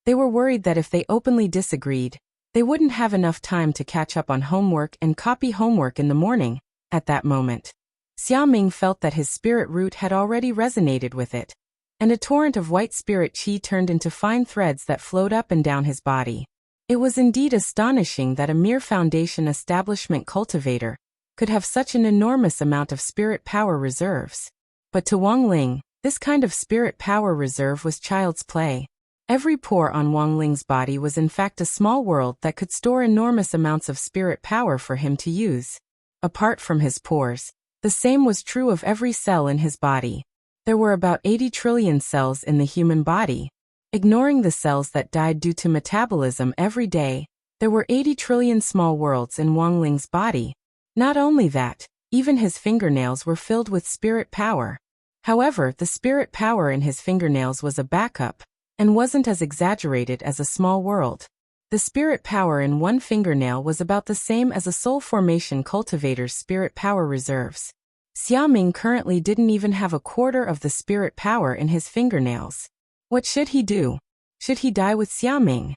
they were worried that if they openly disagreed, they wouldn't have enough time to catch up on homework and copy homework in the morning. At that moment, Xiaming felt that his spirit root had already resonated with it, and a torrent of white spirit qi turned into fine threads that flowed up and down his body. It was indeed astonishing that a mere foundation establishment cultivator could have such an enormous amount of spirit power reserves. But to Wang Ling, this kind of spirit power reserve was child's play. Every pore on Wang Ling's body was in fact a small world that could store enormous amounts of spirit power for him to use. Apart from his pores, the same was true of every cell in his body. There were about 80 trillion cells in the human body. Ignoring the cells that died due to metabolism every day, there were 80 trillion small worlds in Wang Ling's body. Not only that, even his fingernails were filled with spirit power. However, the spirit power in his fingernails was a backup, and wasn't as exaggerated as a small world. The spirit power in one fingernail was about the same as a soul formation cultivator's spirit power reserves. Xiaming currently didn't even have a quarter of the spirit power in his fingernails. What should he do? Should he die with Xiaming?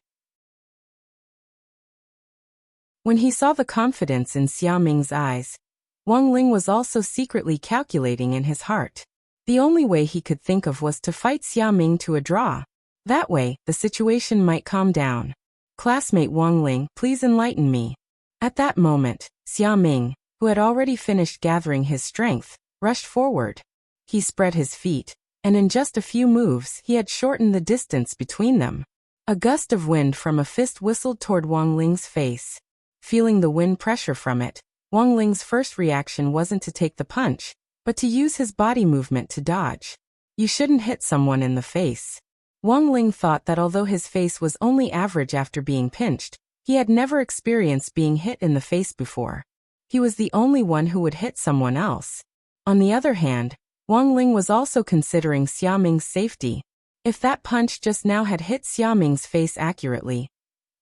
When he saw the confidence in Xiaming's eyes, Wang Ling was also secretly calculating in his heart. The only way he could think of was to fight Xiaming to a draw. That way, the situation might calm down. Classmate Wang Ling, please enlighten me. At that moment, Xiaming, who had already finished gathering his strength, rushed forward. He spread his feet, and in just a few moves he had shortened the distance between them. A gust of wind from a fist whistled toward Wang Ling's face. Feeling the wind pressure from it, Wang Ling's first reaction wasn't to take the punch, but to use his body movement to dodge. You shouldn't hit someone in the face. Wang Ling thought that although his face was only average after being pinched, he had never experienced being hit in the face before. He was the only one who would hit someone else. On the other hand, Wang Ling was also considering Xiaming's safety. If that punch just now had hit Xiaming's face accurately,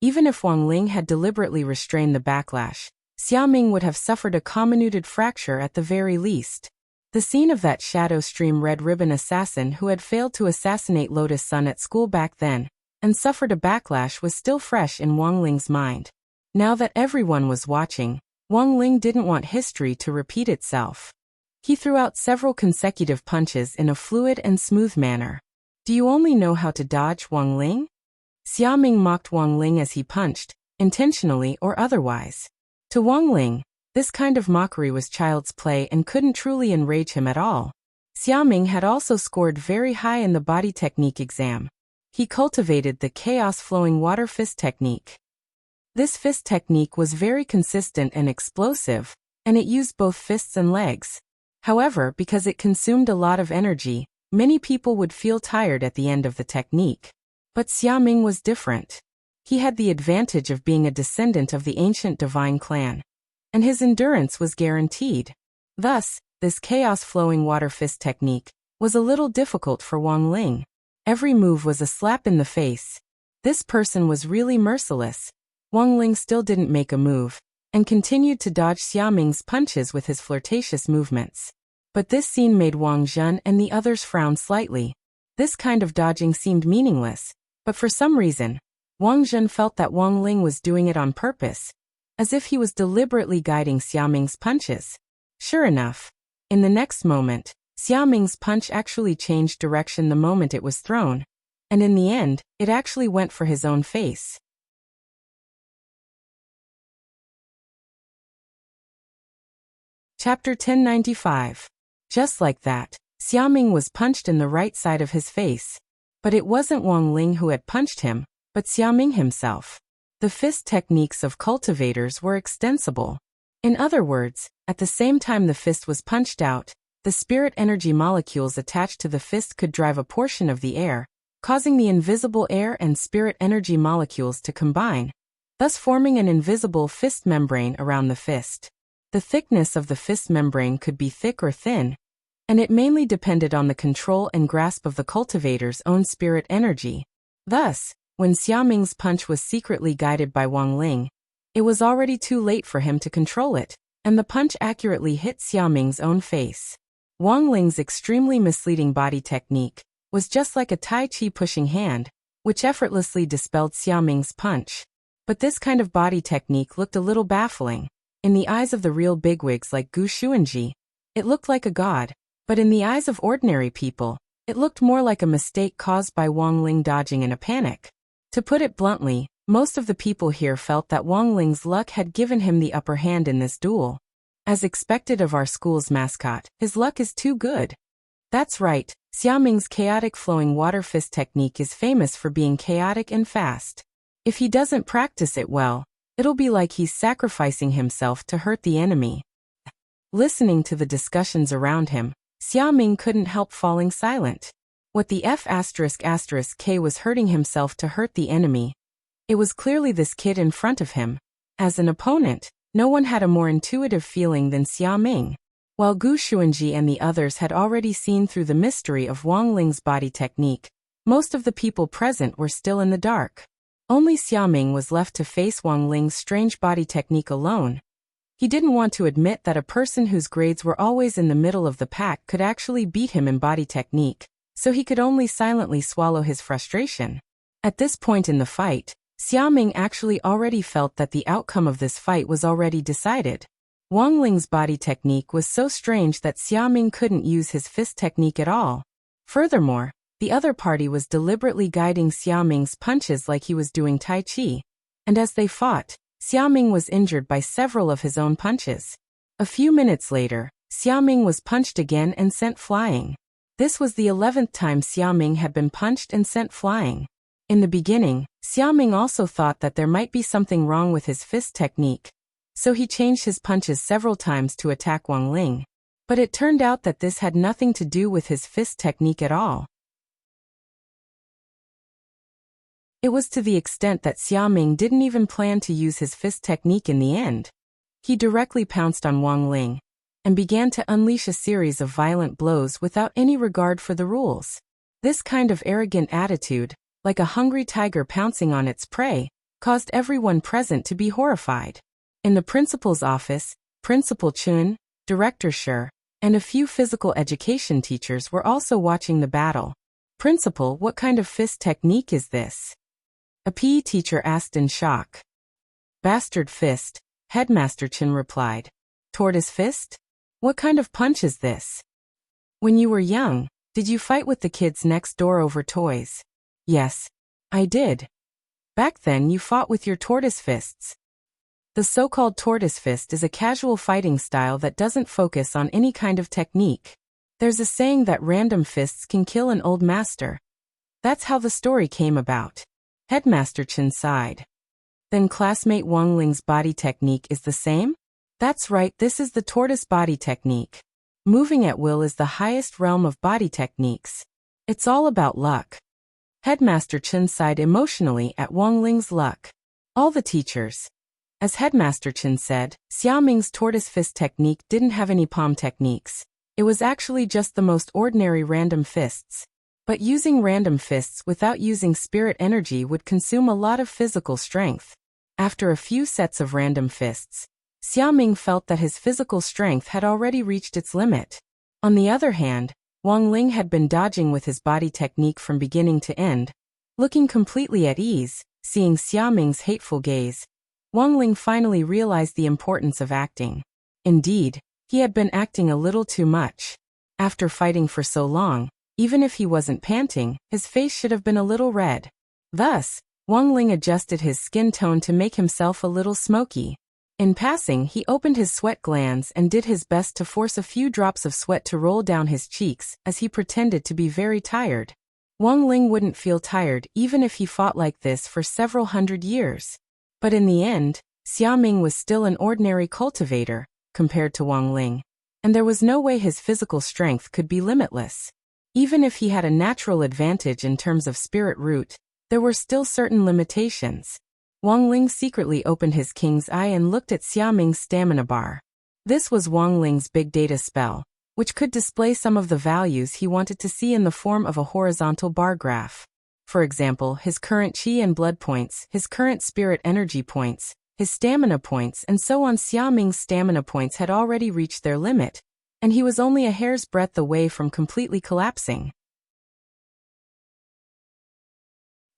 even if Wang Ling had deliberately restrained the backlash, Xiaming would have suffered a comminuted fracture at the very least. The scene of that Shadow Stream Red Ribbon assassin who had failed to assassinate Lotus Sun at school back then, and suffered a backlash was still fresh in Wang Ling's mind. Now that everyone was watching, Wang Ling didn't want history to repeat itself. He threw out several consecutive punches in a fluid and smooth manner. Do you only know how to dodge, Wang Ling? Xiaming mocked Wang Ling as he punched, intentionally or otherwise. To Wang Ling, this kind of mockery was child's play and couldn't truly enrage him at all. Xiaming had also scored very high in the body technique exam. He cultivated the chaos-flowing water fist technique. This fist technique was very consistent and explosive, and it used both fists and legs. However, because it consumed a lot of energy, many people would feel tired at the end of the technique. But Xiaming was different. He had the advantage of being a descendant of the ancient divine clan, and his endurance was guaranteed. Thus, this chaos-flowing water fist technique was a little difficult for Wang Ling. Every move was a slap in the face. This person was really merciless. Wang Ling still didn't make a move, and continued to dodge Xiaoming's punches with his flirtatious movements. But this scene made Wang Zhen and the others frown slightly. This kind of dodging seemed meaningless, but for some reason, Wang Zhen felt that Wang Ling was doing it on purpose, as if he was deliberately guiding Xiaoming's punches. Sure enough, in the next moment, Xiaoming's punch actually changed direction the moment it was thrown, and in the end, it actually went for his own face. Chapter 1095. Just like that, Xiaoming was punched in the right side of his face. But it wasn't Wang Ling who had punched him, but Xiaoming himself. The fist techniques of cultivators were extensible. In other words, at the same time the fist was punched out, the spirit energy molecules attached to the fist could drive a portion of the air, causing the invisible air and spirit energy molecules to combine, thus forming an invisible fist membrane around the fist. The thickness of the fist membrane could be thick or thin, and it mainly depended on the control and grasp of the cultivator's own spirit energy. Thus, when Xiaoming's punch was secretly guided by Wang Ling, it was already too late for him to control it, and the punch accurately hit Xiaoming's own face. Wang Ling's extremely misleading body technique was just like a Tai Chi pushing hand, which effortlessly dispelled Xiaoming's punch. But this kind of body technique looked a little baffling. In the eyes of the real bigwigs like Gu Xuanji, it looked like a god, but in the eyes of ordinary people, it looked more like a mistake caused by Wang Ling dodging in a panic. To put it bluntly, most of the people here felt that Wang Ling's luck had given him the upper hand in this duel. As expected of our school's mascot, his luck is too good. That's right, Xiaoming's chaotic flowing water fist technique is famous for being chaotic and fast. If he doesn't practice it well, it'll be like he's sacrificing himself to hurt the enemy. Listening to the discussions around him, Xiaoming couldn't help falling silent. What the F***K was hurting himself to hurt the enemy. It was clearly this kid in front of him. As an opponent, no one had a more intuitive feeling than Xiaoming. While Gu Xuanji and the others had already seen through the mystery of Wang Ling's body technique, most of the people present were still in the dark. Only Xiaoming was left to face Wang Ling's strange body technique alone. He didn't want to admit that a person whose grades were always in the middle of the pack could actually beat him in body technique, so he could only silently swallow his frustration. At this point in the fight, Xiaoming actually already felt that the outcome of this fight was already decided. Wang Ling's body technique was so strange that Xiaoming couldn't use his fist technique at all. Furthermore, the other party was deliberately guiding Xiaoming's punches like he was doing Tai Chi. And as they fought, Xiaoming was injured by several of his own punches. A few minutes later, Xiaoming was punched again and sent flying. This was the 11th time Xiaoming had been punched and sent flying. In the beginning, Xiaoming also thought that there might be something wrong with his fist technique, so he changed his punches several times to attack Wang Ling. But it turned out that this had nothing to do with his fist technique at all. It was to the extent that Xiaoming didn't even plan to use his fist technique in the end. He directly pounced on Wang Ling and began to unleash a series of violent blows without any regard for the rules. This kind of arrogant attitude, like a hungry tiger pouncing on its prey, caused everyone present to be horrified. In the principal's office, Principal Chun, Director Shi, and a few physical education teachers were also watching the battle. "Principal, what kind of fist technique is this?" a PE teacher asked in shock. "Bastard fist," Headmaster Chun replied. "Tortoise fist? What kind of punch is this? When you were young, did you fight with the kids next door over toys?" "Yes, I did. Back then you fought with your tortoise fists." The so-called tortoise fist is a casual fighting style that doesn't focus on any kind of technique. There's a saying that random fists can kill an old master. That's how the story came about. Headmaster Chen sighed. "Then classmate Wang Ling's body technique is the same?" "That's right, this is the tortoise body technique. Moving at will is the highest realm of body techniques. It's all about luck." Headmaster Chen sighed emotionally at Wang Ling's luck. All the teachers. As Headmaster Chen said, Xiaoming's tortoise fist technique didn't have any palm techniques. It was actually just the most ordinary random fists. But using random fists without using spirit energy would consume a lot of physical strength. After a few sets of random fists, Xiaoming felt that his physical strength had already reached its limit. On the other hand, Wang Ling had been dodging with his body technique from beginning to end. Looking completely at ease, seeing Xiaoming's hateful gaze, Wang Ling finally realized the importance of acting. Indeed, he had been acting a little too much. After fighting for so long, even if he wasn't panting, his face should have been a little red. Thus, Wang Ling adjusted his skin tone to make himself a little smoky. In passing, he opened his sweat glands and did his best to force a few drops of sweat to roll down his cheeks as he pretended to be very tired. Wang Ling wouldn't feel tired even if he fought like this for several hundred years. But in the end, Xiaoming was still an ordinary cultivator, compared to Wang Ling, and there was no way his physical strength could be limitless. Even if he had a natural advantage in terms of spirit root, there were still certain limitations. Wang Ling secretly opened his king's eye and looked at Xiaoming's stamina bar. This was Wang Ling's big data spell, which could display some of the values he wanted to see in the form of a horizontal bar graph. For example, his current qi and blood points, his current spirit energy points, his stamina points, and so on. Xiaoming's stamina points had already reached their limit, and he was only a hair's breadth away from completely collapsing.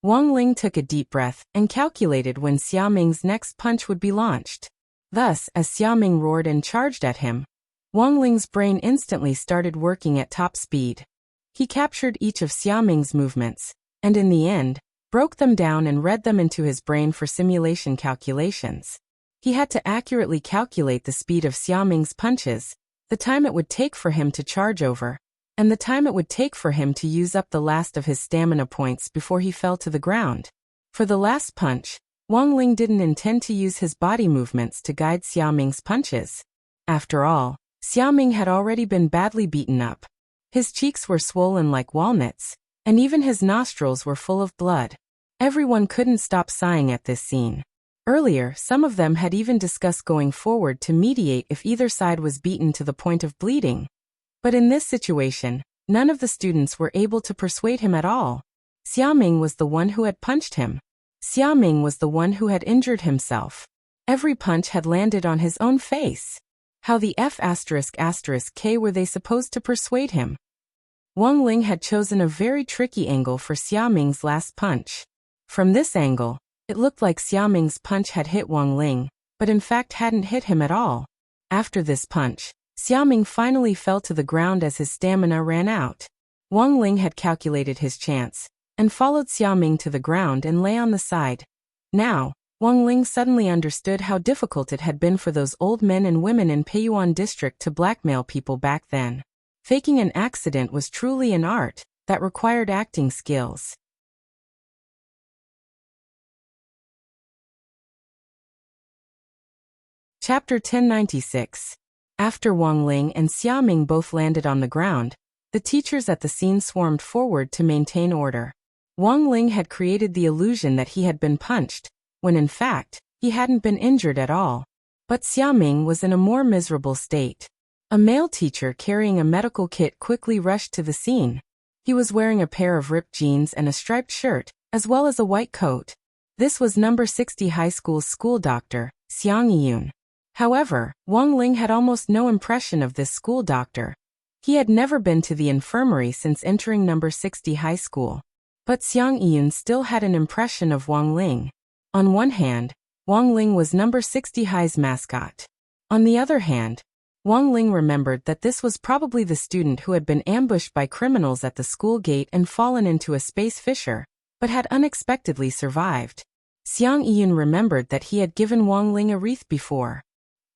Wang Ling took a deep breath and calculated when Xiaoming's next punch would be launched. Thus, as Xiaoming roared and charged at him, Wang Ling's brain instantly started working at top speed. He captured each of Xiaoming's movements, and in the end, broke them down and read them into his brain for simulation calculations. He had to accurately calculate the speed of Xiaoming's punches, the time it would take for him to charge over, and the time it would take for him to use up the last of his stamina points before he fell to the ground. For the last punch, Wang Ling didn't intend to use his body movements to guide Xiaoming's punches. After all, Xiaoming had already been badly beaten up. His cheeks were swollen like walnuts, and even his nostrils were full of blood. Everyone couldn't stop sighing at this scene. Earlier, some of them had even discussed going forward to mediate if either side was beaten to the point of bleeding. But in this situation, none of the students were able to persuade him at all. Xiaoming was the one who had punched him. Xiaoming was the one who had injured himself. Every punch had landed on his own face. How the F***K were they supposed to persuade him? Wang Ling had chosen a very tricky angle for Xiaoming's last punch. From this angle, it looked like Xiaoming's punch had hit Wang Ling, but in fact hadn't hit him at all. After this punch, Xiaoming finally fell to the ground as his stamina ran out. Wang Ling had calculated his chance, and followed Xiaoming to the ground and lay on the side. Now, Wang Ling suddenly understood how difficult it had been for those old men and women in Peiyuan district to blackmail people back then. Faking an accident was truly an art that required acting skills. Chapter 1096. After Wang Ling and Xiaoming both landed on the ground, the teachers at the scene swarmed forward to maintain order. Wang Ling had created the illusion that he had been punched, when in fact, he hadn't been injured at all. But Xiaoming was in a more miserable state. A male teacher carrying a medical kit quickly rushed to the scene. He was wearing a pair of ripped jeans and a striped shirt, as well as a white coat. This was number 60 high school's school doctor, Xiang Yiyun. However, Wang Ling had almost no impression of this school doctor. He had never been to the infirmary since entering number 60 high school. But Xiang Yiyun still had an impression of Wang Ling. On one hand, Wang Ling was number 60 high's mascot. On the other hand, Wang Ling remembered that this was probably the student who had been ambushed by criminals at the school gate and fallen into a space fissure, but had unexpectedly survived. Xiang Yiyun remembered that he had given Wang Ling a wreath before.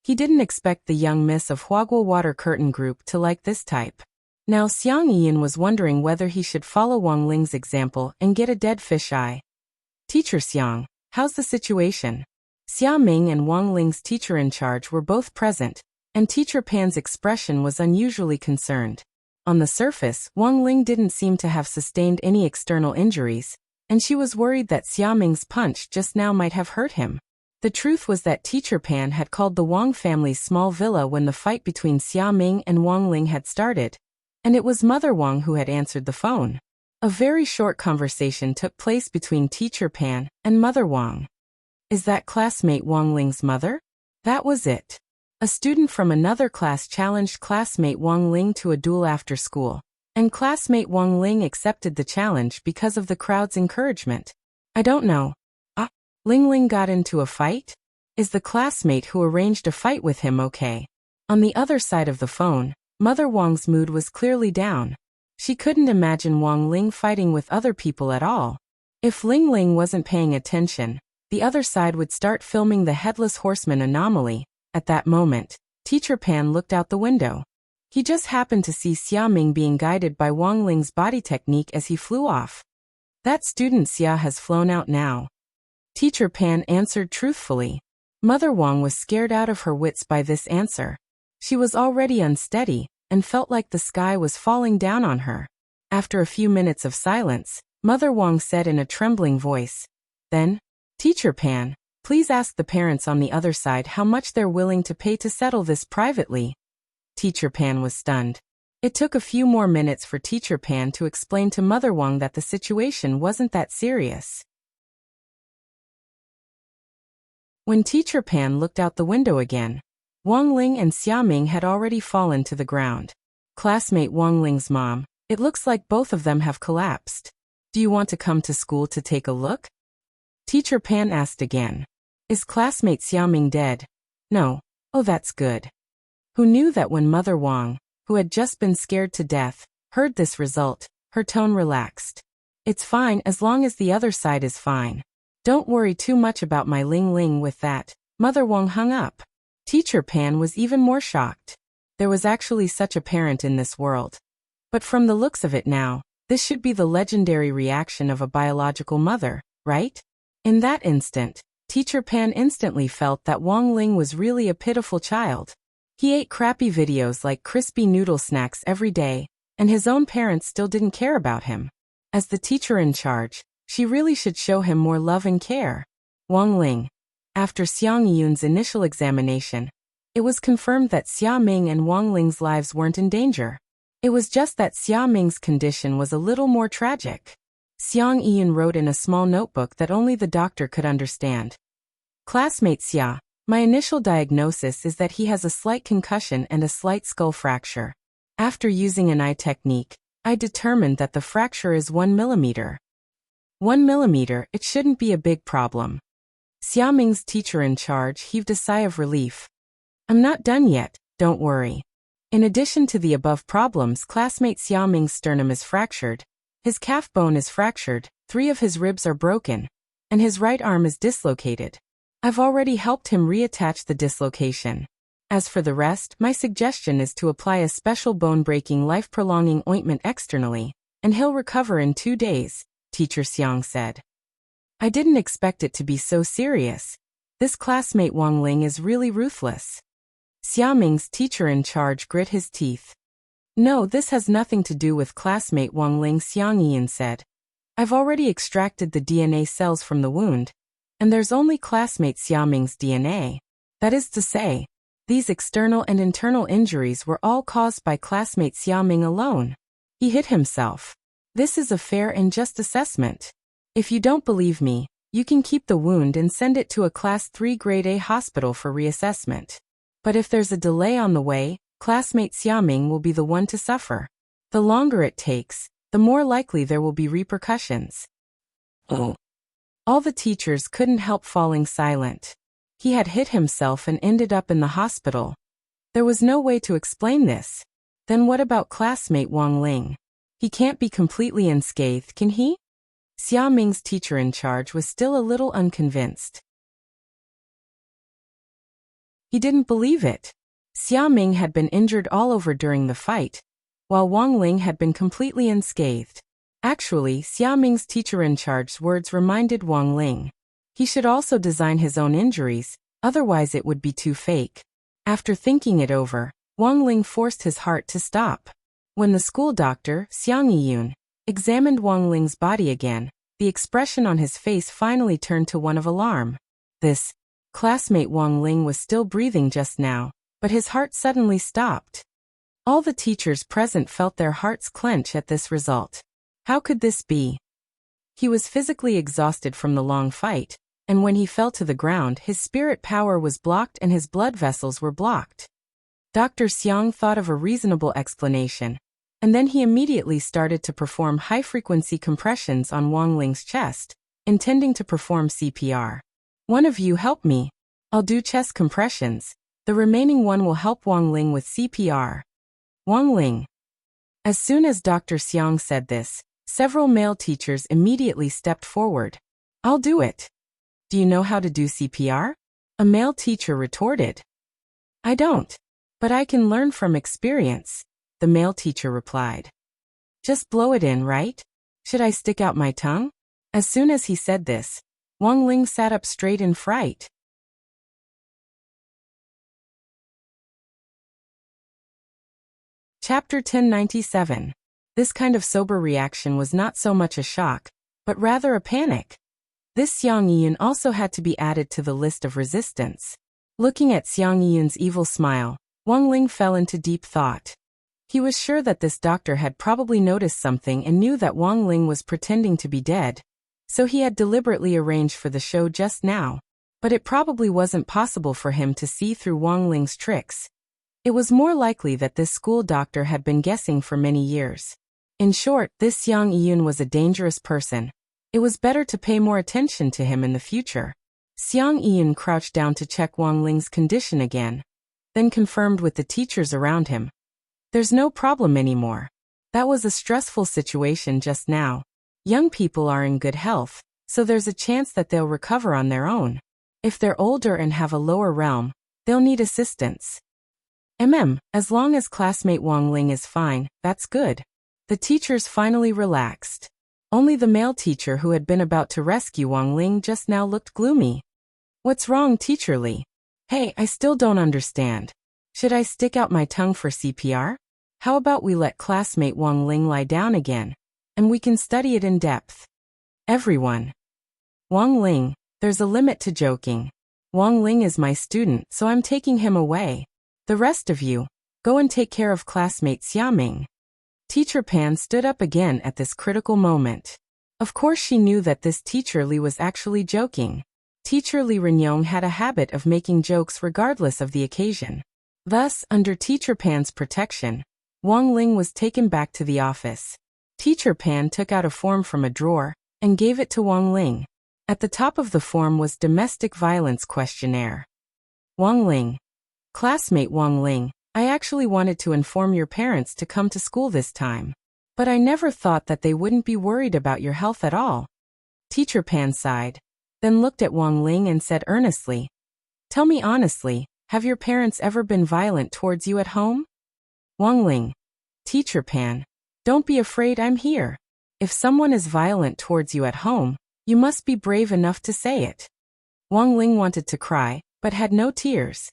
He didn't expect the young miss of Huaguo Water Curtain Group to like this type. Now Xiang Yiyun was wondering whether he should follow Wang Ling's example and get a dead fish eye. "Teacher Xiang, how's the situation?" Xia Ming and Wang Ling's teacher in charge were both present, and Teacher Pan's expression was unusually concerned. On the surface, Wang Ling didn't seem to have sustained any external injuries, and she was worried that Xia Ming's punch just now might have hurt him. The truth was that Teacher Pan had called the Wang family's small villa when the fight between Xia Ming and Wang Ling had started, and it was Mother Wang who had answered the phone. A very short conversation took place between Teacher Pan and Mother Wang. Is that classmate Wang Ling's mother? That was it. A student from another class challenged classmate Wang Ling to a duel after school, and classmate Wang Ling accepted the challenge because of the crowd's encouragement. I don't know. Ling Ling got into a fight? Is the classmate who arranged a fight with him okay? On the other side of the phone, Mother Wang's mood was clearly down. She couldn't imagine Wang Ling fighting with other people at all. If Ling Ling wasn't paying attention, the other side would start filming the Headless Horseman anomaly. At that moment, Teacher Pan looked out the window. He just happened to see Xiaoming being guided by Wang Ling's body technique as he flew off. That student Xia has flown out now. Teacher Pan answered truthfully. Mother Wang was scared out of her wits by this answer. She was already unsteady and felt like the sky was falling down on her. After a few minutes of silence, Mother Wang said in a trembling voice, "Then, Teacher Pan, please ask the parents on the other side how much they're willing to pay to settle this privately." Teacher Pan was stunned. It took a few more minutes for Teacher Pan to explain to Mother Wang that the situation wasn't that serious. When Teacher Pan looked out the window again, Wang Ling and Xiaoming had already fallen to the ground. Classmate Wang Ling's mom, it looks like both of them have collapsed. Do you want to come to school to take a look? Teacher Pan asked again. Is classmate Xiaoming dead? No. Oh, that's good. Who knew that when Mother Wang, who had just been scared to death, heard this result, her tone relaxed. It's fine as long as the other side is fine. Don't worry too much about my Ling Ling. With that, Mother Wang hung up. Teacher Pan was even more shocked. There was actually such a parent in this world. But from the looks of it now, this should be the legendary reaction of a biological mother, right? In that instant, Teacher Pan instantly felt that Wang Ling was really a pitiful child. He ate crappy videos like crispy noodle snacks every day, and his own parents still didn't care about him. As the teacher in charge, she really should show him more love and care. Wang Ling. After Xiang Yun's initial examination, it was confirmed that Xiaoming and Wang Ling's lives weren't in danger. It was just that Xiaoming's condition was a little more tragic. Xiang Yun wrote in a small notebook that only the doctor could understand. Classmate Xia, my initial diagnosis is that he has a slight concussion and a slight skull fracture. After using an eye technique, I determined that the fracture is 1 millimeter. 1 millimeter, it shouldn't be a big problem. Xiaoming's teacher in charge heaved a sigh of relief. I'm not done yet, don't worry. In addition to the above problems, classmate Xiaoming's sternum is fractured, his calf bone is fractured, 3 of his ribs are broken, and his right arm is dislocated. I've already helped him reattach the dislocation. As for the rest, my suggestion is to apply a special bone-breaking life-prolonging ointment externally, and he'll recover in 2 days, Teacher Xiang said. I didn't expect it to be so serious. This classmate Wang Ling is really ruthless. Xiaoming's teacher in charge grit his teeth. No, this has nothing to do with classmate Wang Ling, Xiang Yin said. I've already extracted the DNA cells from the wound, and there's only classmate Xiaoming's DNA. That is to say, these external and internal injuries were all caused by classmate Xiaoming alone. He hit himself. This is a fair and just assessment. If you don't believe me, you can keep the wound and send it to a Class 3 Grade A hospital for reassessment. But if there's a delay on the way, classmate Xiaoming will be the one to suffer. The longer it takes, the more likely there will be repercussions. Oh. All the teachers couldn't help falling silent. He had hit himself and ended up in the hospital. There was no way to explain this. Then what about classmate Wang Ling? He can't be completely unscathed, can he? Xiaoming's teacher in charge was still a little unconvinced. He didn't believe it. Xiaoming had been injured all over during the fight, while Wang Ling had been completely unscathed. Actually, Xiaoming's teacher in charge's words reminded Wang Ling. He should also design his own injuries, otherwise it would be too fake. After thinking it over, Wang Ling forced his heart to stop. When the school doctor, Xiang Yun, examined Wang Ling's body again, the expression on his face finally turned to one of alarm. This classmate Wang Ling was still breathing just now, but his heart suddenly stopped. All the teachers present felt their hearts clench at this result. How could this be? He was physically exhausted from the long fight, and when he fell to the ground, his spirit power was blocked and his blood vessels were blocked. Dr. Xiang thought of a reasonable explanation, and then he immediately started to perform high-frequency compressions on Wang Ling's chest, intending to perform CPR. One of you help me. I'll do chest compressions. The remaining one will help Wang Ling with CPR. Wang Ling. As soon as Dr. Xiang said this, several male teachers immediately stepped forward. I'll do it. Do you know how to do CPR? A male teacher retorted. I don't. But I can learn from experience, the male teacher replied. Just blow it in, right? Should I stick out my tongue? As soon as he said this, Wang Ling sat up straight in fright. Chapter 1097. This kind of sober reaction was not so much a shock, but rather a panic. This Xiang Yiyun also had to be added to the list of resistance. Looking at Xiang Yiyun's evil smile, Wang Ling fell into deep thought. He was sure that this doctor had probably noticed something and knew that Wang Ling was pretending to be dead, so he had deliberately arranged for the show just now. But it probably wasn't possible for him to see through Wang Ling's tricks. It was more likely that this school doctor had been guessing for many years. In short, this Xiang Yiyun was a dangerous person. It was better to pay more attention to him in the future. Xiang Yiyun crouched down to check Wang Ling's condition again, then confirmed with the teachers around him. There's no problem anymore. That was a stressful situation just now. Young people are in good health, so there's a chance that they'll recover on their own. If they're older and have a lower realm, they'll need assistance. As long as classmate Wang Ling is fine, that's good. The teachers finally relaxed. Only the male teacher who had been about to rescue Wang Ling just now looked gloomy. What's wrong, Teacher Li? Hey, I still don't understand. Should I stick out my tongue for CPR? How about we let classmate Wang Ling lie down again, and we can study it in depth. Everyone. Wang Ling, there's a limit to joking. Wang Ling is my student, so I'm taking him away. The rest of you, go and take care of classmate Xiaming. Teacher Pan stood up again at this critical moment. Of course she knew that this Teacher Li was actually joking. Teacher Li Renyong had a habit of making jokes regardless of the occasion. Thus, under Teacher Pan's protection, Wang Ling was taken back to the office. Teacher Pan took out a form from a drawer and gave it to Wang Ling. At the top of the form was Domestic Violence Questionnaire. Wang Ling. Classmate Wang Ling, I actually wanted to inform your parents to come to school this time. But I never thought that they wouldn't be worried about your health at all. Teacher Pan sighed, then looked at Wang Ling and said earnestly, Tell me honestly, have your parents ever been violent towards you at home? Wang Ling. Teacher Pan. Don't be afraid, I'm here. If someone is violent towards you at home, you must be brave enough to say it. Wang Ling wanted to cry, but had no tears.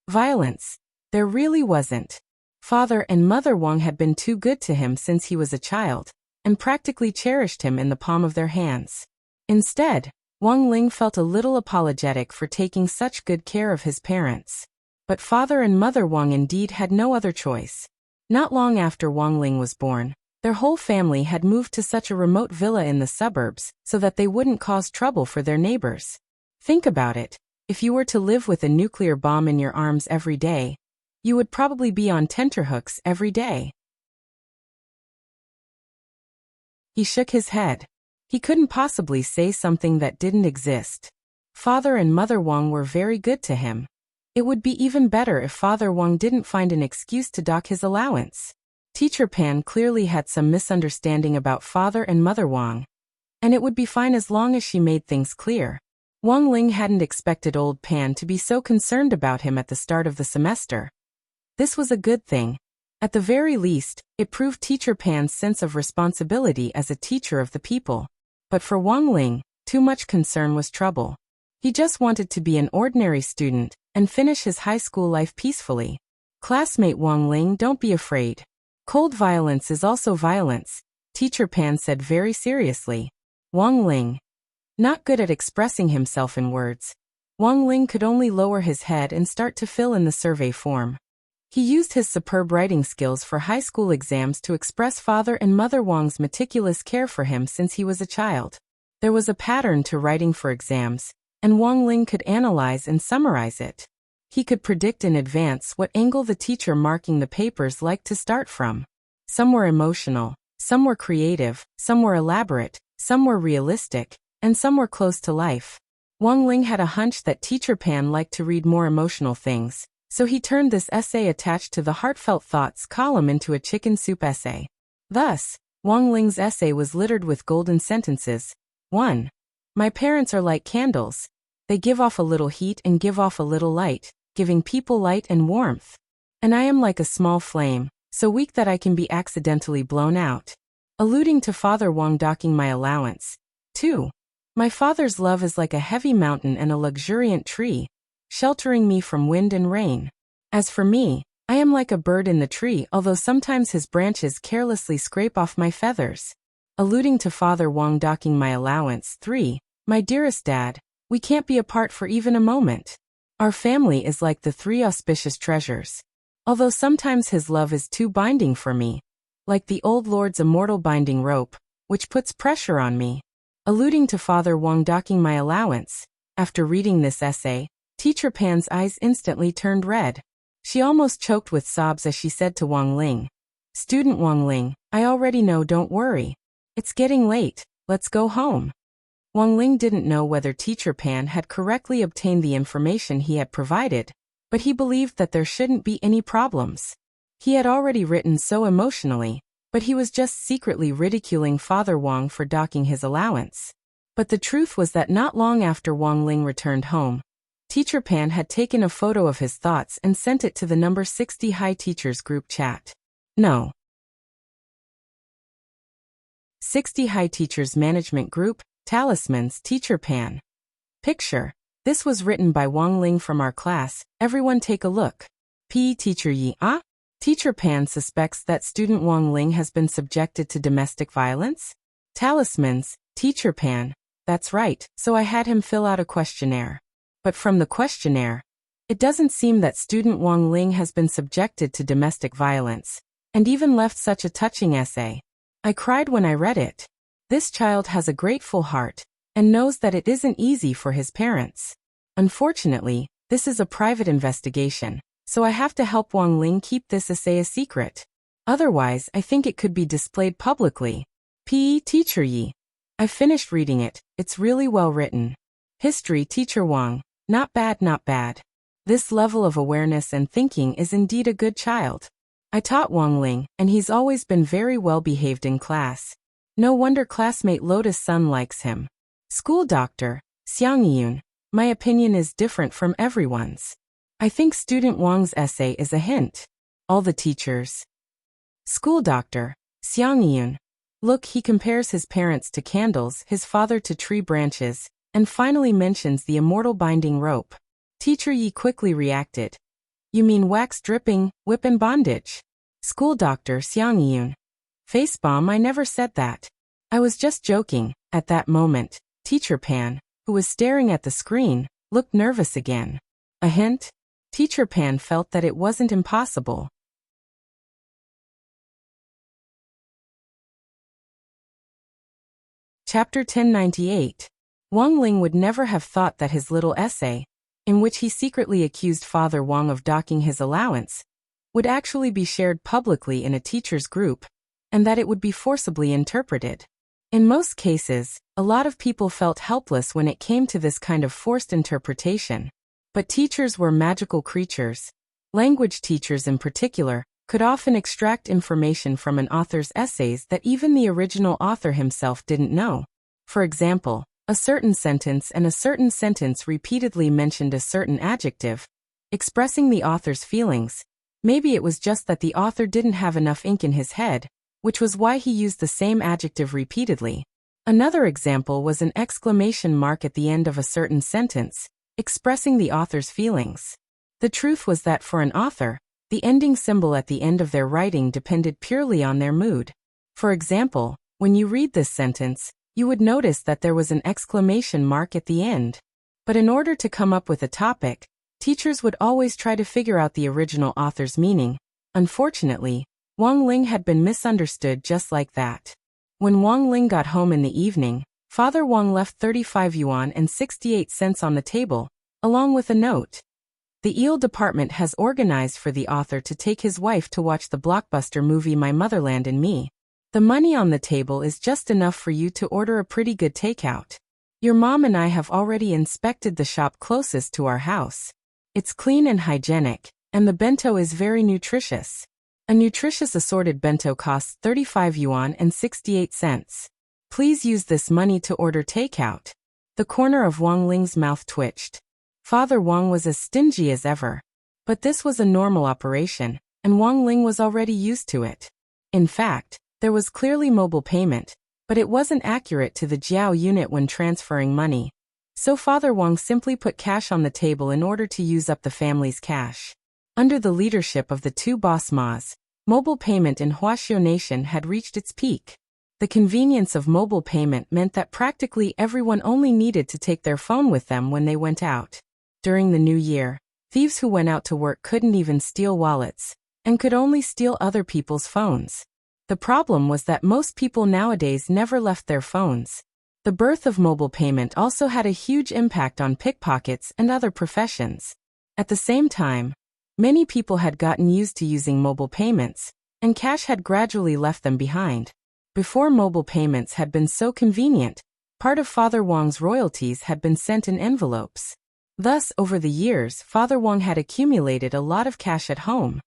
Violence. There really wasn't. Father and Mother Wang had been too good to him since he was a child, and practically cherished him in the palm of their hands. Instead, Wang Ling felt a little apologetic for taking such good care of his parents. But Father and Mother Wang indeed had no other choice. Not long after Wang Ling was born, their whole family had moved to such a remote villa in the suburbs so that they wouldn't cause trouble for their neighbors. Think about it. If you were to live with a nuclear bomb in your arms every day, you would probably be on tenterhooks every day. He shook his head. He couldn't possibly say something that didn't exist. Father and Mother Wang were very good to him. It would be even better if Father Wang didn't find an excuse to dock his allowance. Teacher Pan clearly had some misunderstanding about Father and Mother Wang, and it would be fine as long as she made things clear. Wang Ling hadn't expected old Pan to be so concerned about him at the start of the semester. This was a good thing. At the very least, it proved Teacher Pan's sense of responsibility as a teacher of the people. But for Wang Ling, too much concern was trouble. He just wanted to be an ordinary student and finish his high school life peacefully. Classmate Wang Ling, don't be afraid. Cold violence is also violence, Teacher Pan said very seriously. Wang Ling. Not good at expressing himself in words, Wang Ling could only lower his head and start to fill in the survey form. He used his superb writing skills for high school exams to express Father and Mother Wang's meticulous care for him since he was a child. There was a pattern to writing for exams, and Wang Ling could analyze and summarize it. He could predict in advance what angle the teacher marking the papers liked to start from. Some were emotional, some were creative, some were elaborate, some were realistic, and some were close to life. Wang Ling had a hunch that Teacher Pan liked to read more emotional things, so he turned this essay attached to the heartfelt thoughts column into a chicken soup essay. Thus, Wang Ling's essay was littered with golden sentences. 1. My parents are like candles. They give off a little heat and give off a little light, giving people light and warmth. And I am like a small flame, so weak that I can be accidentally blown out. Alluding to Father Wang docking my allowance. 2. My father's love is like a heavy mountain and a luxuriant tree, sheltering me from wind and rain. As for me, I am like a bird in the tree, although sometimes his branches carelessly scrape off my feathers. Alluding to Father Wang docking my allowance. 3. My dearest Dad, we can't be apart for even a moment. Our family is like the 3 auspicious treasures. Although sometimes his love is too binding for me, like the old Lord's immortal binding rope, which puts pressure on me. Alluding to Father Wang docking my allowance. After reading this essay, Teacher Pan's eyes instantly turned red. She almost choked with sobs as she said to Wang Ling, Student Wang Ling, I already know, don't worry. It's getting late, let's go home. Wang Ling didn't know whether Teacher Pan had correctly obtained the information he had provided, but he believed that there shouldn't be any problems. He had already written so emotionally, but he was just secretly ridiculing Father Wang for docking his allowance. But the truth was that not long after Wang Ling returned home, Teacher Pan had taken a photo of his thoughts and sent it to the number 60 High Teachers group chat. No. 60 High Teachers Management Group, Talismans, Teacher Pan. Picture. This was written by Wang Ling from our class. Everyone take a look. P. Teacher Yi. Teacher Pan suspects that student Wang Ling has been subjected to domestic violence? Talismans, Teacher Pan. That's right, so I had him fill out a questionnaire. But from the questionnaire, it doesn't seem that student Wang Ling has been subjected to domestic violence, and even left such a touching essay. I cried when I read it. This child has a grateful heart, and knows that it isn't easy for his parents. Unfortunately, this is a private investigation, so I have to help Wang Ling keep this essay a secret. Otherwise, I think it could be displayed publicly. P. Teacher Yi. I finished reading it, it's really well written. History Teacher Wang. Not bad, not bad. This level of awareness and thinking is indeed a good child. I taught Wang Ling, and he's always been very well behaved in class. No wonder classmate Lotus Sun likes him. School Doctor, Xiang Yun. My opinion is different from everyone's. I think student Wang's essay is a hint. All the teachers. School Doctor, Xiang Yun. Look, he compares his parents to candles, his father to tree branches, and finally mentions the immortal binding rope. Teacher Yi quickly reacted. You mean wax dripping, whip and bondage? School Doctor Xiang Yun. Facebomb, I never said that. I was just joking. At that moment, Teacher Pan, who was staring at the screen, looked nervous again. A hint? Teacher Pan felt that it wasn't impossible. Chapter 1098. Wang Ling would never have thought that his little essay, in which he secretly accused Father Wang of docking his allowance, would actually be shared publicly in a teacher's group, and that it would be forcibly interpreted. In most cases, a lot of people felt helpless when it came to this kind of forced interpretation. But teachers were magical creatures. Language teachers in particular could often extract information from an author's essays that even the original author himself didn't know. For example, a certain sentence and a certain sentence repeatedly mentioned a certain adjective, expressing the author's feelings. Maybe it was just that the author didn't have enough ink in his head, which was why he used the same adjective repeatedly. Another example was an exclamation mark at the end of a certain sentence, expressing the author's feelings. The truth was that for an author, the ending symbol at the end of their writing depended purely on their mood. For example, when you read this sentence, you would notice that there was an exclamation mark at the end. But in order to come up with a topic, Teachers would always try to figure out the original author's meaning. Unfortunately, Wang Ling had been misunderstood just like that. When Wang Ling got home in the evening, Father Wang left 35 yuan and 68 cents on the table, along with a note. The eel department has organized for the author to take his wife to watch the blockbuster movie My Motherland and Me. The money on the table is just enough for you to order a pretty good takeout. Your mom and I have already inspected the shop closest to our house. It's clean and hygienic, and the bento is very nutritious. A nutritious assorted bento costs 35 yuan and 68 cents. Please use this money to order takeout. The corner of Wang Ling's mouth twitched. Father Wang was as stingy as ever. But this was a normal operation, and Wang Ling was already used to it. In fact, there was clearly mobile payment, but it wasn't accurate to the Jiao unit when transferring money. So Father Wang simply put cash on the table in order to use up the family's cash. Under the leadership of the two boss Ma's, mobile payment in Huaxiao Nation had reached its peak. The convenience of mobile payment meant that practically everyone only needed to take their phone with them when they went out. During the new year, thieves who went out to work couldn't even steal wallets, and could only steal other people's phones. The problem was that most people nowadays never left their phones. The birth of mobile payment also had a huge impact on pickpockets and other professions. At the same time, many people had gotten used to using mobile payments, and cash had gradually left them behind. Before mobile payments had been so convenient, part of Father Wang's royalties had been sent in envelopes. Thus, over the years, Father Wang had accumulated a lot of cash at home.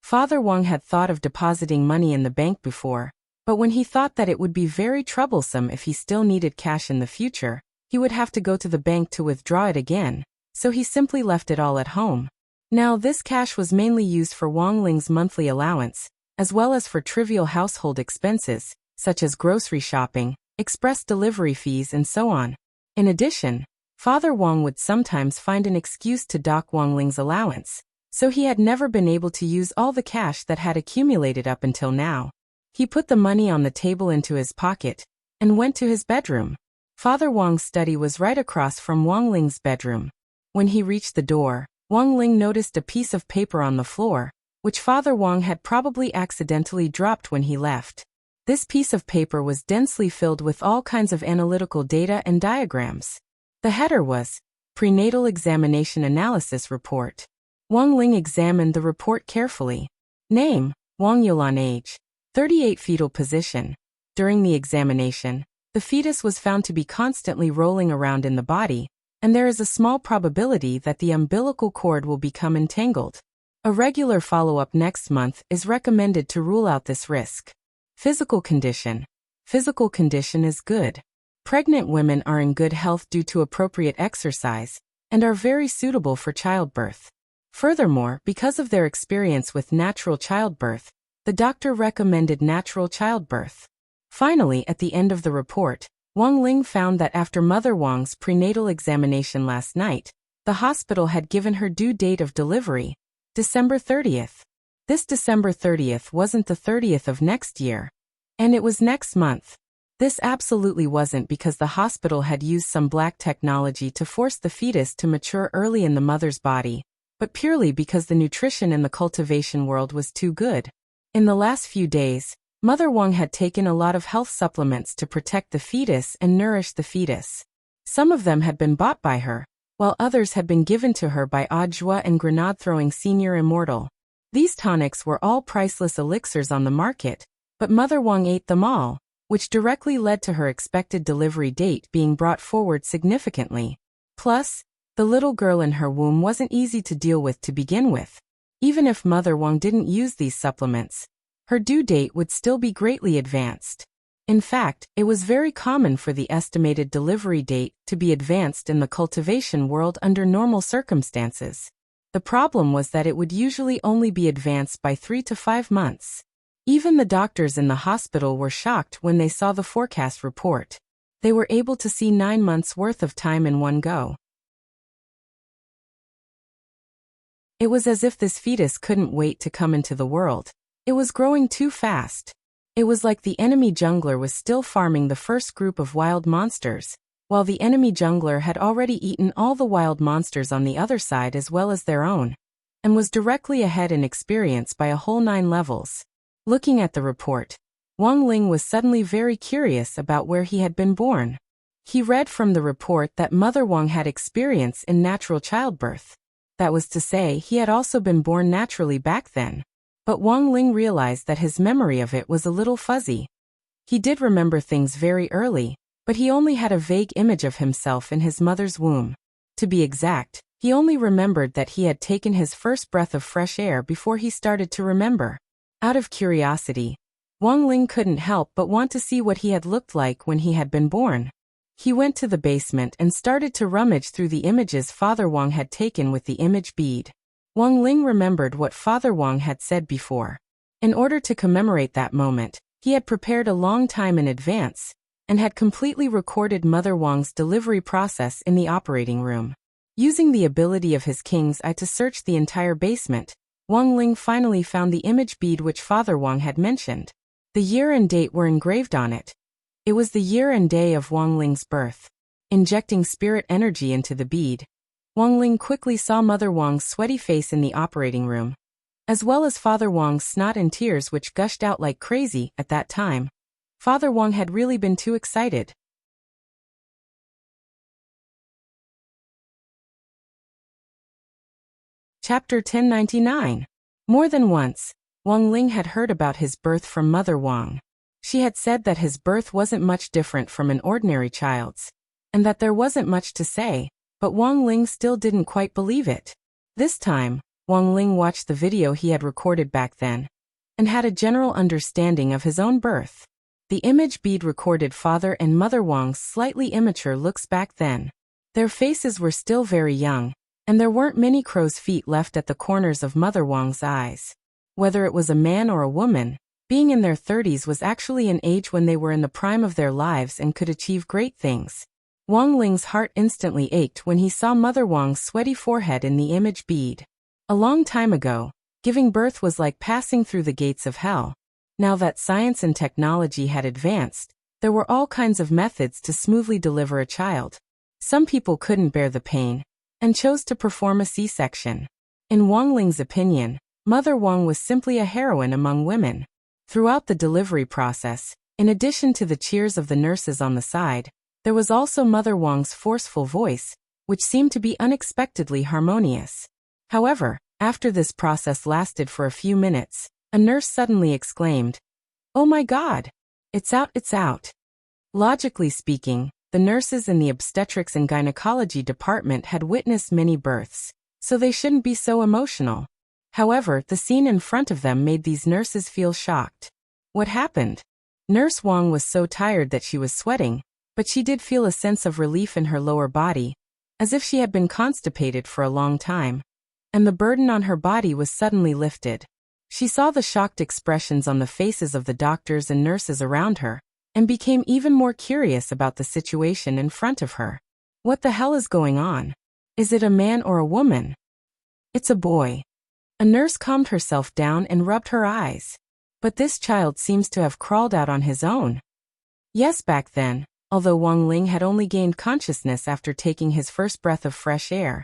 Father Wang had thought of depositing money in the bank before, but when he thought that it would be very troublesome if he still needed cash in the future, he would have to go to the bank to withdraw it again, so he simply left it all at home. Now this cash was mainly used for Wang Ling's monthly allowance, as well as for trivial household expenses, such as grocery shopping, express delivery fees and so on. In addition, Father Wang would sometimes find an excuse to dock Wang Ling's allowance, so he had never been able to use all the cash that had accumulated up until now. He put the money on the table into his pocket, and went to his bedroom. Father Wang's study was right across from Wang Ling's bedroom. When he reached the door, Wang Ling noticed a piece of paper on the floor, which Father Wang had probably accidentally dropped when he left. This piece of paper was densely filled with all kinds of analytical data and diagrams. The header was, Prenatal Examination Analysis Report. Wang Ling examined the report carefully. Name, Wang Yolan. Age, 38. Fetal position. During the examination, the fetus was found to be constantly rolling around in the body, and there is a small probability that the umbilical cord will become entangled. A regular follow-up next month is recommended to rule out this risk. Physical condition. Physical condition is good. Pregnant women are in good health due to appropriate exercise, and are very suitable for childbirth. Furthermore, because of their experience with natural childbirth, the doctor recommended natural childbirth. Finally, at the end of the report, Wang Ling found that after Mother Wang's prenatal examination last night, the hospital had given her due date of delivery, December 30th. This December 30th wasn't the 30th of next year, and it was next month. This absolutely wasn't because the hospital had used some black technology to force the fetus to mature early in the mother's body, but purely because the nutrition in the cultivation world was too good. In the last few days, Mother Wang had taken a lot of health supplements to protect the fetus and nourish the fetus. Some of them had been bought by her, while others had been given to her by Audiobook and Grenade-throwing Senior Immortal. These tonics were all priceless elixirs on the market, but Mother Wang ate them all, which directly led to her expected delivery date being brought forward significantly. Plus, the little girl in her womb wasn't easy to deal with to begin with. Even if Mother Wang didn't use these supplements, her due date would still be greatly advanced. In fact, it was very common for the estimated delivery date to be advanced in the cultivation world under normal circumstances. The problem was that it would usually only be advanced by 3 to 5 months. Even the doctors in the hospital were shocked when they saw the forecast report. They were able to see 9 months' worth of time in one go. It was as if this fetus couldn't wait to come into the world. It was growing too fast. It was like the enemy jungler was still farming the first group of wild monsters, while the enemy jungler had already eaten all the wild monsters on the other side as well as their own, and was directly ahead in experience by a whole 9 levels. Looking at the report, Wang Ling was suddenly very curious about where he had been born. He read from the report that Mother Wang had experience in natural childbirth. That was to say, he had also been born naturally back then. But Wang Ling realized that his memory of it was a little fuzzy. He did remember things very early, but he only had a vague image of himself in his mother's womb. To be exact, he only remembered that he had taken his first breath of fresh air before he started to remember. Out of curiosity, Wang Ling couldn't help but want to see what he had looked like when he had been born. He went to the basement and started to rummage through the images Father Wang had taken with the image bead. Wang Ling remembered what Father Wang had said before. In order to commemorate that moment, he had prepared a long time in advance, and had completely recorded Mother Wang's delivery process in the operating room. Using the ability of his king's eye to search the entire basement, Wang Ling finally found the image bead which Father Wang had mentioned. The year and date were engraved on it. It was the year and day of Wang Ling's birth. Injecting spirit energy into the bead, Wang Ling quickly saw Mother Wang's sweaty face in the operating room, as well as Father Wang's snot and tears which gushed out like crazy at that time. Father Wang had really been too excited. Chapter 1099. More than once, Wang Ling had heard about his birth from Mother Wang. She had said that his birth wasn't much different from an ordinary child's, and that there wasn't much to say, but Wang Ling still didn't quite believe it. This time, Wang Ling watched the video he had recorded back then, and had a general understanding of his own birth. The image bead recorded Father and Mother Wang's slightly immature looks back then. Their faces were still very young, and there weren't many crow's feet left at the corners of Mother Wang's eyes. Whether it was a man or a woman, being in their 30s was actually an age when they were in the prime of their lives and could achieve great things. Wang Ling's heart instantly ached when he saw Mother Wang's sweaty forehead in the image bead. A long time ago, giving birth was like passing through the gates of hell. Now that science and technology had advanced, there were all kinds of methods to smoothly deliver a child. Some people couldn't bear the pain, and chose to perform a C-section. In Wang Ling's opinion, Mother Wang was simply a heroine among women. Throughout the delivery process, in addition to the cheers of the nurses on the side, there was also Mother Wang's forceful voice, which seemed to be unexpectedly harmonious. However, after this process lasted for a few minutes, a nurse suddenly exclaimed, "Oh my God! It's out, it's out." Logically speaking, the nurses in the obstetrics and gynecology department had witnessed many births, so they shouldn't be so emotional. However, the scene in front of them made these nurses feel shocked. What happened? Nurse Wang was so tired that she was sweating, but she did feel a sense of relief in her lower body, as if she had been constipated for a long time, and the burden on her body was suddenly lifted. She saw the shocked expressions on the faces of the doctors and nurses around her, and became even more curious about the situation in front of her. What the hell is going on? Is it a man or a woman? It's a boy. A nurse calmed herself down and rubbed her eyes. But this child seems to have crawled out on his own. Yes, back then, although Wang Ling had only gained consciousness after taking his first breath of fresh air,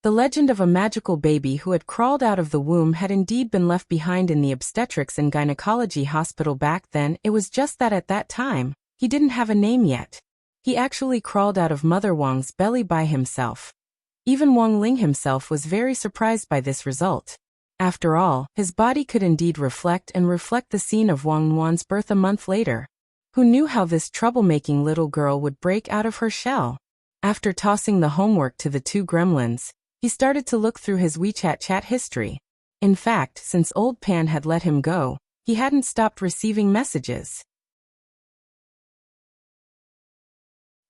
the legend of a magical baby who had crawled out of the womb had indeed been left behind in the obstetrics and gynecology hospital back then. It was just that at that time, he didn't have a name yet. He actually crawled out of Mother Wang's belly by himself. Even Wang Ling himself was very surprised by this result. After all, his body could indeed reflect the scene of Wang Wan's birth a month later. Who knew how this troublemaking little girl would break out of her shell? After tossing the homework to the two gremlins, he started to look through his WeChat chat history. In fact, since Old Pan had let him go, he hadn't stopped receiving messages.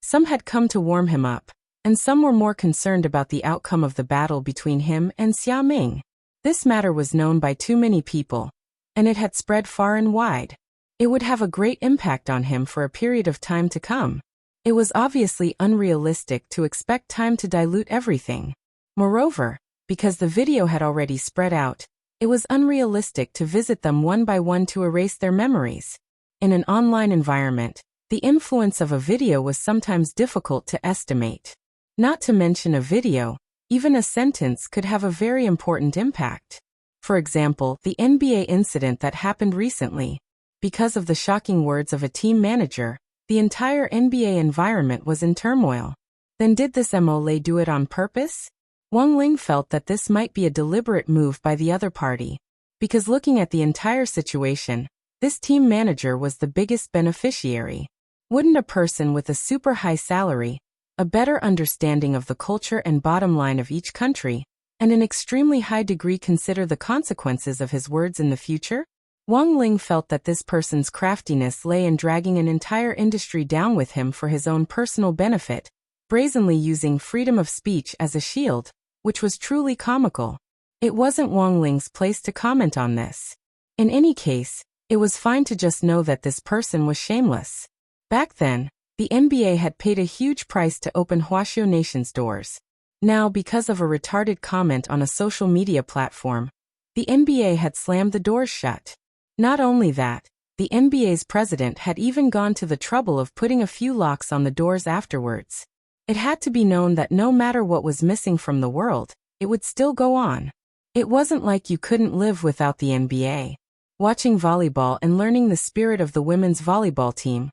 Some had come to warm him up, and some were more concerned about the outcome of the battle between him and Xia Ming. This matter was known by too many people, and it had spread far and wide. It would have a great impact on him for a period of time to come. It was obviously unrealistic to expect time to dilute everything. Moreover, because the video had already spread out, it was unrealistic to visit them one by one to erase their memories. In an online environment, The influence of a video was sometimes difficult to estimate. Not to mention a video, even a sentence could have a very important impact. For example, the NBA incident that happened recently. Because of the shocking words of a team manager, the entire NBA environment was in turmoil. Then did this MOLE do it on purpose? Wang Ling felt that this might be a deliberate move by the other party. Because looking at the entire situation, this team manager was the biggest beneficiary. Wouldn't a person with a super high salary, a better understanding of the culture and bottom line of each country, and an extremely high degree consider the consequences of his words in the future? Wang Ling felt that this person's craftiness lay in dragging an entire industry down with him for his own personal benefit, brazenly using freedom of speech as a shield, which was truly comical. It wasn't Wang Ling's place to comment on this. In any case, it was fine to just know that this person was shameless. Back then, the NBA had paid a huge price to open Wuxia Nation's doors. Now, because of a retarded comment on a social media platform, the NBA had slammed the doors shut. Not only that, the NBA's president had even gone to the trouble of putting a few locks on the doors afterwards. It had to be known that no matter what was missing from the world, it would still go on. It wasn't like you couldn't live without the NBA. Watching volleyball and learning the spirit of the women's volleyball team.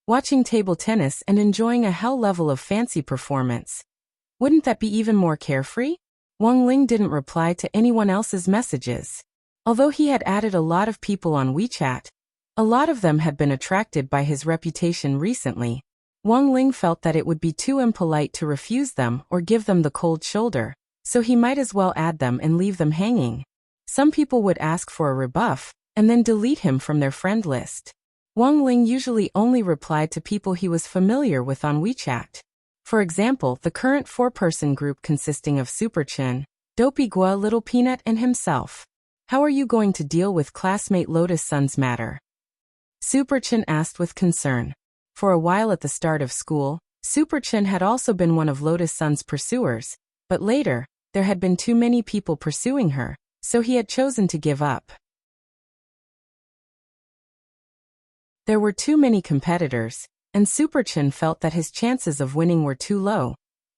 Watching table tennis and enjoying a hell level of fancy performance. Wouldn't that be even more carefree? Wang Ling didn't reply to anyone else's messages. Although he had added a lot of people on WeChat, a lot of them had been attracted by his reputation recently. Wang Ling felt that it would be too impolite to refuse them or give them the cold shoulder, so he might as well add them and leave them hanging. Some people would ask for a rebuff, and then delete him from their friend list. Wang Ling usually only replied to people he was familiar with on WeChat. For example, the current 4-person group consisting of Super Chen, Dopey Gua, Little Peanut, and himself. How are you going to deal with classmate Lotus Sun's matter? Super Chen asked with concern. For a while at the start of school, Super Chen had also been one of Lotus Sun's pursuers, but later, there had been too many people pursuing her, so he had chosen to give up. There were too many competitors, and Super Chen felt that his chances of winning were too low,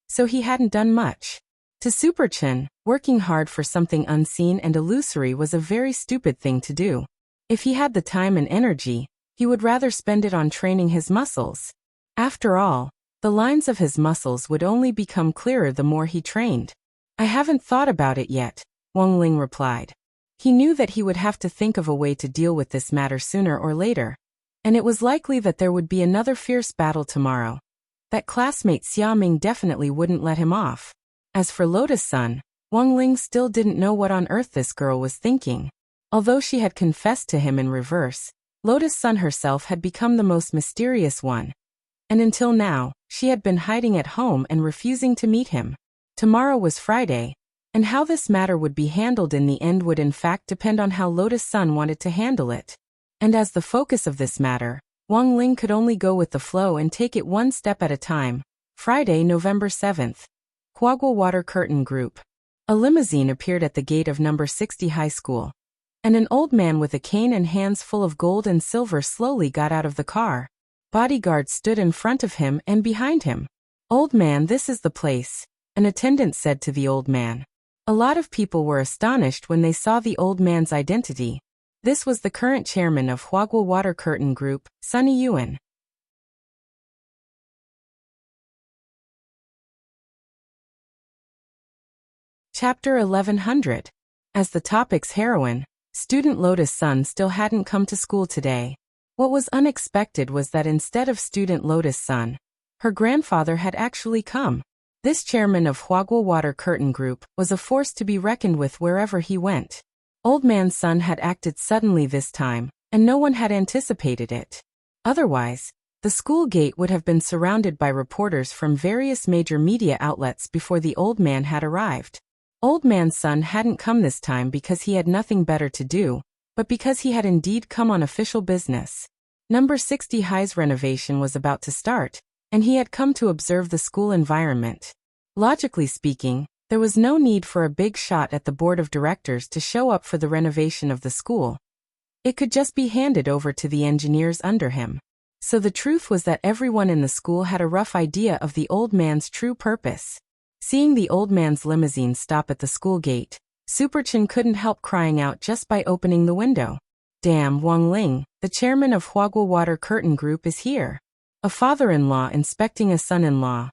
so he hadn't done much. To Super Chen, working hard for something unseen and illusory was a very stupid thing to do. If he had the time and energy, he would rather spend it on training his muscles. After all, the lines of his muscles would only become clearer the more he trained. I haven't thought about it yet, Wang Ling replied. He knew that he would have to think of a way to deal with this matter sooner or later, and it was likely that there would be another fierce battle tomorrow. That classmate Xiaoming definitely wouldn't let him off. As for Lotus Sun, Wang Ling still didn't know what on earth this girl was thinking. Although she had confessed to him in reverse, Lotus Sun herself had become the most mysterious one. And until now, she had been hiding at home and refusing to meet him. Tomorrow was Friday, and how this matter would be handled in the end would in fact depend on how Lotus Sun wanted to handle it. And as the focus of this matter, Wang Ling could only go with the flow and take it one step at a time. Friday, November 7th. Huagua Water Curtain Group. A limousine appeared at the gate of number 60 high school. And an old man with a cane and hands full of gold and silver slowly got out of the car. Bodyguards stood in front of him and behind him. Old man, this is the place, an attendant said to the old man. A lot of people were astonished when they saw the old man's identity. This was the current chairman of Huagua Water Curtain Group, Sunny Yuan. Chapter 1100. As the topic's heroine, student Lotus Sun still hadn't come to school today. What was unexpected was that instead of student Lotus Sun, her grandfather had actually come. This chairman of Huagua Water Curtain Group was a force to be reckoned with wherever he went. Old man Sun had acted suddenly this time, and no one had anticipated it. Otherwise, the school gate would have been surrounded by reporters from various major media outlets before the old man had arrived. Old man Sun hadn't come this time because he had nothing better to do, but because he had indeed come on official business. Number 60 High's renovation was about to start, and he had come to observe the school environment. Logically speaking, there was no need for a big shot at the board of directors to show up for the renovation of the school. It could just be handed over to the engineers under him. So the truth was that everyone in the school had a rough idea of the old man's true purpose. Seeing the old man's limousine stop at the school gate, Superchin couldn't help crying out just by opening the window. Damn, Wang Ling, the chairman of Huagua Water Curtain Group, is here. A father-in-law inspecting a son-in-law.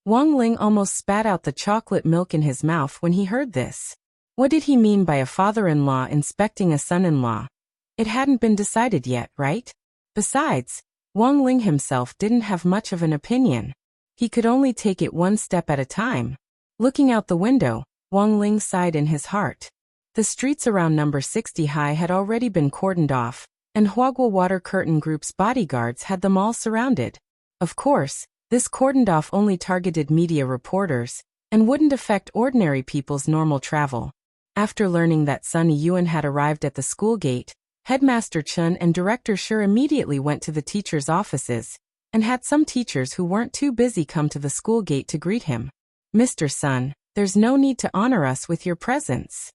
Wang Ling almost spat out the chocolate milk in his mouth when he heard this. What did he mean by a father-in-law inspecting a son-in-law? It hadn't been decided yet, right? Besides, Wang Ling himself didn't have much of an opinion. He could only take it one step at a time. Looking out the window, Wang Ling sighed in his heart. The streets around number 60 High had already been cordoned off, and Huagua Water Curtain Group's bodyguards had them all surrounded. Of course, this cordoned off only targeted media reporters, and wouldn't affect ordinary people's normal travel. After learning that Sun Yiyuan had arrived at the school gate, Headmaster Chun and Director Shi immediately went to the teachers' offices, and had some teachers who weren't too busy come to the school gate to greet him. Mr. Sun, there's no need to honor us with your presence.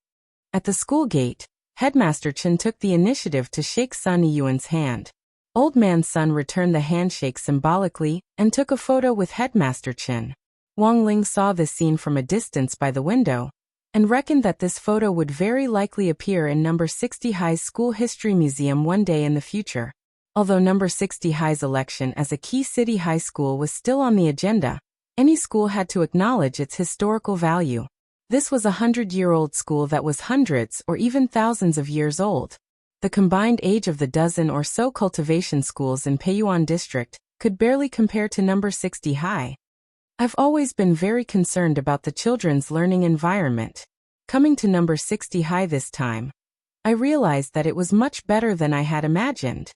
At the school gate, Headmaster Chun took the initiative to shake Sun Yiyuan's hand. Old Man Sun returned the handshake symbolically and took a photo with Headmaster Chun. Wang Ling saw this scene from a distance by the window, and reckoned that this photo would very likely appear in number 60 High's School History Museum one day in the future. Although number 60 High's election as a key city high school was still on the agenda, any school had to acknowledge its historical value. This was a 100-year-old school that was hundreds or even thousands of years old. The combined age of the dozen or so cultivation schools in Peiyuan District could barely compare to number 60 High. I've always been very concerned about the children's learning environment. Coming to number 60 High this time, I realized that it was much better than I had imagined.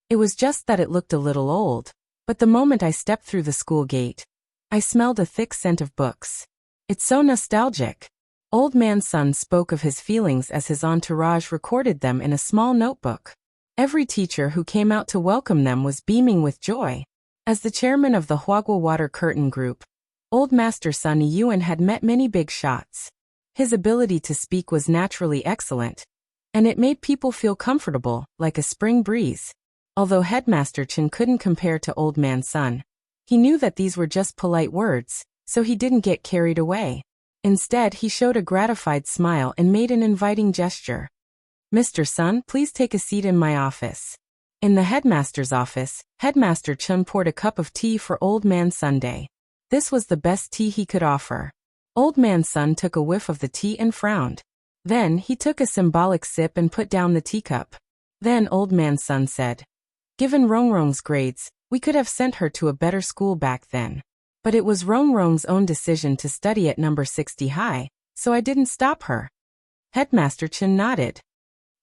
It was just that it looked a little old, but the moment I stepped through the school gate, I smelled a thick scent of books. It's so nostalgic. Old Man Sun spoke of his feelings as his entourage recorded them in a small notebook. Every teacher who came out to welcome them was beaming with joy. As the chairman of the Huagua Water Curtain Group, Old Master Sun Yiyuan had met many big shots. His ability to speak was naturally excellent, and it made people feel comfortable, like a spring breeze. Although Headmaster Chin couldn't compare to Old Man Sun, he knew that these were just polite words, so he didn't get carried away. Instead, he showed a gratified smile and made an inviting gesture. Mr. Sun, please take a seat in my office. In the headmaster's office, Headmaster Chun poured a cup of tea for Old Man Sunday. This was the best tea he could offer. Old Man Sun took a whiff of the tea and frowned. Then he took a symbolic sip and put down the teacup. Then Old Man Sun said, "Given Rongrong's grades, we could have sent her to a better school back then. But it was Rongrong's own decision to study at number 60 High, so I didn't stop her." Headmaster Chin nodded.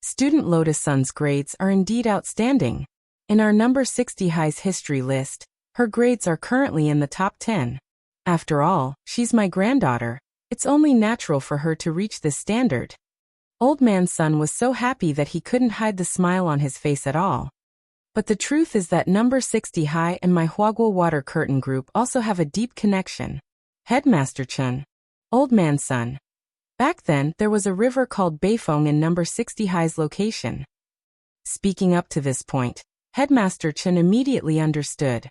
Student Lotus Sun's grades are indeed outstanding. In our number 60 High's history list, her grades are currently in the top 10. After all, she's my granddaughter. It's only natural for her to reach this standard. Old Man Sun was so happy that he couldn't hide the smile on his face at all. But the truth is that number 60 High and my Huagua Water Curtain Group also have a deep connection. Headmaster Chun. Old Man Sun. Back then, there was a river called Beifeng in number 60 High's location. Speaking up to this point, Headmaster Chun immediately understood.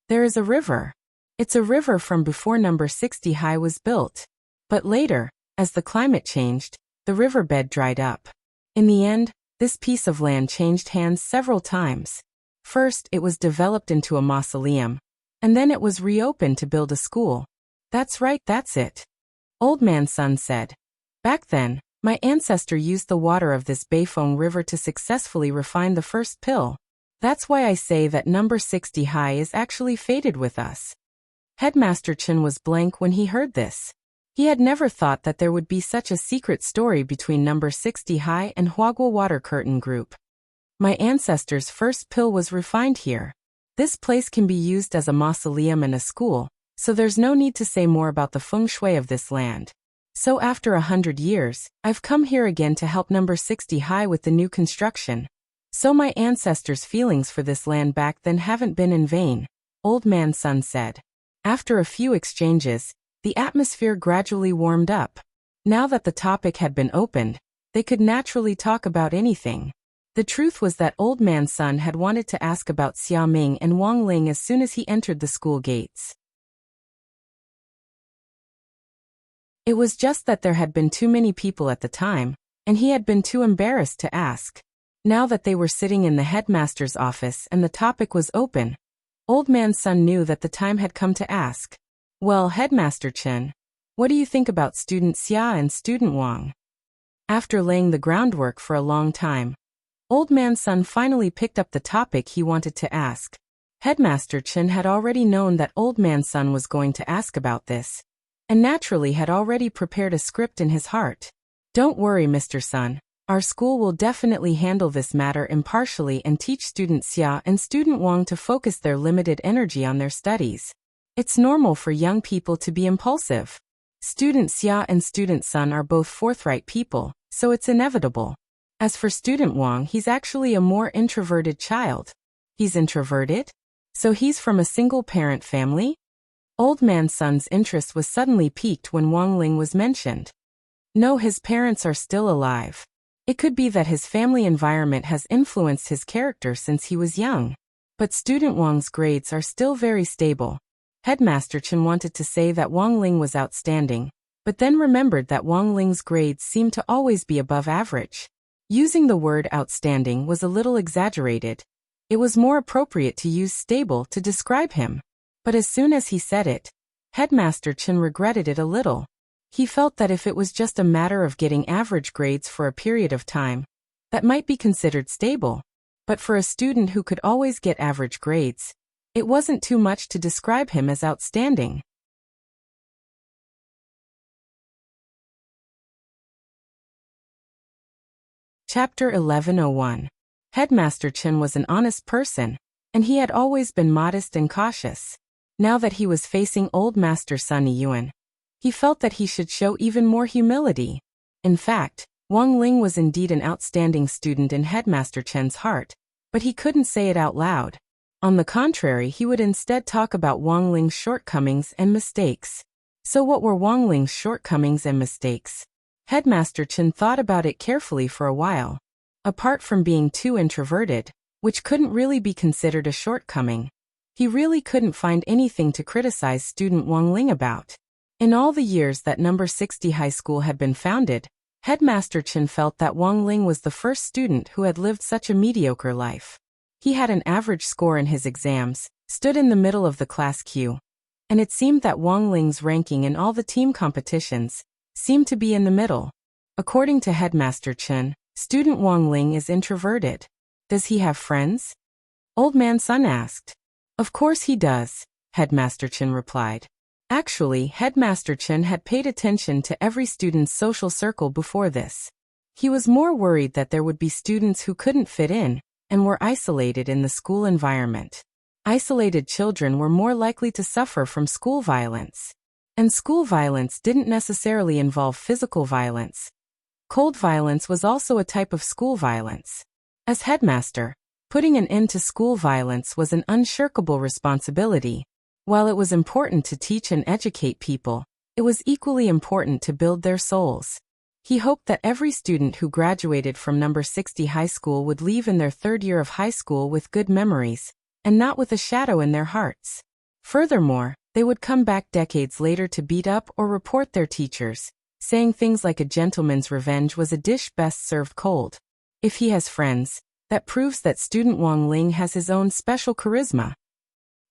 There is a river. It's a river from before number 60 High was built. But later, as the climate changed, the riverbed dried up. In the end, this piece of land changed hands several times. First, it was developed into a mausoleum, and then it was reopened to build a school. That's right, that's it. Old Man Sun said. Back then, my ancestor used the water of this Beifeng River to successfully refine the first pill. That's why I say that number 60 High is actually fated with us. Headmaster Chin was blank when he heard this. He had never thought that there would be such a secret story between number 60 High and Huagua Water Curtain Group. My ancestor's first pill was refined here. This place can be used as a mausoleum and a school, so there's no need to say more about the feng shui of this land. So after 100 years, I've come here again to help number 60 High with the new construction. So my ancestors' feelings for this land back then haven't been in vain, Old Man Sun said. After a few exchanges, the atmosphere gradually warmed up. Now that the topic had been opened, they could naturally talk about anything. The truth was that Old Man Sun had wanted to ask about Xia Ming and Wang Ling as soon as he entered the school gates. It was just that there had been too many people at the time, and he had been too embarrassed to ask. Now that they were sitting in the headmaster's office and the topic was open, Old Man Sun knew that the time had come to ask. Well, Headmaster Chen, what do you think about student Xia and student Wang? After laying the groundwork for a long time, Old Man Sun finally picked up the topic he wanted to ask. Headmaster Chen had already known that Old Man Sun was going to ask about this, and naturally had already prepared a script in his heart. Don't worry, Mr. Sun. Our school will definitely handle this matter impartially and teach student Xia and student Wang to focus their limited energy on their studies. It's normal for young people to be impulsive. Student Xia and student Sun are both forthright people, so it's inevitable. As for student Wang, he's actually a more introverted child. He's introverted? So he's from a single-parent family? Old Man Sun's interest was suddenly piqued when Wang Ling was mentioned. No, his parents are still alive. It could be that his family environment has influenced his character since he was young. But student Wang's grades are still very stable. Headmaster Chen wanted to say that Wang Ling was outstanding, but then remembered that Wang Ling's grades seemed to always be above average. Using the word outstanding was a little exaggerated. It was more appropriate to use stable to describe him. But as soon as he said it, Headmaster Chen regretted it a little. He felt that if it was just a matter of getting average grades for a period of time, that might be considered stable. But for a student who could always get average grades, it wasn't too much to describe him as outstanding. Chapter 1101. Headmaster Chen was an honest person, and he had always been modest and cautious. Now that he was facing Old Master Sun Yuan, he felt that he should show even more humility. In fact, Wang Ling was indeed an outstanding student in Headmaster Chen's heart, but he couldn't say it out loud. On the contrary, he would instead talk about Wang Ling's shortcomings and mistakes. So what were Wang Ling's shortcomings and mistakes? Headmaster Chen thought about it carefully for a while. Apart from being too introverted, which couldn't really be considered a shortcoming, he really couldn't find anything to criticize student Wang Ling about. In all the years that number 60 high school had been founded, Headmaster Chen felt that Wang Ling was the first student who had lived such a mediocre life. He had an average score in his exams, stood in the middle of the class queue, and it seemed that Wang Ling's ranking in all the team competitions seemed to be in the middle. According to Headmaster Chen, student Wang Ling is introverted. Does he have friends? Old Man Sun asked. Of course he does, Headmaster Chen replied. Actually, Headmaster Chen had paid attention to every student's social circle before this. He was more worried that there would be students who couldn't fit in and were isolated in the school environment. Isolated children were more likely to suffer from school violence. And school violence didn't necessarily involve physical violence. Cold violence was also a type of school violence. As headmaster, putting an end to school violence was an unshirkable responsibility. While it was important to teach and educate people, it was equally important to build their souls. He hoped that every student who graduated from number 60 high school would leave in their third year of high school with good memories, and not with a shadow in their hearts. Furthermore, they would come back decades later to beat up or report their teachers, saying things like a gentleman's revenge was a dish best served cold. If he has friends, that proves that student Wang Ling has his own special charisma.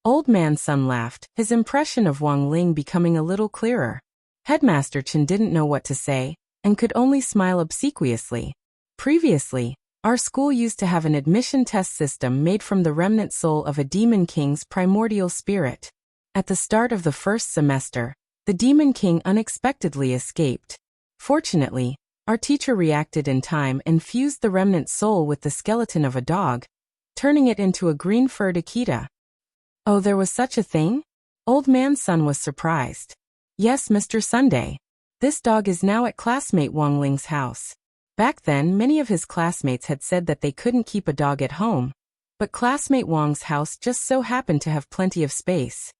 Old Man Sun laughed, his impression of Wang Ling becoming a little clearer. Headmaster Chen didn't know what to say, and could only smile obsequiously. Previously, our school used to have an admission test system made from the remnant soul of a demon king's primordial spirit. At the start of the first semester, the demon king unexpectedly escaped. Fortunately, our teacher reacted in time and fused the remnant soul with the skeleton of a dog, turning it into a green-furred Akita. Oh, there was such a thing? Old Man Sun was surprised. Yes, Mr. Sunday. This dog is now at classmate Wang Ling's house. Back then, many of his classmates had said that they couldn't keep a dog at home, but classmate Wang's house just so happened to have plenty of space.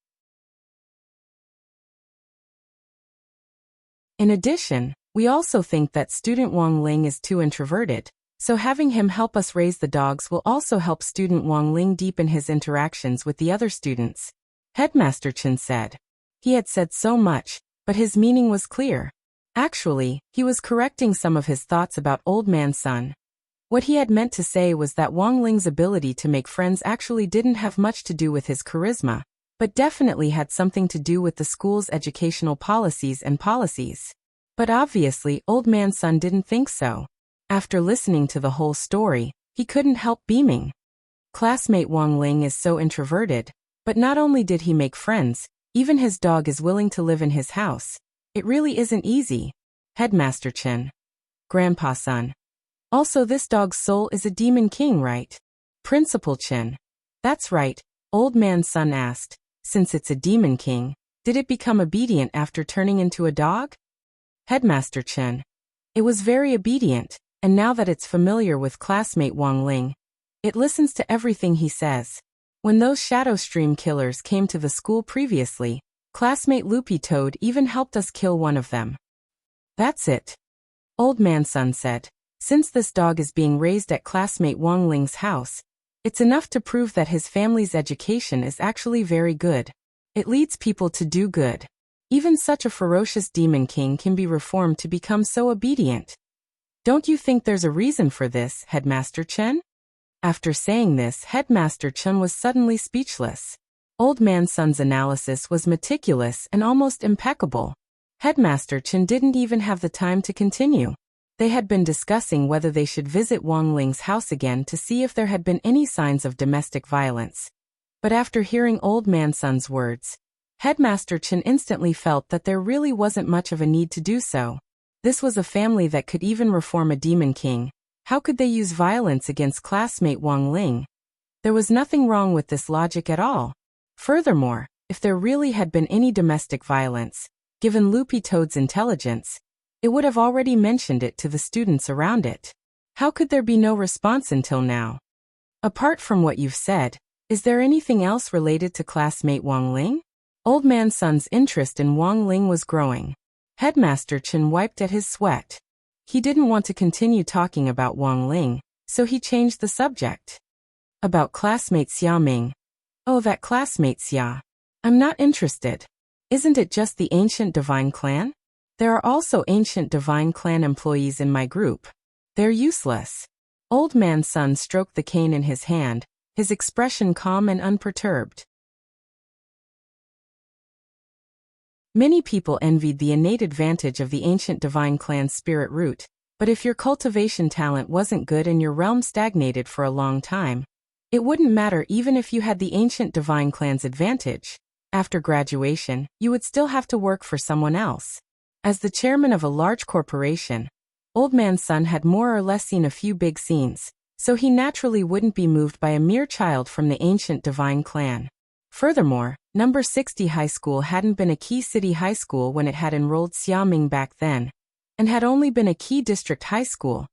In addition, we also think that student Wang Ling is too introverted, So having him help us raise the dogs will also help student Wang Ling deepen his interactions with the other students. Headmaster Chen said. He had said so much, but his meaning was clear. Actually, he was correcting some of his thoughts about Old Man Sun. What he had meant to say was that Wang Ling's ability to make friends actually didn't have much to do with his charisma, but definitely had something to do with the school's educational policies and policies. But obviously, Old Man Sun didn't think so. After listening to the whole story, he couldn't help beaming. Classmate Wang Ling is so introverted, but not only did he make friends, even his dog is willing to live in his house. It really isn't easy. Headmaster Chen. Grandpa Sun. Also, this dog's soul is a demon king, right? Principal Chen. That's right, Old Man Sun asked. Since it's a demon king, did it become obedient after turning into a dog? Headmaster Chen. It was very obedient, and now that it's familiar with classmate Wang Ling, it listens to everything he says. When those Shadow Stream killers came to the school previously, classmate Loopy Toad even helped us kill one of them. That's it. Old Man Sun said. Since this dog is being raised at classmate Wang Ling's house, it's enough to prove that his family's education is actually very good. It leads people to do good. Even such a ferocious demon king can be reformed to become so obedient. Don't you think there's a reason for this, Headmaster Chen? After saying this, Headmaster Chen was suddenly speechless. Old Man Sun's analysis was meticulous and almost impeccable. Headmaster Chen didn't even have the time to continue. They had been discussing whether they should visit Wang Ling's house again to see if there had been any signs of domestic violence. But after hearing Old Man Sun's words, Headmaster Chen instantly felt that there really wasn't much of a need to do so. This was a family that could even reform a demon king. How could they use violence against classmate Wang Ling? There was nothing wrong with this logic at all. Furthermore, if there really had been any domestic violence, given Loopy Toad's intelligence, it would have already mentioned it to the students around it. How could there be no response until now? Apart from what you've said, is there anything else related to classmate Wang Ling? Old Man Sun's interest in Wang Ling was growing. Headmaster Chen wiped at his sweat. He didn't want to continue talking about Wang Ling, so he changed the subject. About classmate Xia Ming. Oh, that classmate Xia. I'm not interested. Isn't it just the Ancient Divine Clan? There are also Ancient Divine Clan employees in my group. They're useless. Old Man Sun stroked the cane in his hand, his expression calm and unperturbed. Many people envied the innate advantage of the Ancient Divine Clan's spirit root, but if your cultivation talent wasn't good and your realm stagnated for a long time, it wouldn't matter even if you had the Ancient Divine Clan's advantage. After graduation, you would still have to work for someone else. As the chairman of a large corporation, Old Man Sun had more or less seen a few big scenes, so he naturally wouldn't be moved by a mere child from the Ancient Divine Clan. Furthermore, number 60 high school hadn't been a key city high school when it had enrolled Xiaoming back then, and had only been a key district high school.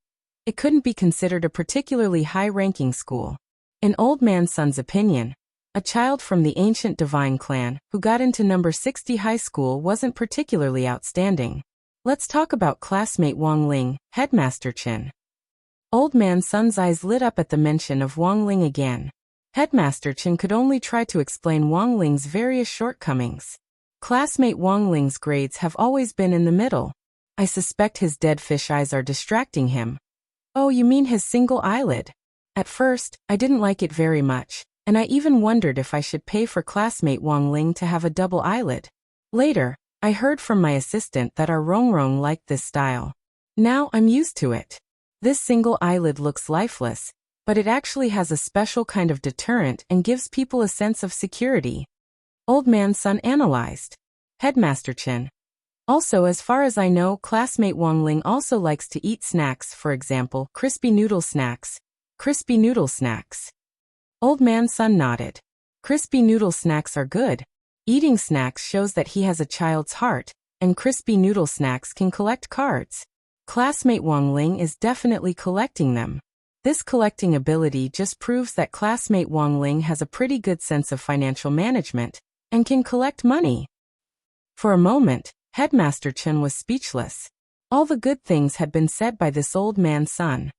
It couldn't be considered a particularly high-ranking school. In Old Man Sun's opinion, a child from the Ancient Divine Clan who got into number 60 high school wasn't particularly outstanding. Let's talk about classmate Wang Ling, Headmaster Chen. Old Man Sun's eyes lit up at the mention of Wang Ling again. Headmaster Chen could only try to explain Wang Ling's various shortcomings. Classmate Wang Ling's grades have always been in the middle. I suspect his dead fish eyes are distracting him. Oh, you mean his single eyelid? At first, I didn't like it very much, and I even wondered if I should pay for classmate Wang Ling to have a double eyelid. Later, I heard from my assistant that our Rongrong liked this style. Now I'm used to it. This single eyelid looks lifeless, but it actually has a special kind of deterrent and gives people a sense of security. Old Man Sun analyzed. Headmaster Chen. Also, as far as I know, classmate Wang Ling also likes to eat snacks, for example, crispy noodle snacks. Crispy noodle snacks. Old Man Sun nodded. Crispy noodle snacks are good. Eating snacks shows that he has a child's heart, and crispy noodle snacks can collect cards. Classmate Wang Ling is definitely collecting them. This collecting ability just proves that classmate Wang Ling has a pretty good sense of financial management, and can collect money. For a moment, Headmaster Chen was speechless. All the good things had been said by this Old Man Sun.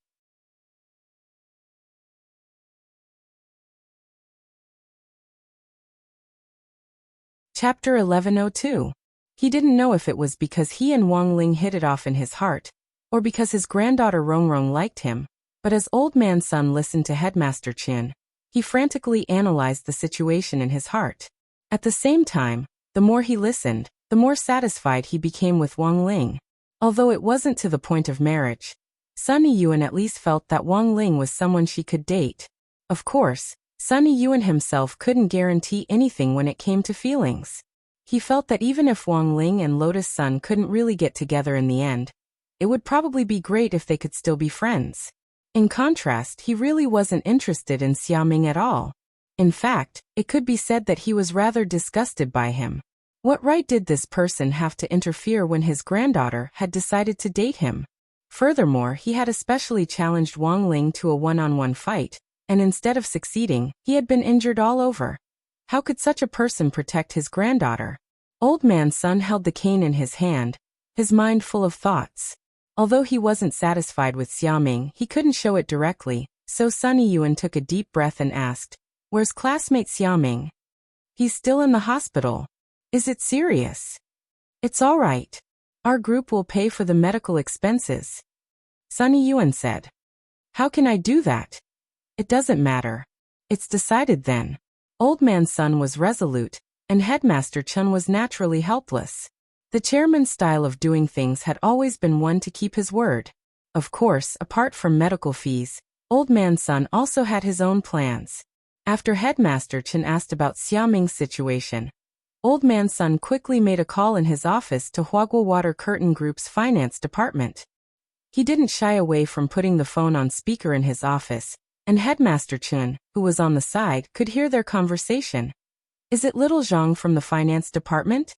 Chapter 1102. He didn't know if it was because he and Wang Ling hit it off in his heart, or because his granddaughter Rongrong liked him, but as Old Man Sun listened to Headmaster Chin, he frantically analyzed the situation in his heart. At the same time, the more he listened, the more satisfied he became with Wang Ling. Although it wasn't to the point of marriage, Sunny Yuan at least felt that Wang Ling was someone she could date. Of course, Sunny Yuan himself couldn't guarantee anything when it came to feelings. He felt that even if Wang Ling and Lotus Sun couldn't really get together in the end, it would probably be great if they could still be friends. In contrast, he really wasn't interested in Xiaoming at all. In fact, it could be said that he was rather disgusted by him. What right did this person have to interfere when his granddaughter had decided to date him? Furthermore, he had especially challenged Wang Ling to a one-on-one fight, and instead of succeeding, he had been injured all over. How could such a person protect his granddaughter? Old Man Sun held the cane in his hand, his mind full of thoughts. Although he wasn't satisfied with Xiaoming, he couldn't show it directly, so Sunny Yuan took a deep breath and asked, "Where's classmate Xiaoming?" "He's still in the hospital." "Is it serious?" "It's all right. Our group will pay for the medical expenses," Sunny Yuan said. "How can I do that?" "It doesn't matter. It's decided then." Old Man Sun was resolute, and Headmaster Chun was naturally helpless. The chairman's style of doing things had always been one to keep his word. Of course, apart from medical fees, Old Man Sun also had his own plans. After Headmaster Chun asked about Xiaoming's situation, Old Man Sun quickly made a call in his office to Huaguo Water Curtain Group's finance department. He didn't shy away from putting the phone on speaker in his office, and Headmaster Chun, who was on the side, could hear their conversation. "Is it little Zhang from the finance department?"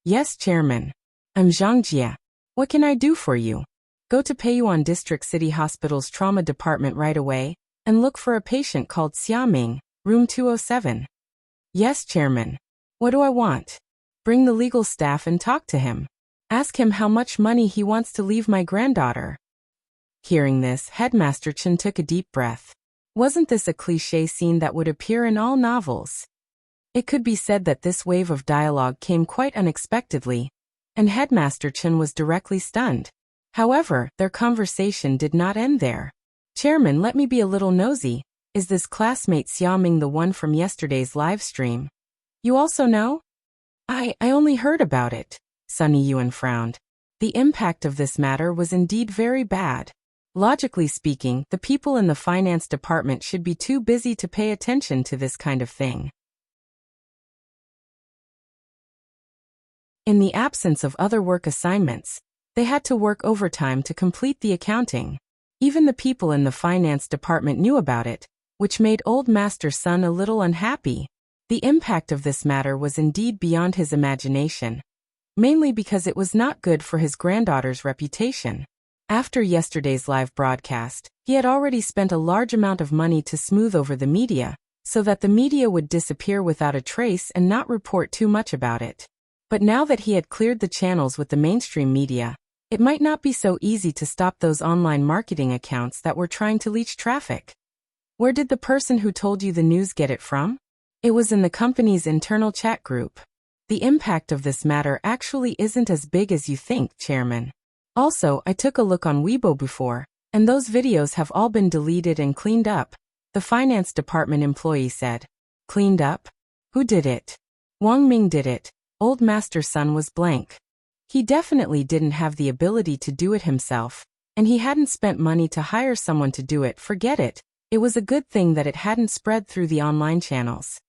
"Yes, Chairman. I'm Zhang Jia. What can I do for you?" "Go to Peiyuan District City Hospital's trauma department right away, and look for a patient called Xiaoming, room 207. "Yes, Chairman. What do I want?" "Bring the legal staff and talk to him. Ask him how much money he wants to leave my granddaughter." Hearing this, Headmaster Chun took a deep breath. Wasn't this a cliché scene that would appear in all novels? It could be said that this wave of dialogue came quite unexpectedly, and Headmaster Chun was directly stunned. However, their conversation did not end there. "Chairman, let me be a little nosy. Is this classmate Xiaoming the one from yesterday's live stream? You also know?" I only heard about it," Sunny Yuan frowned. The impact of this matter was indeed very bad. Logically speaking, the people in the finance department should be too busy to pay attention to this kind of thing. In the absence of other work assignments, they had to work overtime to complete the accounting. Even the people in the finance department knew about it, which made Old Master Sun a little unhappy. The impact of this matter was indeed beyond his imagination, mainly because it was not good for his granddaughter's reputation. After yesterday's live broadcast, he had already spent a large amount of money to smooth over the media, so that the media would disappear without a trace and not report too much about it. But now that he had cleared the channels with the mainstream media, it might not be so easy to stop those online marketing accounts that were trying to leech traffic. Where did the person who told you the news get it from? It was in the company's internal chat group. The impact of this matter actually isn't as big as you think, Chairman. Also, I took a look on Weibo before, and those videos have all been deleted and cleaned up, the finance department employee said. Cleaned up? Who did it? Wang Ming did it. Old Master Sun was blank. He definitely didn't have the ability to do it himself, and he hadn't spent money to hire someone to do it. Forget it. It was a good thing that it hadn't spread through the online channels.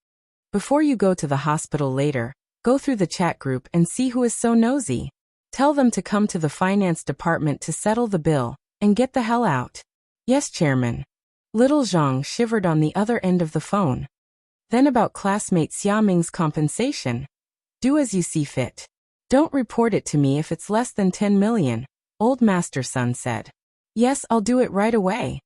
Before you go to the hospital later, go through the chat group and see who is so nosy. Tell them to come to the finance department to settle the bill, and get the hell out. Yes, Chairman. Little Zhang shivered on the other end of the phone. Then about classmate Xiaoming's compensation. Do as you see fit. Don't report it to me if it's less than 10 million, Old Master Sun said. Yes, I'll do it right away.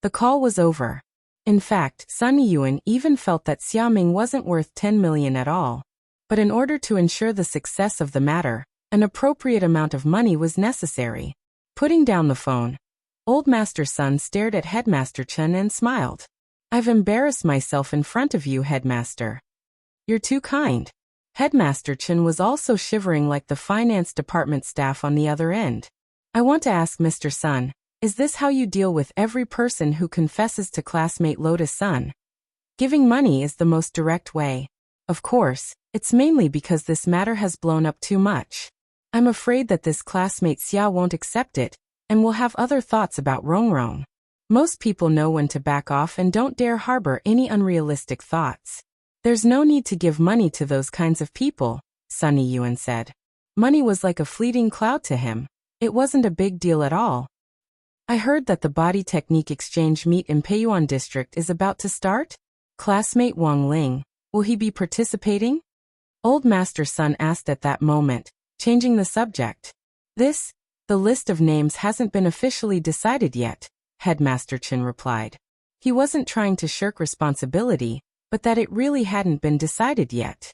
The call was over. In fact, Sunny Yuan even felt that Xiaoming wasn't worth 10 million at all. But in order to ensure the success of the matter, an appropriate amount of money was necessary. Putting down the phone, Old Master Sun stared at Headmaster Chen and smiled. I've embarrassed myself in front of you, Headmaster. You're too kind. Headmaster Chen was also shivering like the finance department staff on the other end. I want to ask Mr. Sun, is this how you deal with every person who confesses to classmate Lotus Sun? Giving money is the most direct way. Of course, it's mainly because this matter has blown up too much. I'm afraid that this classmate Xia won't accept it, and will have other thoughts about Rongrong. Most people know when to back off and don't dare harbor any unrealistic thoughts. There's no need to give money to those kinds of people, Sunny Yuan said. Money was like a fleeting cloud to him. It wasn't a big deal at all. I heard that the body technique exchange meet in Peiyuan district is about to start? Classmate Wang Ling, will he be participating? Old Master Sun asked at that moment, changing the subject. The list of names hasn't been officially decided yet, Headmaster Chen replied. He wasn't trying to shirk responsibility, but that it really hadn't been decided yet.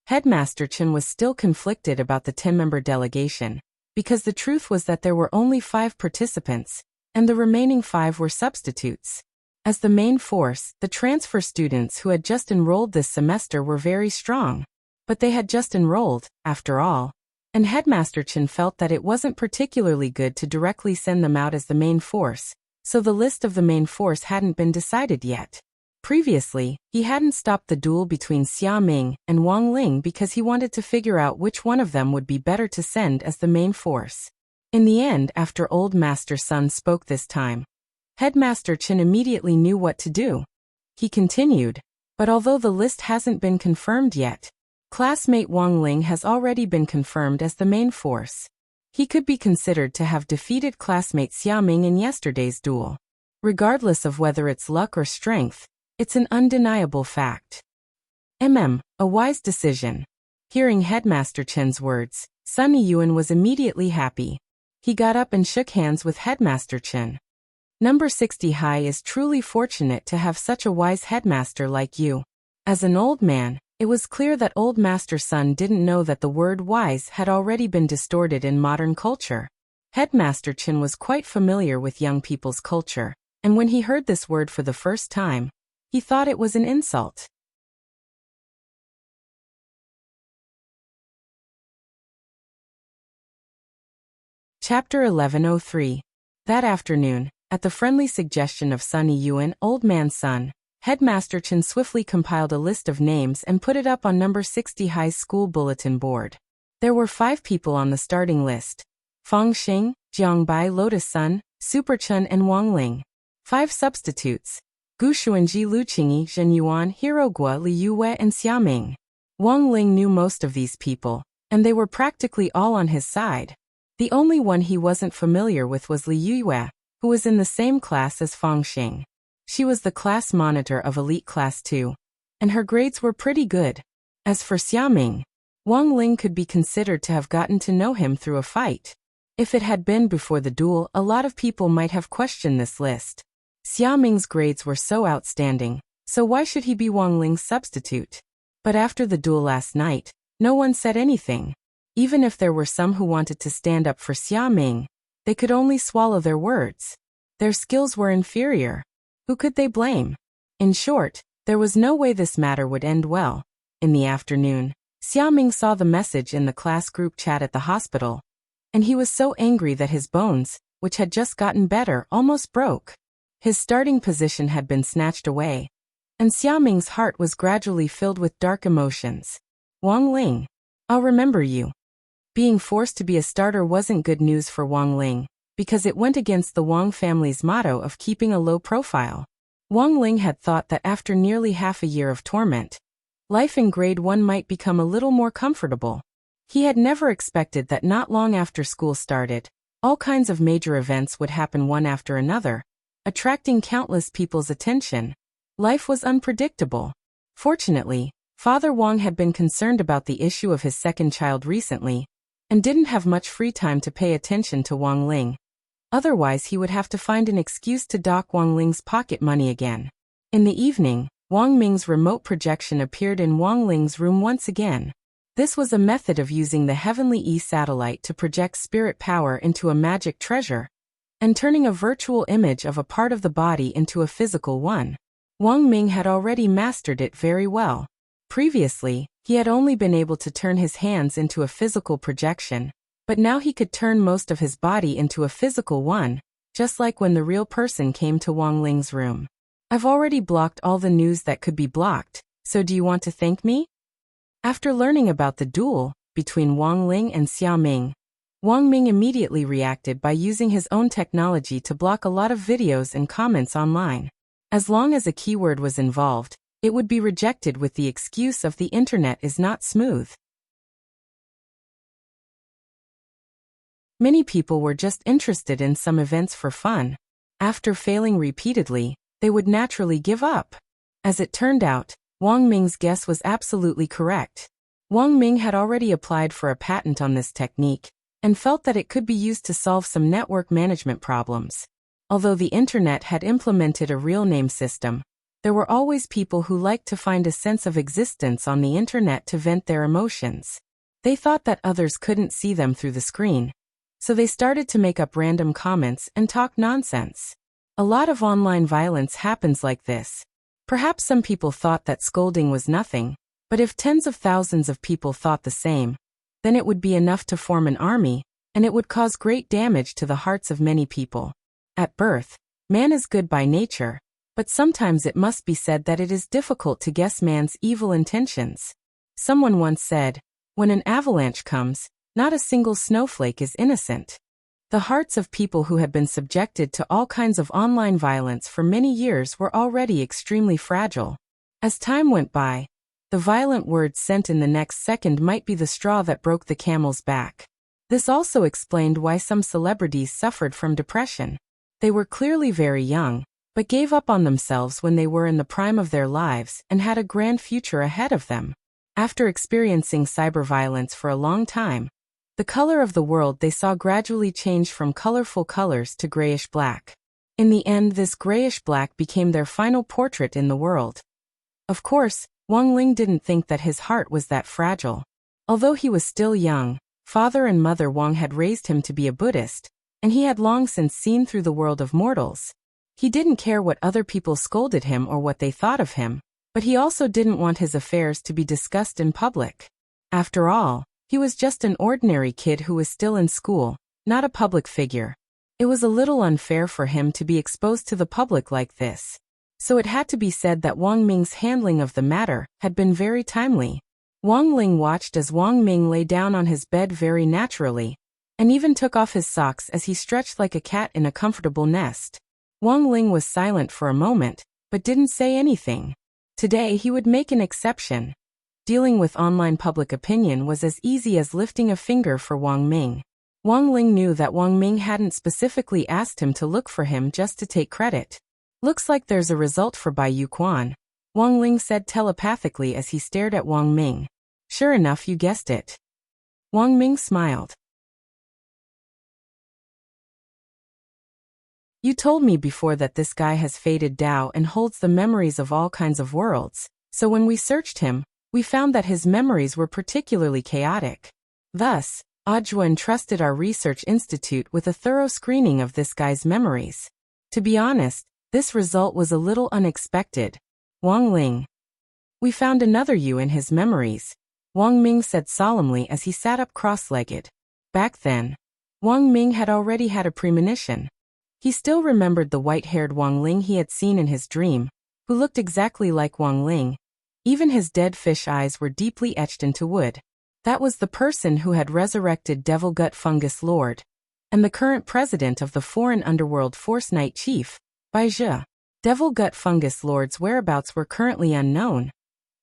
Headmaster Chen was still conflicted about the 10-member delegation, because the truth was that there were only 5 participants, and the remaining 5 were substitutes. As the main force, the transfer students who had just enrolled this semester were very strong. But they had just enrolled, after all, and Headmaster Chen felt that it wasn't particularly good to directly send them out as the main force, so the list of the main force hadn't been decided yet. Previously, he hadn't stopped the duel between Xia Ming and Wang Ling because he wanted to figure out which one of them would be better to send as the main force. In the end, after Old Master Sun spoke this time, Headmaster Chen immediately knew what to do. He continued, but although the list hasn't been confirmed yet, classmate Wang Ling has already been confirmed as the main force. He could be considered to have defeated classmate Xia Ming in yesterday's duel. Regardless of whether it's luck or strength, it's an undeniable fact. A wise decision. Hearing Headmaster Chen's words, Sunny Yuan was immediately happy. He got up and shook hands with Headmaster Chen. Number 60 High is truly fortunate to have such a wise headmaster like you. As an old man, it was clear that Old Master Sun didn't know that the word wise had already been distorted in modern culture. Headmaster Chen was quite familiar with young people's culture, and when he heard this word for the first time, he thought it was an insult. Chapter 1103. That afternoon, at the friendly suggestion of Sunny Yuan, Old Man Sun, Headmaster Chen swiftly compiled a list of names and put it up on number 60 High School bulletin board. There were 5 people on the starting list: Fang Xing, Jiang Bai, Lotus Sun, Super Chen, and Wang Ling. 5 substitutes: Gu Xuanji, Lu Qingyi, Zhen Yuan, Hero Guo, Li Yue, and Xia Ming. Wang Ling knew most of these people, and they were practically all on his side. The only one he wasn't familiar with was Li Yue, who was in the same class as Fang Xing. She was the class monitor of Elite Class 2, and her grades were pretty good. As for Xia Ming, Wang Ling could be considered to have gotten to know him through a fight. If it had been before the duel, a lot of people might have questioned this list. Xia Ming's grades were so outstanding, so why should he be Wang Ling's substitute? But after the duel last night, no one said anything. Even if there were some who wanted to stand up for Xia Ming, they could only swallow their words. Their skills were inferior. Who could they blame? In short, there was no way this matter would end well. In the afternoon, Xia Ming saw the message in the class group chat at the hospital, and he was so angry that his bones, which had just gotten better, almost broke. His starting position had been snatched away, and Xia Ming's heart was gradually filled with dark emotions. Wang Ling, I'll remember you. Being forced to be a starter wasn't good news for Wang Ling, because it went against the Wang family's motto of keeping a low profile. Wang Ling had thought that after nearly half a year of torment, life in grade 1 might become a little more comfortable. He had never expected that not long after school started, all kinds of major events would happen one after another, attracting countless people's attention. Life was unpredictable. Fortunately, Father Wang had been concerned about the issue of his second child recently, and didn't have much free time to pay attention to Wang Ling. Otherwise he would have to find an excuse to dock Wang Ling's pocket money again. In the evening, Wang Ming's remote projection appeared in Wang Ling's room once again. This was a method of using the Heavenly E satellite to project spirit power into a magic treasure, and turning a virtual image of a part of the body into a physical one. Wang Ming had already mastered it very well. Previously, he had only been able to turn his hands into a physical projection, but now he could turn most of his body into a physical one, just like when the real person came to Wang Ling's room. I've already blocked all the news that could be blocked, so do you want to thank me? After learning about the duel between Wang Ling and Xia Ming, Wang Ming immediately reacted by using his own technology to block a lot of videos and comments online. As long as a keyword was involved, it would be rejected with the excuse of the internet is not smooth. Many people were just interested in some events for fun. After failing repeatedly, they would naturally give up. As it turned out, Wang Ming's guess was absolutely correct. Wang Ming had already applied for a patent on this technique, and felt that it could be used to solve some network management problems. Although the internet had implemented a real name system, there were always people who liked to find a sense of existence on the internet to vent their emotions. They thought that others couldn't see them through the screen, so they started to make up random comments and talk nonsense. A lot of online violence happens like this. Perhaps some people thought that scolding was nothing, but if tens of thousands of people thought the same, then it would be enough to form an army, and it would cause great damage to the hearts of many people. At birth, man is good by nature, but sometimes it must be said that it is difficult to guess man's evil intentions. Someone once said, when an avalanche comes, not a single snowflake is innocent. The hearts of people who had been subjected to all kinds of online violence for many years were already extremely fragile. As time went by, the violent words sent in the next second might be the straw that broke the camel's back. This also explained why some celebrities suffered from depression. They were clearly very young, but gave up on themselves when they were in the prime of their lives and had a grand future ahead of them. After experiencing cyber violence for a long time, the color of the world they saw gradually changed from colorful colors to grayish-black. In the end, this grayish-black became their final portrait in the world. Of course, Wang Ling didn't think that his heart was that fragile. Although he was still young, father and mother Wang had raised him to be a Buddhist, and he had long since seen through the world of mortals. He didn't care what other people scolded him or what they thought of him, but he also didn't want his affairs to be discussed in public. After all, he was just an ordinary kid who was still in school, not a public figure. It was a little unfair for him to be exposed to the public like this. So it had to be said that Wang Ming's handling of the matter had been very timely. Wang Ling watched as Wang Ming lay down on his bed very naturally, and even took off his socks as he stretched like a cat in a comfortable nest. Wang Ling was silent for a moment, but didn't say anything. Today he would make an exception. Dealing with online public opinion was as easy as lifting a finger for Wang Ming. Wang Ling knew that Wang Ming hadn't specifically asked him to look for him just to take credit. Looks like there's a result for Bai Yuquan, Wang Ling said telepathically as he stared at Wang Ming. Sure enough, you guessed it. Wang Ming smiled. You told me before that this guy has faded Dao and holds the memories of all kinds of worlds, so when we searched him, we found that his memories were particularly chaotic. Thus, Audiobook entrusted our research institute with a thorough screening of this guy's memories. To be honest, this result was a little unexpected. Wang Ling. We found another you in his memories, Wang Ming said solemnly as he sat up cross-legged. Back then, Wang Ming had already had a premonition. He still remembered the white-haired Wang Ling he had seen in his dream, who looked exactly like Wang Ling. Even his dead fish eyes were deeply etched into wood. That was the person who had resurrected Devil Gut Fungus Lord, and the current president of the foreign underworld Force Knight Chief, Bai Zhe. Devil Gut Fungus Lord's whereabouts were currently unknown,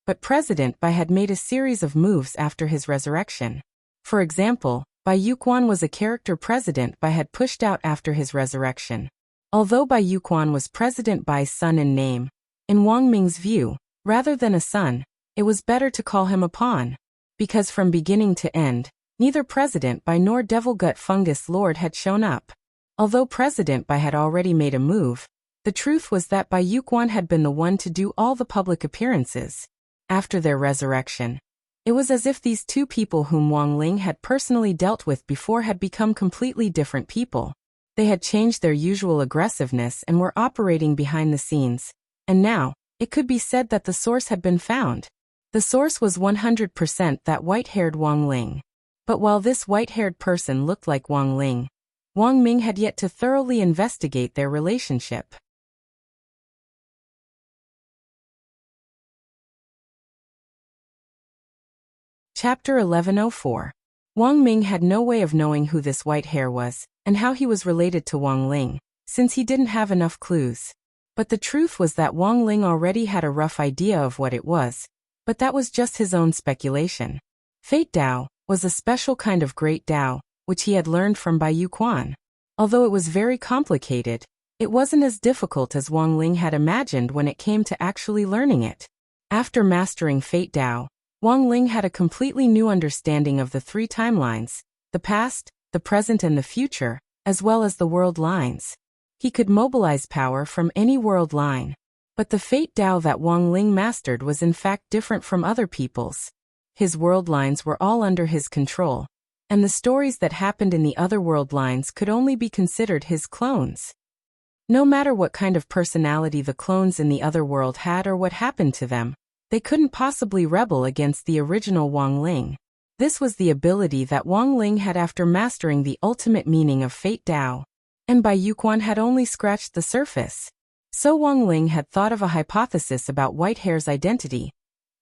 but President Bai had made a series of moves after his resurrection. For example, Bai Yuquan was a character President Bai had pushed out after his resurrection. Although Bai Yuquan was President Bai's son in name, in Wang Ming's view, rather than a son, it was better to call him a pawn. Because from beginning to end, neither President Bai nor Devil Gut Fungus Lord had shown up. Although President Bai had already made a move, the truth was that Bai Yuquan had been the one to do all the public appearances. After their resurrection, it was as if these two people whom Wang Ling had personally dealt with before had become completely different people. They had changed their usual aggressiveness and were operating behind the scenes, and now, It could be said that the source had been found. The source was 100% that white-haired Wang Ling. But while this white-haired person looked like Wang Ling, Wang Ming had yet to thoroughly investigate their relationship. Chapter 1104. Wang Ming had no way of knowing who this white hair was, and how he was related to Wang Ling, since he didn't have enough clues. But the truth was that Wang Ling already had a rough idea of what it was, but that was just his own speculation. Fate Dao was a special kind of great Dao, which he had learned from Bai Yuquan. Although it was very complicated, it wasn't as difficult as Wang Ling had imagined when it came to actually learning it. After mastering Fate Dao, Wang Ling had a completely new understanding of the three timelines, the past, the present and the future, as well as the world lines. He could mobilize power from any world line. But the Fate Dao that Wang Ling mastered was in fact different from other people's. His world lines were all under his control, and the stories that happened in the other world lines could only be considered his clones. No matter what kind of personality the clones in the other world had or what happened to them, they couldn't possibly rebel against the original Wang Ling. This was the ability that Wang Ling had after mastering the ultimate meaning of Fate Dao, and Bai Yuquan had only scratched the surface. So Wang Ling had thought of a hypothesis about Whitehair's identity.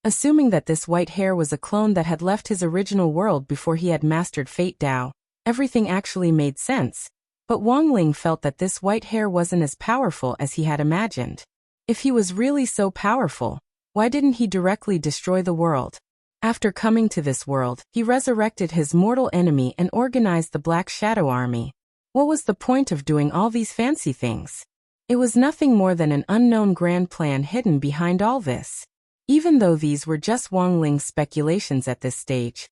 Assuming that this white hair was a clone that had left his original world before he had mastered Fate Dao, everything actually made sense. But Wang Ling felt that this white hair wasn't as powerful as he had imagined. If he was really so powerful, why didn't he directly destroy the world? After coming to this world, he resurrected his mortal enemy and organized the Black Shadow Army. What was the point of doing all these fancy things? It was nothing more than an unknown grand plan hidden behind all this. Even though these were just Wang Ling's speculations at this stage,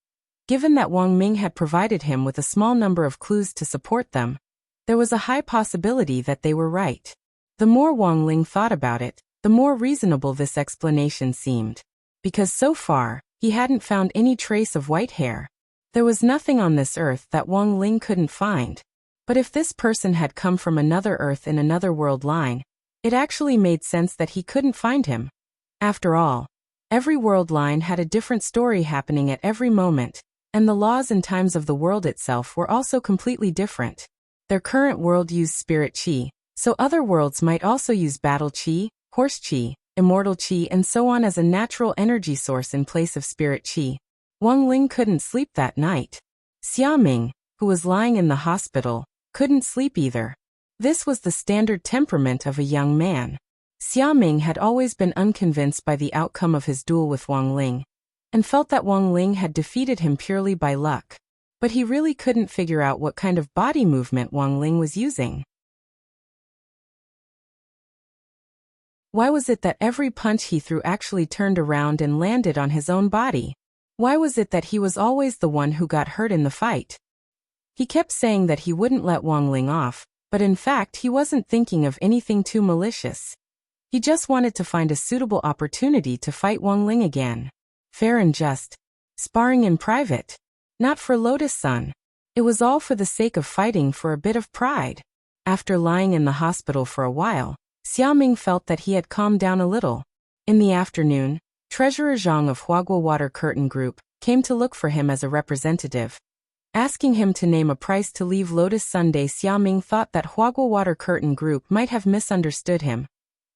given that Wang Ming had provided him with a small number of clues to support them, there was a high possibility that they were right. The more Wang Ling thought about it, the more reasonable this explanation seemed. Because so far, he hadn't found any trace of white hair. There was nothing on this earth that Wang Ling couldn't find. But if this person had come from another earth in another world line, it actually made sense that he couldn't find him. After all, every world line had a different story happening at every moment, and the laws and times of the world itself were also completely different. Their current world used spirit qi, so other worlds might also use battle qi, horse qi, immortal qi and so on as a natural energy source in place of spirit qi. Wang Ling couldn't sleep that night. Xia Ming, who was lying in the hospital, couldn't sleep either. This was the standard temperament of a young man. Xia Ming had always been unconvinced by the outcome of his duel with Wang Ling, and felt that Wang Ling had defeated him purely by luck. But he really couldn't figure out what kind of body movement Wang Ling was using. Why was it that every punch he threw actually turned around and landed on his own body? Why was it that he was always the one who got hurt in the fight? He kept saying that he wouldn't let Wang Ling off, but in fact he wasn't thinking of anything too malicious. He just wanted to find a suitable opportunity to fight Wang Ling again. Fair and just. Sparring in private. Not for Lotus Sun. It was all for the sake of fighting for a bit of pride. After lying in the hospital for a while, Xia Ming felt that he had calmed down a little. In the afternoon, Treasurer Zhang of Huagua Water Curtain Group came to look for him as a representative. Asking him to name a price to leave Lotus Sunday, Xia Ming thought that Huagua Water Curtain Group might have misunderstood him,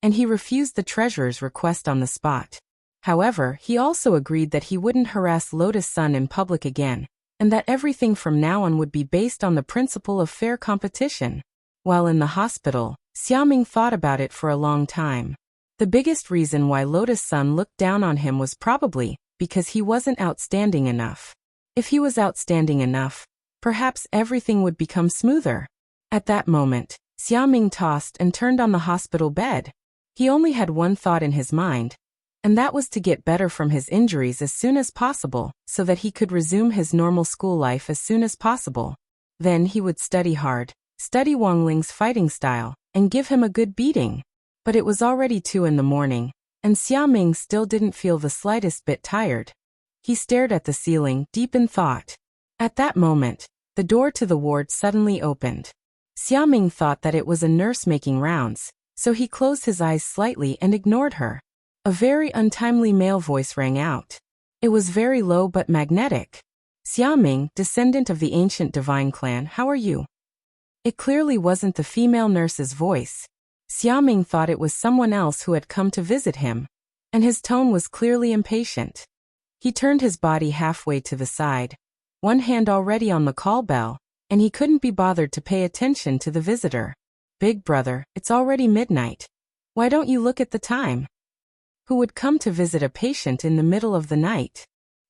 and he refused the treasurer's request on the spot. However, he also agreed that he wouldn't harass Lotus Sun in public again, and that everything from now on would be based on the principle of fair competition. While in the hospital, Xia Ming thought about it for a long time. The biggest reason why Lotus Sun looked down on him was probably because he wasn't outstanding enough. If he was outstanding enough, perhaps everything would become smoother. At that moment, Xia Ming tossed and turned on the hospital bed. He only had one thought in his mind, and that was to get better from his injuries as soon as possible, so that he could resume his normal school life as soon as possible. Then he would study hard, study Wang Ling's fighting style, and give him a good beating. But it was already 2 in the morning, and Xia Ming still didn't feel the slightest bit tired. He stared at the ceiling, deep in thought. At that moment, the door to the ward suddenly opened. Xia Ming thought that it was a nurse making rounds, so he closed his eyes slightly and ignored her. A very untimely male voice rang out. It was very low but magnetic. Xiaoming, descendant of the ancient divine clan, how are you? It clearly wasn't the female nurse's voice. Xiaoming thought it was someone else who had come to visit him, and his tone was clearly impatient. He turned his body halfway to the side, one hand already on the call bell, and he couldn't be bothered to pay attention to the visitor. Big brother, it's already midnight. Why don't you look at the time? Who would come to visit a patient in the middle of the night?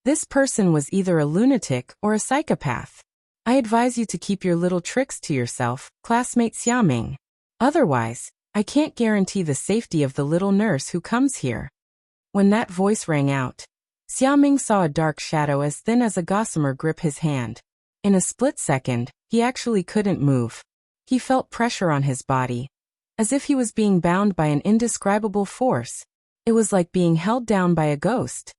This person was either a lunatic or a psychopath. I advise you to keep your little tricks to yourself, classmate Xiaoming. Otherwise, I can't guarantee the safety of the little nurse who comes here. When that voice rang out, Xiaoming saw a dark shadow as thin as a gossamer grip his hand. In a split second, he actually couldn't move. He felt pressure on his body, as if he was being bound by an indescribable force. It was like being held down by a ghost.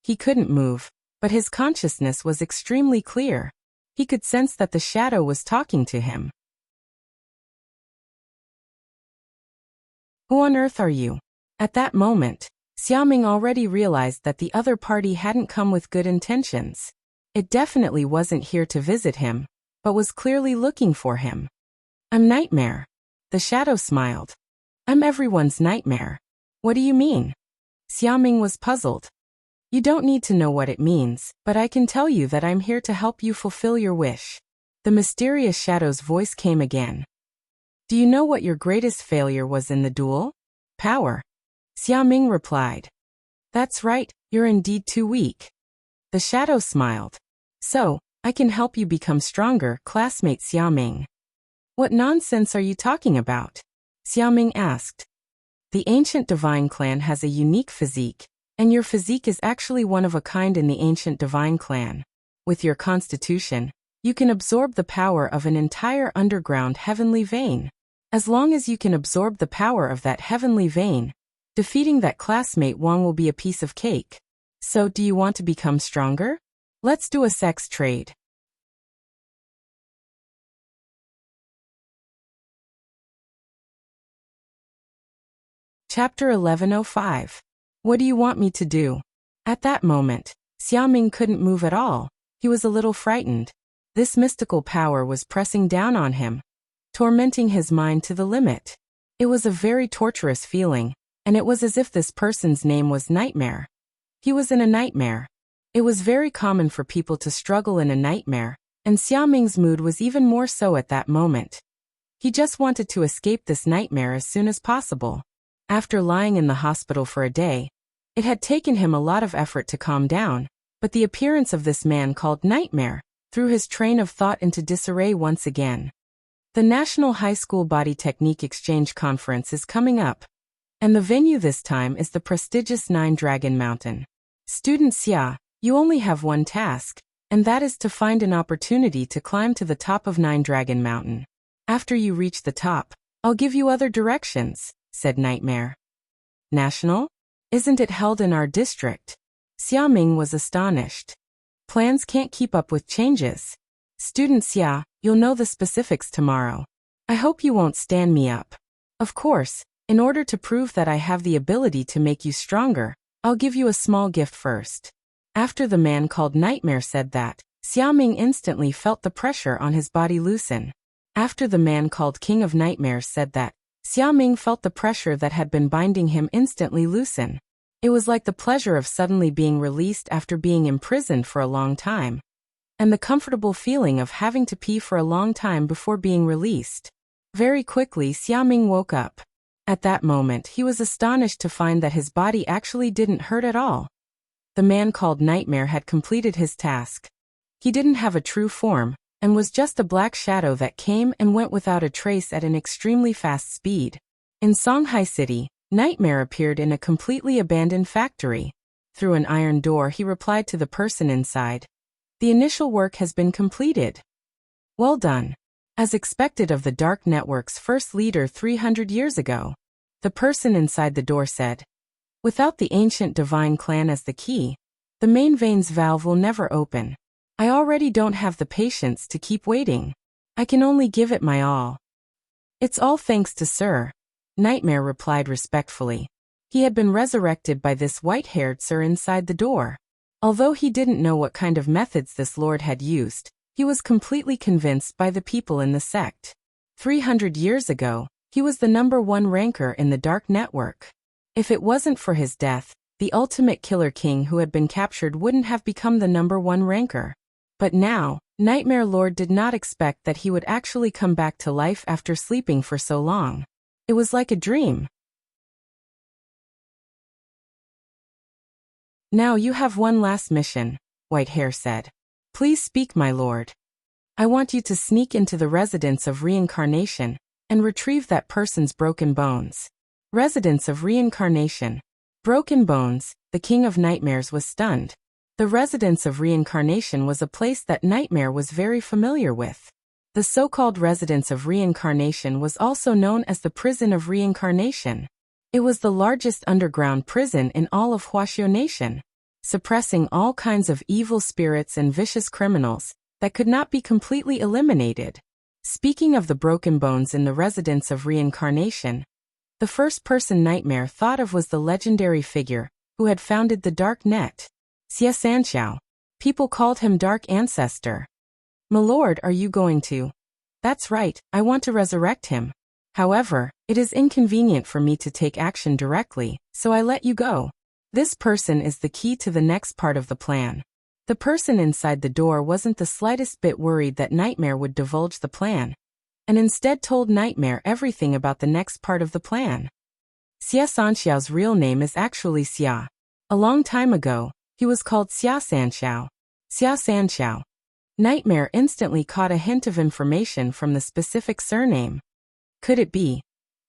He couldn't move, but his consciousness was extremely clear. He could sense that the shadow was talking to him. Who on earth are you? At that moment, Xiaoming already realized that the other party hadn't come with good intentions. It definitely wasn't here to visit him, but was clearly looking for him. I'm Nightmare. The shadow smiled. I'm everyone's nightmare. What do you mean? Xiaoming was puzzled. You don't need to know what it means, but I can tell you that I'm here to help you fulfill your wish. The mysterious shadow's voice came again. Do you know what your greatest failure was in the duel? Power. Xiaoming replied. That's right, you're indeed too weak. The shadow smiled. So, I can help you become stronger, classmate Xiaoming. What nonsense are you talking about? Xiaoming asked. The ancient divine clan has a unique physique, and your physique is actually one of a kind in the ancient divine clan. With your constitution, you can absorb the power of an entire underground heavenly vein. As long as you can absorb the power of that heavenly vein, defeating that classmate Wang will be a piece of cake. So, do you want to become stronger? Let's do a sex trade. Chapter 1105. What do you want me to do? At that moment, Xiaoming couldn't move at all. He was a little frightened. This mystical power was pressing down on him, tormenting his mind to the limit. It was a very torturous feeling, and it was as if this person's name was Nightmare. He was in a nightmare. It was very common for people to struggle in a nightmare, and Xiaoming's mood was even more so at that moment. He just wanted to escape this nightmare as soon as possible. After lying in the hospital for a day, it had taken him a lot of effort to calm down, but the appearance of this man called Nightmare threw his train of thought into disarray once again. The National High School Body Technique Exchange Conference is coming up, and the venue this time is the prestigious Nine Dragon Mountain. Student Xia, you only have one task, and that is to find an opportunity to climb to the top of Nine Dragon Mountain. After you reach the top, I'll give you other directions, said Nightmare. National? Isn't it held in our district? Xiaoming was astonished. Plans can't keep up with changes. Student Xia, you'll know the specifics tomorrow. I hope you won't stand me up. Of course, in order to prove that I have the ability to make you stronger, I'll give you a small gift first. After the man called Nightmare said that, Xiaoming instantly felt the pressure on his body loosen. After the man called King of Nightmares said that, Xiaoming felt the pressure that had been binding him instantly loosen. It was like the pleasure of suddenly being released after being imprisoned for a long time, and the comfortable feeling of having to pee for a long time before being released. Very quickly Xiaoming woke up. At that moment he was astonished to find that his body actually didn't hurt at all. The man called Nightmare had completed his task. He didn't have a true form, and was just a black shadow that came and went without a trace at an extremely fast speed. In Songhai City, Nightmare appeared in a completely abandoned factory. Through an iron door he replied to the person inside. The initial work has been completed. Well done. As expected of the Dark Network's first leader 300 years ago, the person inside the door said. Without the ancient divine clan as the key, the main veins valve will never open. I already don't have the patience to keep waiting. I can only give it my all. It's all thanks to Sir. Nightmare replied respectfully. He had been resurrected by this white-haired sir inside the door. Although he didn't know what kind of methods this lord had used, he was completely convinced by the people in the sect. 300 years ago, he was the #1 ranker in the Dark Network. If it wasn't for his death, the ultimate killer king who had been captured wouldn't have become the #1 ranker. But now, Nightmare Lord did not expect that he would actually come back to life after sleeping for so long. It was like a dream. Now you have one last mission, Whitehair said. Please speak, my lord. I want you to sneak into the residence of reincarnation and retrieve that person's broken bones. Residence of reincarnation. Broken bones, the king of nightmares was stunned. The residence of reincarnation was a place that Nightmare was very familiar with. The so-called residence of reincarnation was also known as the prison of reincarnation. It was the largest underground prison in all of Wuxia Nation, suppressing all kinds of evil spirits and vicious criminals that could not be completely eliminated. Speaking of the broken bones in the residence of reincarnation, the first person Nightmare thought of was the legendary figure who had founded the Dark Net, Xia Sanxiao. People called him Dark Ancestor. My lord, are you going to? That's right, I want to resurrect him. However, it is inconvenient for me to take action directly, so I let you go. This person is the key to the next part of the plan. The person inside the door wasn't the slightest bit worried that Nightmare would divulge the plan, and instead told Nightmare everything about the next part of the plan. Xia Sanxiao's real name is actually Xia. A long time ago, he was called Xia Sanxiao. Xia Sanxiao. Nightmare instantly caught a hint of information from the specific surname. Could it be?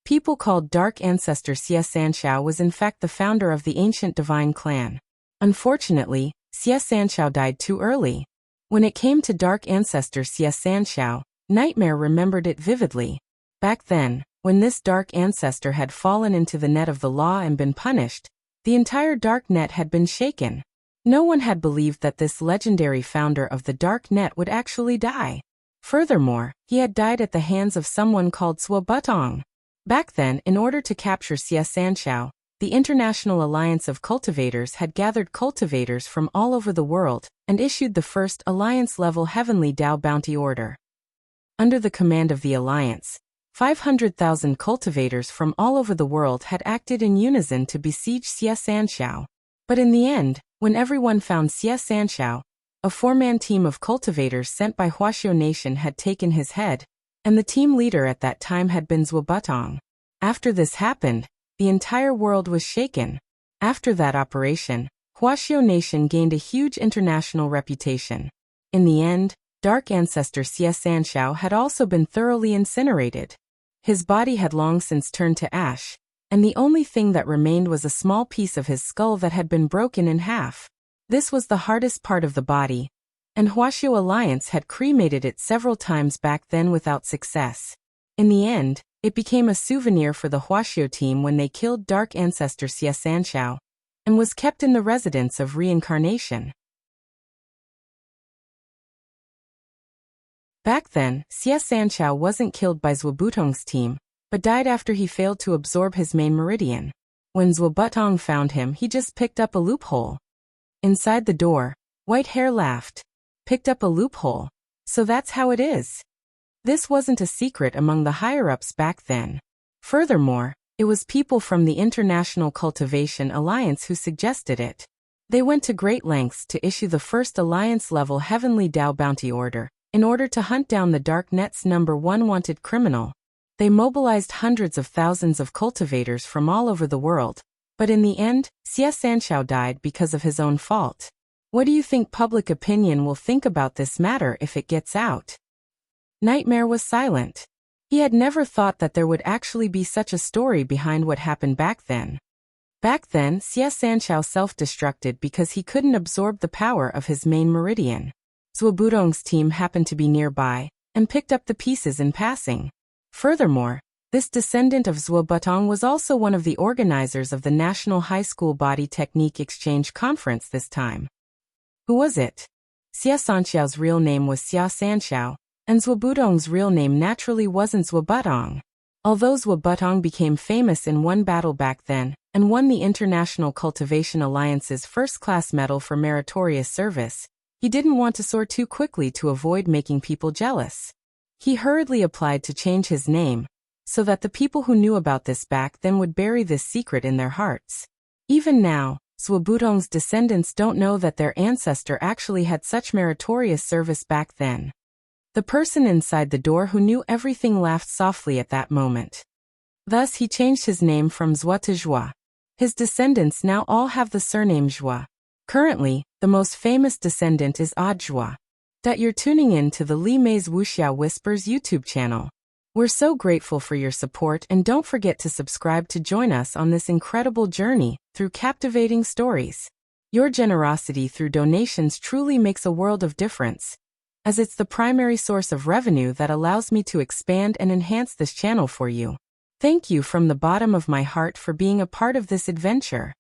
People called Dark Ancestor Xia Sanxiao was in fact the founder of the ancient divine clan. Unfortunately, Xia Sanxiao died too early. When it came to Dark Ancestor Xia Sanxiao, Nightmare remembered it vividly. Back then, when this Dark Ancestor had fallen into the net of the law and been punished, the entire Dark Net had been shaken. No one had believed that this legendary founder of the Dark Net would actually die. Furthermore, he had died at the hands of someone called Swordsmanship. Back then, in order to capture Xia Sanxiao, the International Alliance of Cultivators had gathered cultivators from all over the world and issued the first Alliance-level Heavenly Dao Bounty Order. Under the command of the Alliance, 500,000 cultivators from all over the world had acted in unison to besiege Xia Sanxiao. But in the end, when everyone found Xia Sanxiao, a 4-man team of cultivators sent by Wuxia Nation had taken his head, and the team leader at that time had been Zhuobutong. After this happened, the entire world was shaken. After that operation, Wuxia Nation gained a huge international reputation. In the end, Dark Ancestor Xia Sanxiao had also been thoroughly incinerated. His body had long since turned to ash, and the only thing that remained was a small piece of his skull that had been broken in half. This was the hardest part of the body, and Wuxia Alliance had cremated it several times back then without success. In the end, it became a souvenir for the Wuxia team when they killed Dark Ancestor Xia Sanxiao, and was kept in the residence of reincarnation. Back then, Xia Sanxiao wasn't killed by Zhuobutong's team, but died after he failed to absorb his main meridian. When Zhuobutong found him, he just picked up a loophole. Inside the door, Whitehair laughed. Picked up a loophole. So that's how it is. This wasn't a secret among the higher-ups back then. Furthermore, it was people from the International Cultivation Alliance who suggested it. They went to great lengths to issue the first Alliance-level Heavenly Dao Bounty Order, in order to hunt down the Dark Net's #1 wanted criminal. They mobilized hundreds of thousands of cultivators from all over the world, but in the end, Xia Sanxiao died because of his own fault. What do you think public opinion will think about this matter if it gets out? Nightmare was silent. He had never thought that there would actually be such a story behind what happened back then. Back then, Xia Sanxiao self-destructed because he couldn't absorb the power of his main meridian. Zhuobutong's team happened to be nearby, and picked up the pieces in passing. Furthermore, this descendant of Zhuobutong was also one of the organizers of the National High School Body Technique Exchange Conference this time. Who was it? Xia Sanxiao's real name was Xia Sanxiao, and Zhuobutong's real name naturally wasn't Zhuobutong. Although Zhuobutong became famous in one battle back then, and won the International Cultivation Alliance's first-class medal for meritorious service, he didn't want to soar too quickly to avoid making people jealous. He hurriedly applied to change his name, so that the people who knew about this back then would bury this secret in their hearts. Even now, Swabutong's descendants don't know that their ancestor actually had such meritorious service back then. The person inside the door who knew everything laughed softly at that moment. Thus he changed his name from Zhua to Zhua. His descendants now all have the surname Zhua. Currently, the most famous descendant is Zhua. That you're tuning in to the Li Mei's Wuxia Whispers YouTube channel. We're so grateful for your support, and don't forget to subscribe to join us on this incredible journey through captivating stories. Your generosity through donations truly makes a world of difference, as it's the primary source of revenue that allows me to expand and enhance this channel for you. Thank you from the bottom of my heart for being a part of this adventure.